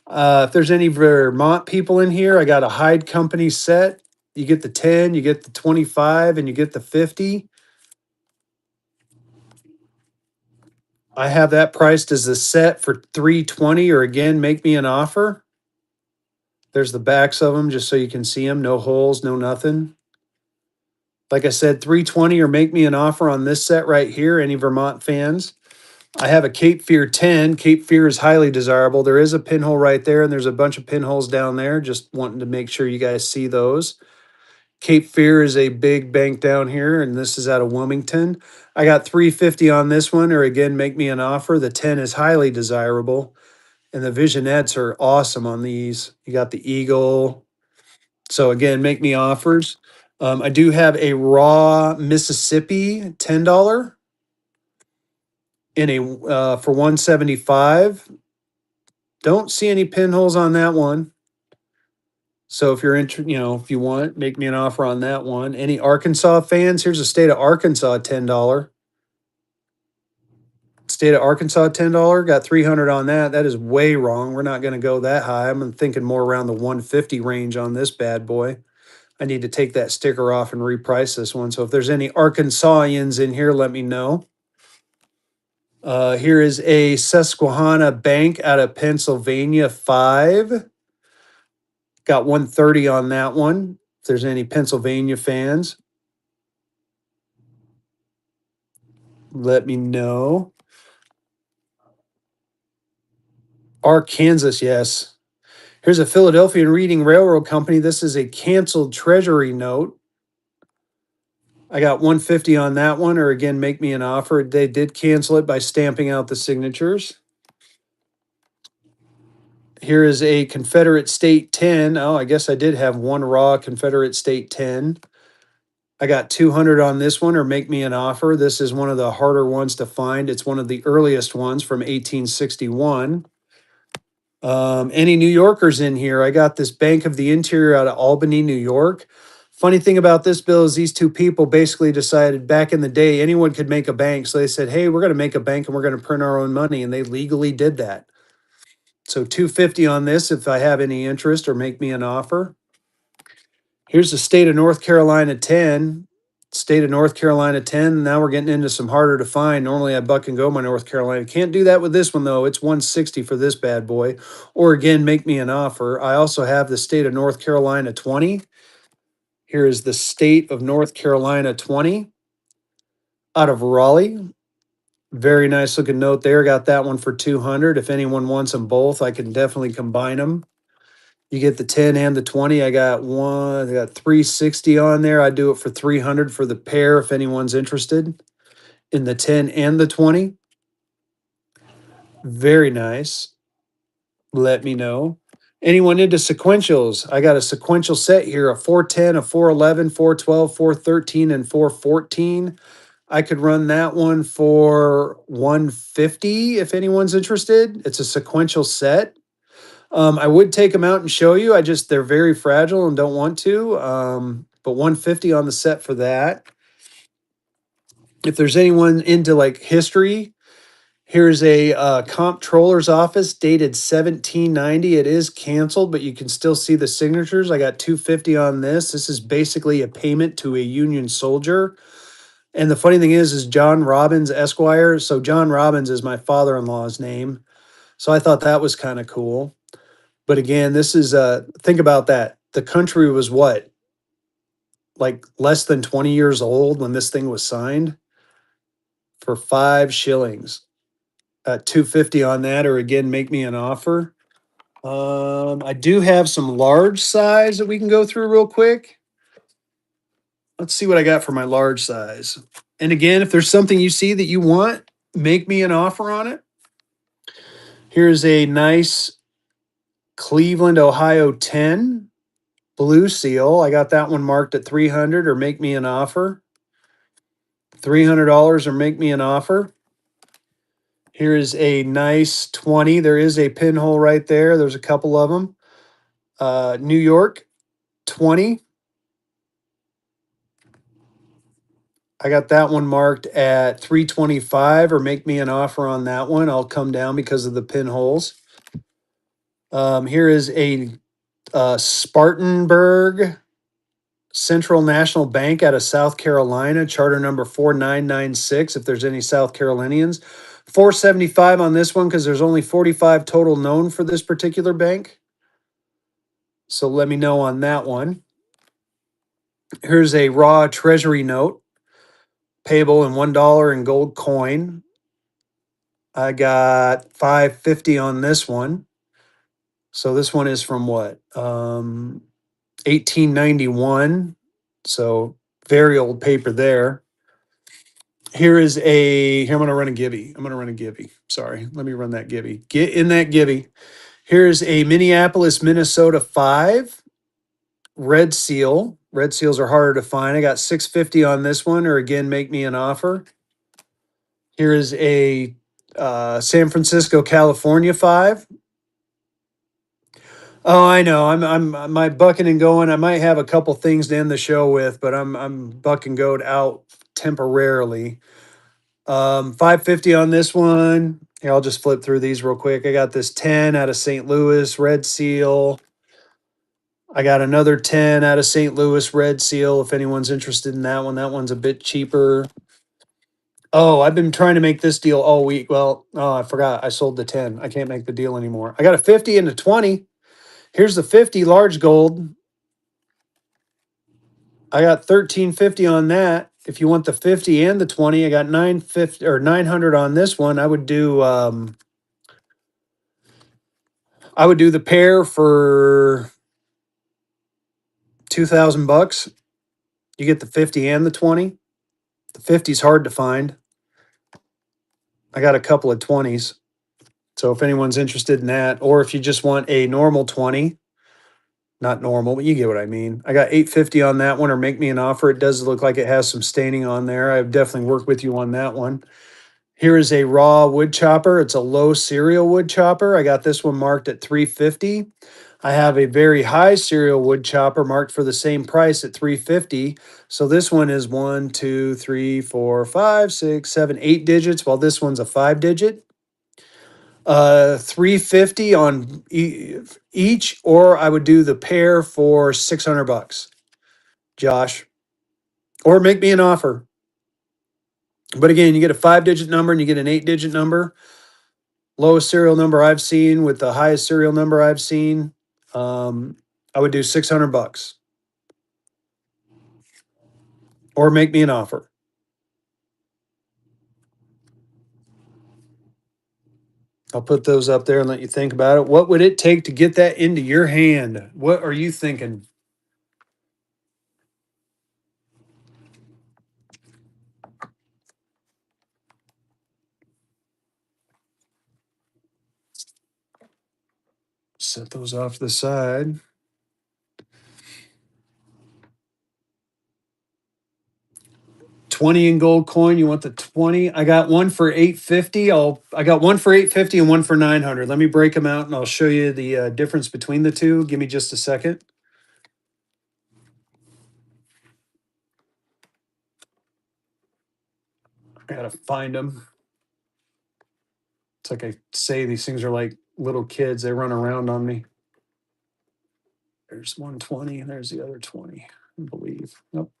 S1: If there's any Vermont people in here, I got a Hyde Company set. You get the 10, you get the 25, and you get the 50. I have that priced as a set for 320, or again, make me an offer. There's the backs of them just so you can see them. No holes, no nothing. Like I said, 320 or make me an offer on this set right here. Any Vermont fans? I have a Cape Fear 10. Cape Fear is highly desirable. There is a pinhole right there, and there's a bunch of pinholes down there. Just wanting to make sure you guys see those. Cape Fear is a big bank down here, and this is out of Wilmington. I got 350 on this one, or again, make me an offer. The 10 is highly desirable, and the Visionettes are awesome on these. You got the Eagle. So again, make me offers. I do have a raw Mississippi $10 in a for 175. Don't see any pinholes on that one. So if you're if you want, make me an offer on that one. Any Arkansas fans? Here's a state of Arkansas $10. State of Arkansas $10. Got 300 on that. That is way wrong. We're not going to go that high. I'm thinking more around the 150 range on this bad boy. I need to take that sticker off and reprice this one. So if there's any Arkansasians in here, let me know. Here is a Susquehanna Bank out of Pennsylvania 5. Got 130 on that one. If there's any Pennsylvania fans, let me know. Arkansas, yes. Here's a Philadelphia Reading Railroad Company. This is a canceled treasury note. I got 150 on that one, or again, make me an offer. They did cancel it by stamping out the signatures. Here is a Confederate State 10. Oh, I guess I did have one raw Confederate State 10. I got 200 on this one, or make me an offer. This is one of the harder ones to find. It's one of the earliest ones from 1861. Any New Yorkers in here? I got this Bank of the Interior out of Albany, New York. Funny thing about this bill is these two people basically decided back in the day anyone could make a bank. So they said, hey, we're going to make a bank and we're going to print our own money. And they legally did that. So 250 on this if I have any interest, or make me an offer. Here's the state of North Carolina 10. State of North Carolina 10. Now we're getting into some harder to find. Normally I buck and go my North Carolina. Can't do that with this one though. It's 160 for this bad boy. Or again, make me an offer. I also have the state of North Carolina 20. Here is the state of North Carolina 20 out of Raleigh. Very nice looking note there. Got that one for 200. If anyone wants them both, I can definitely combine them. You get the 10 and the 20. I got 360 on there. I do it for 300 for the pair if anyone's interested in the 10 and the 20. Very nice. Let me know. Anyone into sequentials? I got a sequential set here, a 410, a 411, 412, 413, and 414. I could run that one for 150 if anyone's interested. It's a sequential set. I would take them out and show you. They're very fragile and don't want to. But 150 on the set for that. If there's anyone into like history, here's a comptroller's office dated 1790. It is canceled, but you can still see the signatures. I got 250 on this. This is basically a payment to a Union soldier. And the funny thing is John Robbins Esquire. So John Robbins is my father-in-law's name. So I thought that was kind of cool. But again, this is think about that. The country was what? Like less than 20 years old when this thing was signed for 5 shillings. 250 on that, or again, make me an offer. I do have some large size that we can go through real quick. Let's see what I got for my large size. And again, if there's something you see that you want, make me an offer on it. Here's a nice Cleveland, Ohio 10 blue seal. I got that one marked at 300 or make me an offer. $300 or make me an offer. Here is a nice 20. There is a pinhole right there. There's a couple of them. New York 20. I got that one marked at 325 or make me an offer on that one. I'll come down because of the pinholes. Here is a Spartanburg Central National Bank out of South Carolina, charter number 4996. If there's any South Carolinians, 475 on this one because there's only 45 total known for this particular bank. So let me know on that one. Here's a raw treasury note, payable in $1 in gold coin. I got 550 on this one. So this one is from what? 1891. So very old paper there. Here is here, I'm going to run a Gibby. Sorry, let me run that Gibby. Get in that Gibby. Here's a Minneapolis, Minnesota 5 red seal. Red seals are harder to find. I got 650 on this one, or again, make me an offer. Here is a San Francisco, California 5. Oh, I know. I'm my bucking and going. I might have a couple things to end the show with, but I'm buck and goed out temporarily. 550 on this one. Here, I'll just flip through these real quick. I got this 10 out of St. Louis, red seal. I got another 10 out of St. Louis, red seal. If anyone's interested in that one's a bit cheaper. Oh, I've been trying to make this deal all week. Well, oh, I forgot. I sold the 10. I can't make the deal anymore. I got a 50 and a 20. Here's the 50 large gold. I got 1350 on that. If you want the 50 and the 20, I got 950 or 900 on this one. I would do the pair for $2,000. You get the 50 and the 20. The 50 is hard to find. I got a couple of 20s. So if anyone's interested in that, or if you just want a normal 20, not normal, but you get what I mean. I got 850 on that one, or make me an offer. It does look like it has some staining on there. I've definitely worked with you on that one. Here is a raw wood chopper. It's a low serial wood chopper. I got this one marked at 350. I have a very high serial wood chopper marked for the same price at 350. So this one is 1, 2, 3, 4, 5, 6, 7, 8 digits, while this one's a 5-digit. 350 on each, or I would do the pair for $600. Josh, or make me an offer. But again, you get a 5-digit number and you get an 8-digit number. Lowest serial number I've seen with the highest serial number I've seen. I would do $600 or make me an offer. I'll put those up there and let you think about it. What would it take to get that into your hand? What are you thinking? Set those off to the side. 20 in gold coin. You want the 20? I got one for 850. I got one for 850 and one for 900. Let me break them out and I'll show you the difference between the two. Give me just a second. I gotta find them. It's like I say, these things are like little kids. They run around on me. There's 120. There's the other 20, I believe. Nope.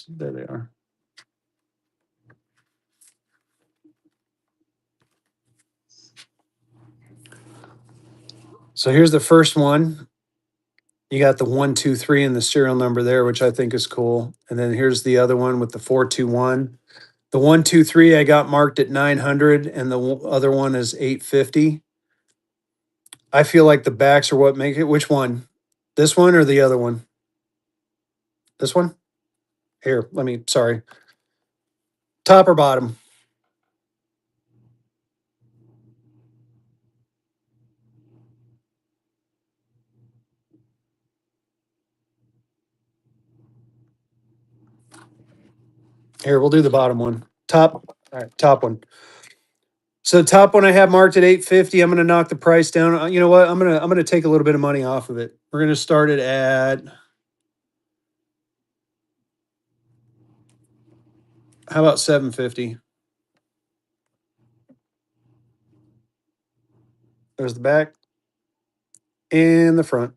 S1: There they are. So here's the first one. You got the 123 and the serial number there, which I think is cool. And then here's the other one with the 421. The 123 I got marked at 900, and the other one is 850. I feel like the backs are what make it. Which one? This one or the other one? This one? Here, sorry. Top or bottom? Here, we'll do the bottom one. Top. All right, top one. So the top one I have marked at 850. I'm going to knock the price down. You know what? I'm going to take a little bit of money off of it. We're going to start it at, how about 750? There's the back and the front.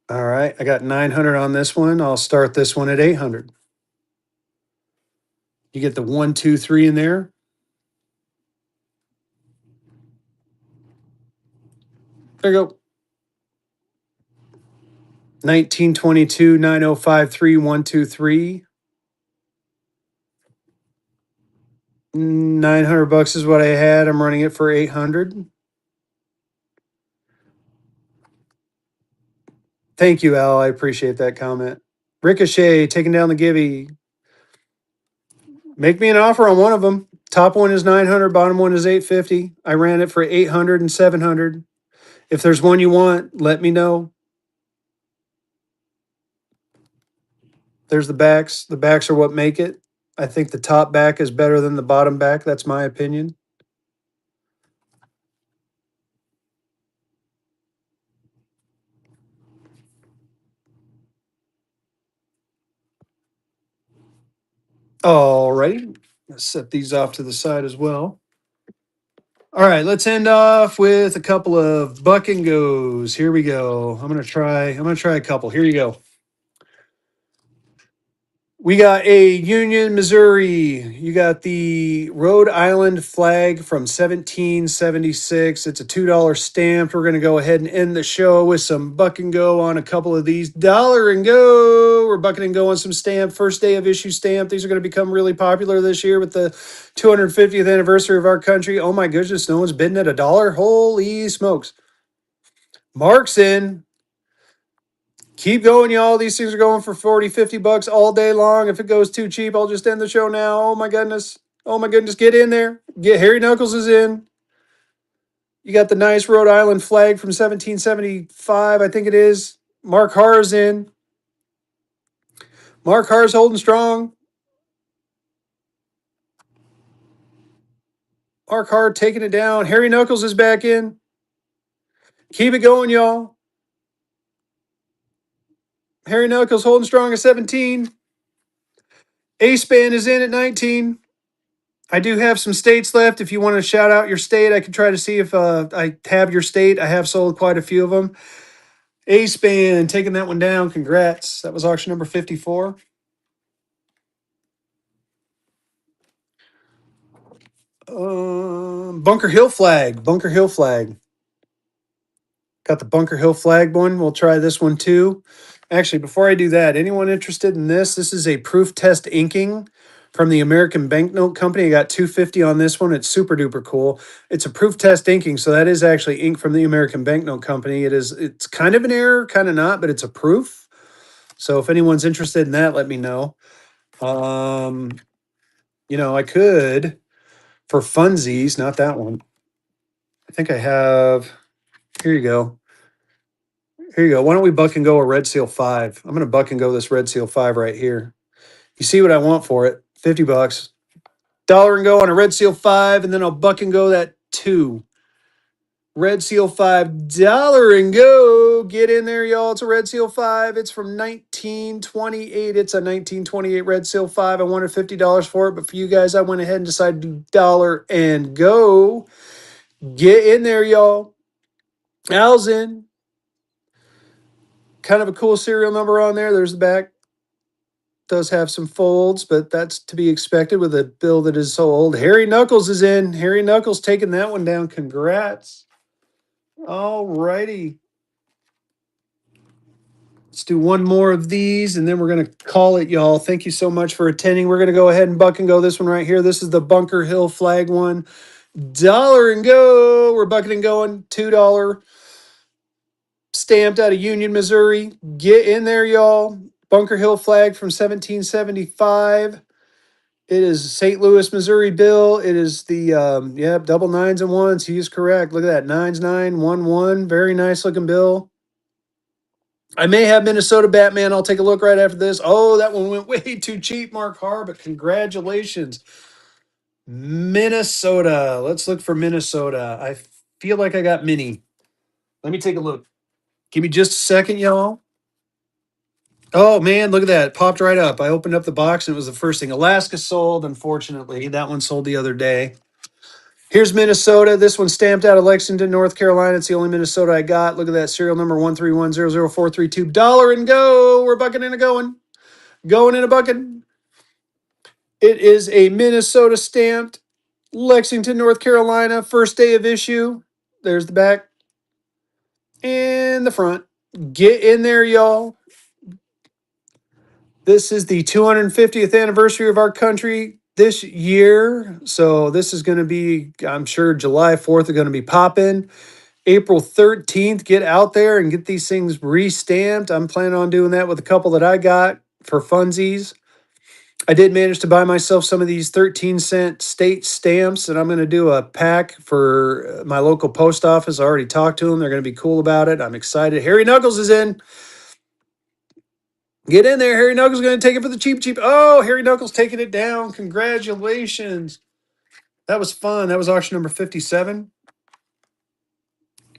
S1: All right, I got 900 on this one. I'll start this one at 800. You get the 1, 2, 3 in there. There you go. 1922 9053 123. 900 bucks is what I had. I'm running it for 800. Thank you, Al. I appreciate that comment. Ricochet taking down the Gibby. Make me an offer on one of them. Top one is 900, bottom one is 850. I ran it for 800 and 700. If there's one you want, let me know. There's the backs. The backs are what make it. I think the top back is better than the bottom back. That's my opinion. All righty. Let's set these off to the side as well. All right, let's end off with a couple of buck and goes. Here we go. I'm gonna try a couple. Here you go. We got a Union, Missouri. You got the Rhode Island flag from 1776. It's a $2 stamp. We're going to go ahead and end the show with some buck and go on a couple of these. Dollar and go. We're bucking and go on some stamp. First day of issue stamp. These are going to become really popular this year with the 250th anniversary of our country. Oh my goodness, no one's bidding at $1. Holy smokes. Mark's in. Keep going, y'all. These things are going for 40, 50 bucks all day long. If it goes too cheap, I'll just end the show now. Oh my goodness. Oh my goodness. Get in there. Get Harry Knuckles is in. You got the nice Rhode Island flag from 1775, I think it is. Mark Harr's in. Mark Harr's holding strong. Mark Harr taking it down. Harry Knuckles is back in. Keep it going, y'all. Harry Knuckles holding strong at 17. Ace Band is in at 19. I do have some states left. If you want to shout out your state, I can try to see if I have your state. I have sold quite a few of them. Ace Band taking that one down. Congrats. That was auction number 54. Bunker Hill flag. Bunker Hill flag. Got the Bunker Hill flag one. We'll try this one too. Actually, before I do that, anyone interested in this? This is a proof test inking from the American Banknote Company. I got 250 on this one. It's super duper cool. It's a proof test inking, so that is actually ink from the American Banknote Company. It's kind of an error, kind of not, but it's a proof. So if anyone's interested in that, let me know. I could for funsies, not that one. I think I have. Here you go. Here you go. Why don't we buck and go a Red Seal 5? I'm going to buck and go this Red Seal 5 right here. You see what I want for it. 50 bucks. Dollar and go on a Red Seal 5, and then I'll buck and go that 2. Red Seal $5 and go. Get in there, y'all. It's a Red Seal 5. It's from 1928. It's a 1928 Red Seal 5. I wanted $50 for it, but for you guys, I went ahead and decided to do dollar and go. Get in there, y'all. Al's in. Kind of a cool serial number on there. There's the back. Does have some folds, but that's to be expected with a bill that is so old. Harry Knuckles is in. Harry Knuckles taking that one down. Congrats. All righty. Let's do one more of these and then we're going to call it, y'all. Thank you so much for attending. We're going to go ahead and buck and go this one right here. This is the Bunker Hill flag one. Dollar and go. We're bucking and going. $2 stamped out of Union, Missouri. Get in there, y'all. Bunker Hill flag from 1775. It is St. Louis, Missouri bill. It is the double nines and ones. He is correct. Look at that. 9911. Very nice looking bill. I may have Minnesota Batman. I'll take a look right after this. Oh, that one went way too cheap, Mark Har, but congratulations. Minnesota. Let's look for Minnesota. I feel like I got mini. Let me take a look. Give me just a second, y'all. Oh man, look at that. It popped right up. I opened up the box and it was the first thing. Alaska sold, unfortunately. That one sold the other day. Here's Minnesota. This one's stamped out of Lexington, North Carolina. It's the only Minnesota I got. Look at that serial number 131000432. Dollar and go. We're bucking and a going. Going in a bucket. It is a Minnesota stamped Lexington, North Carolina. First day of issue. There's the back and the front. Get in there, y'all. This is the 250th anniversary of our country this year. So this is going to be, I'm sure July 4th are going to be popping. April 13th, get out there and get these things re-stamped. I'm planning on doing that with a couple that I got for funsies. I did manage to buy myself some of these 13-cent state stamps, and I'm going to do a pack for my local post office. I already talked to them. They're going to be cool about it. I'm excited. Harry Knuckles is in. Get in there. Harry Knuckles is going to take it for the cheap, cheap. Oh, Harry Knuckles taking it down. Congratulations. That was fun. That was auction number 57.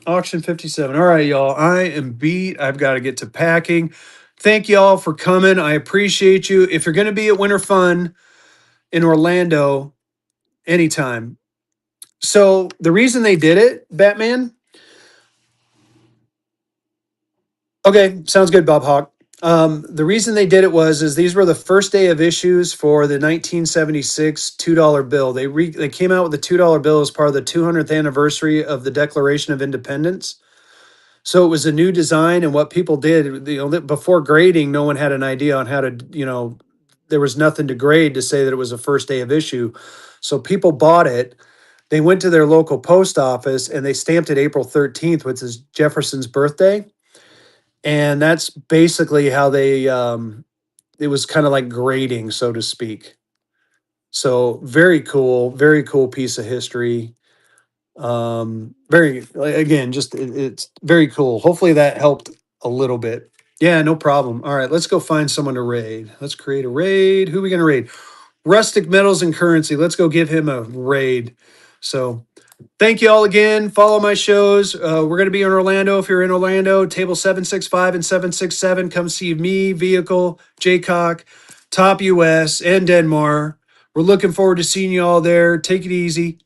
S1: Auction 57. All right, y'all. I am beat. I've got to get to packing. Thank y'all for coming. I appreciate you. If you're going to be at Winter Fun in Orlando, anytime. So the reason they did it, Batman. Okay, sounds good, Bob Hawk. The reason they did it is these were the first day of issues for the 1976 $2 bill. They came out with the $2 bill as part of the 200th anniversary of the Declaration of Independence. So it was a new design, and what people did, before grading, no one had an idea on how to, there was nothing to grade to say that it was a first day of issue. So people bought it. They went to their local post office and they stamped it April 13th, which is Jefferson's birthday. And that's basically how it was kind of like grading, so to speak. So very cool piece of history. Very, again, just it's very cool. Hopefully that helped a little bit. Yeah, no problem. All right, let's go find someone to raid. Let's create a raid. Who are we going to raid? Rustic Metals and Currency. Let's go give him a raid. So thank you all again. Follow my shows. We're going to be in Orlando. If you're in Orlando, table 765 and 767. Come see me, Vehicle, Jaycock, Top US, and Denmark. We're looking forward to seeing you all there. Take it easy.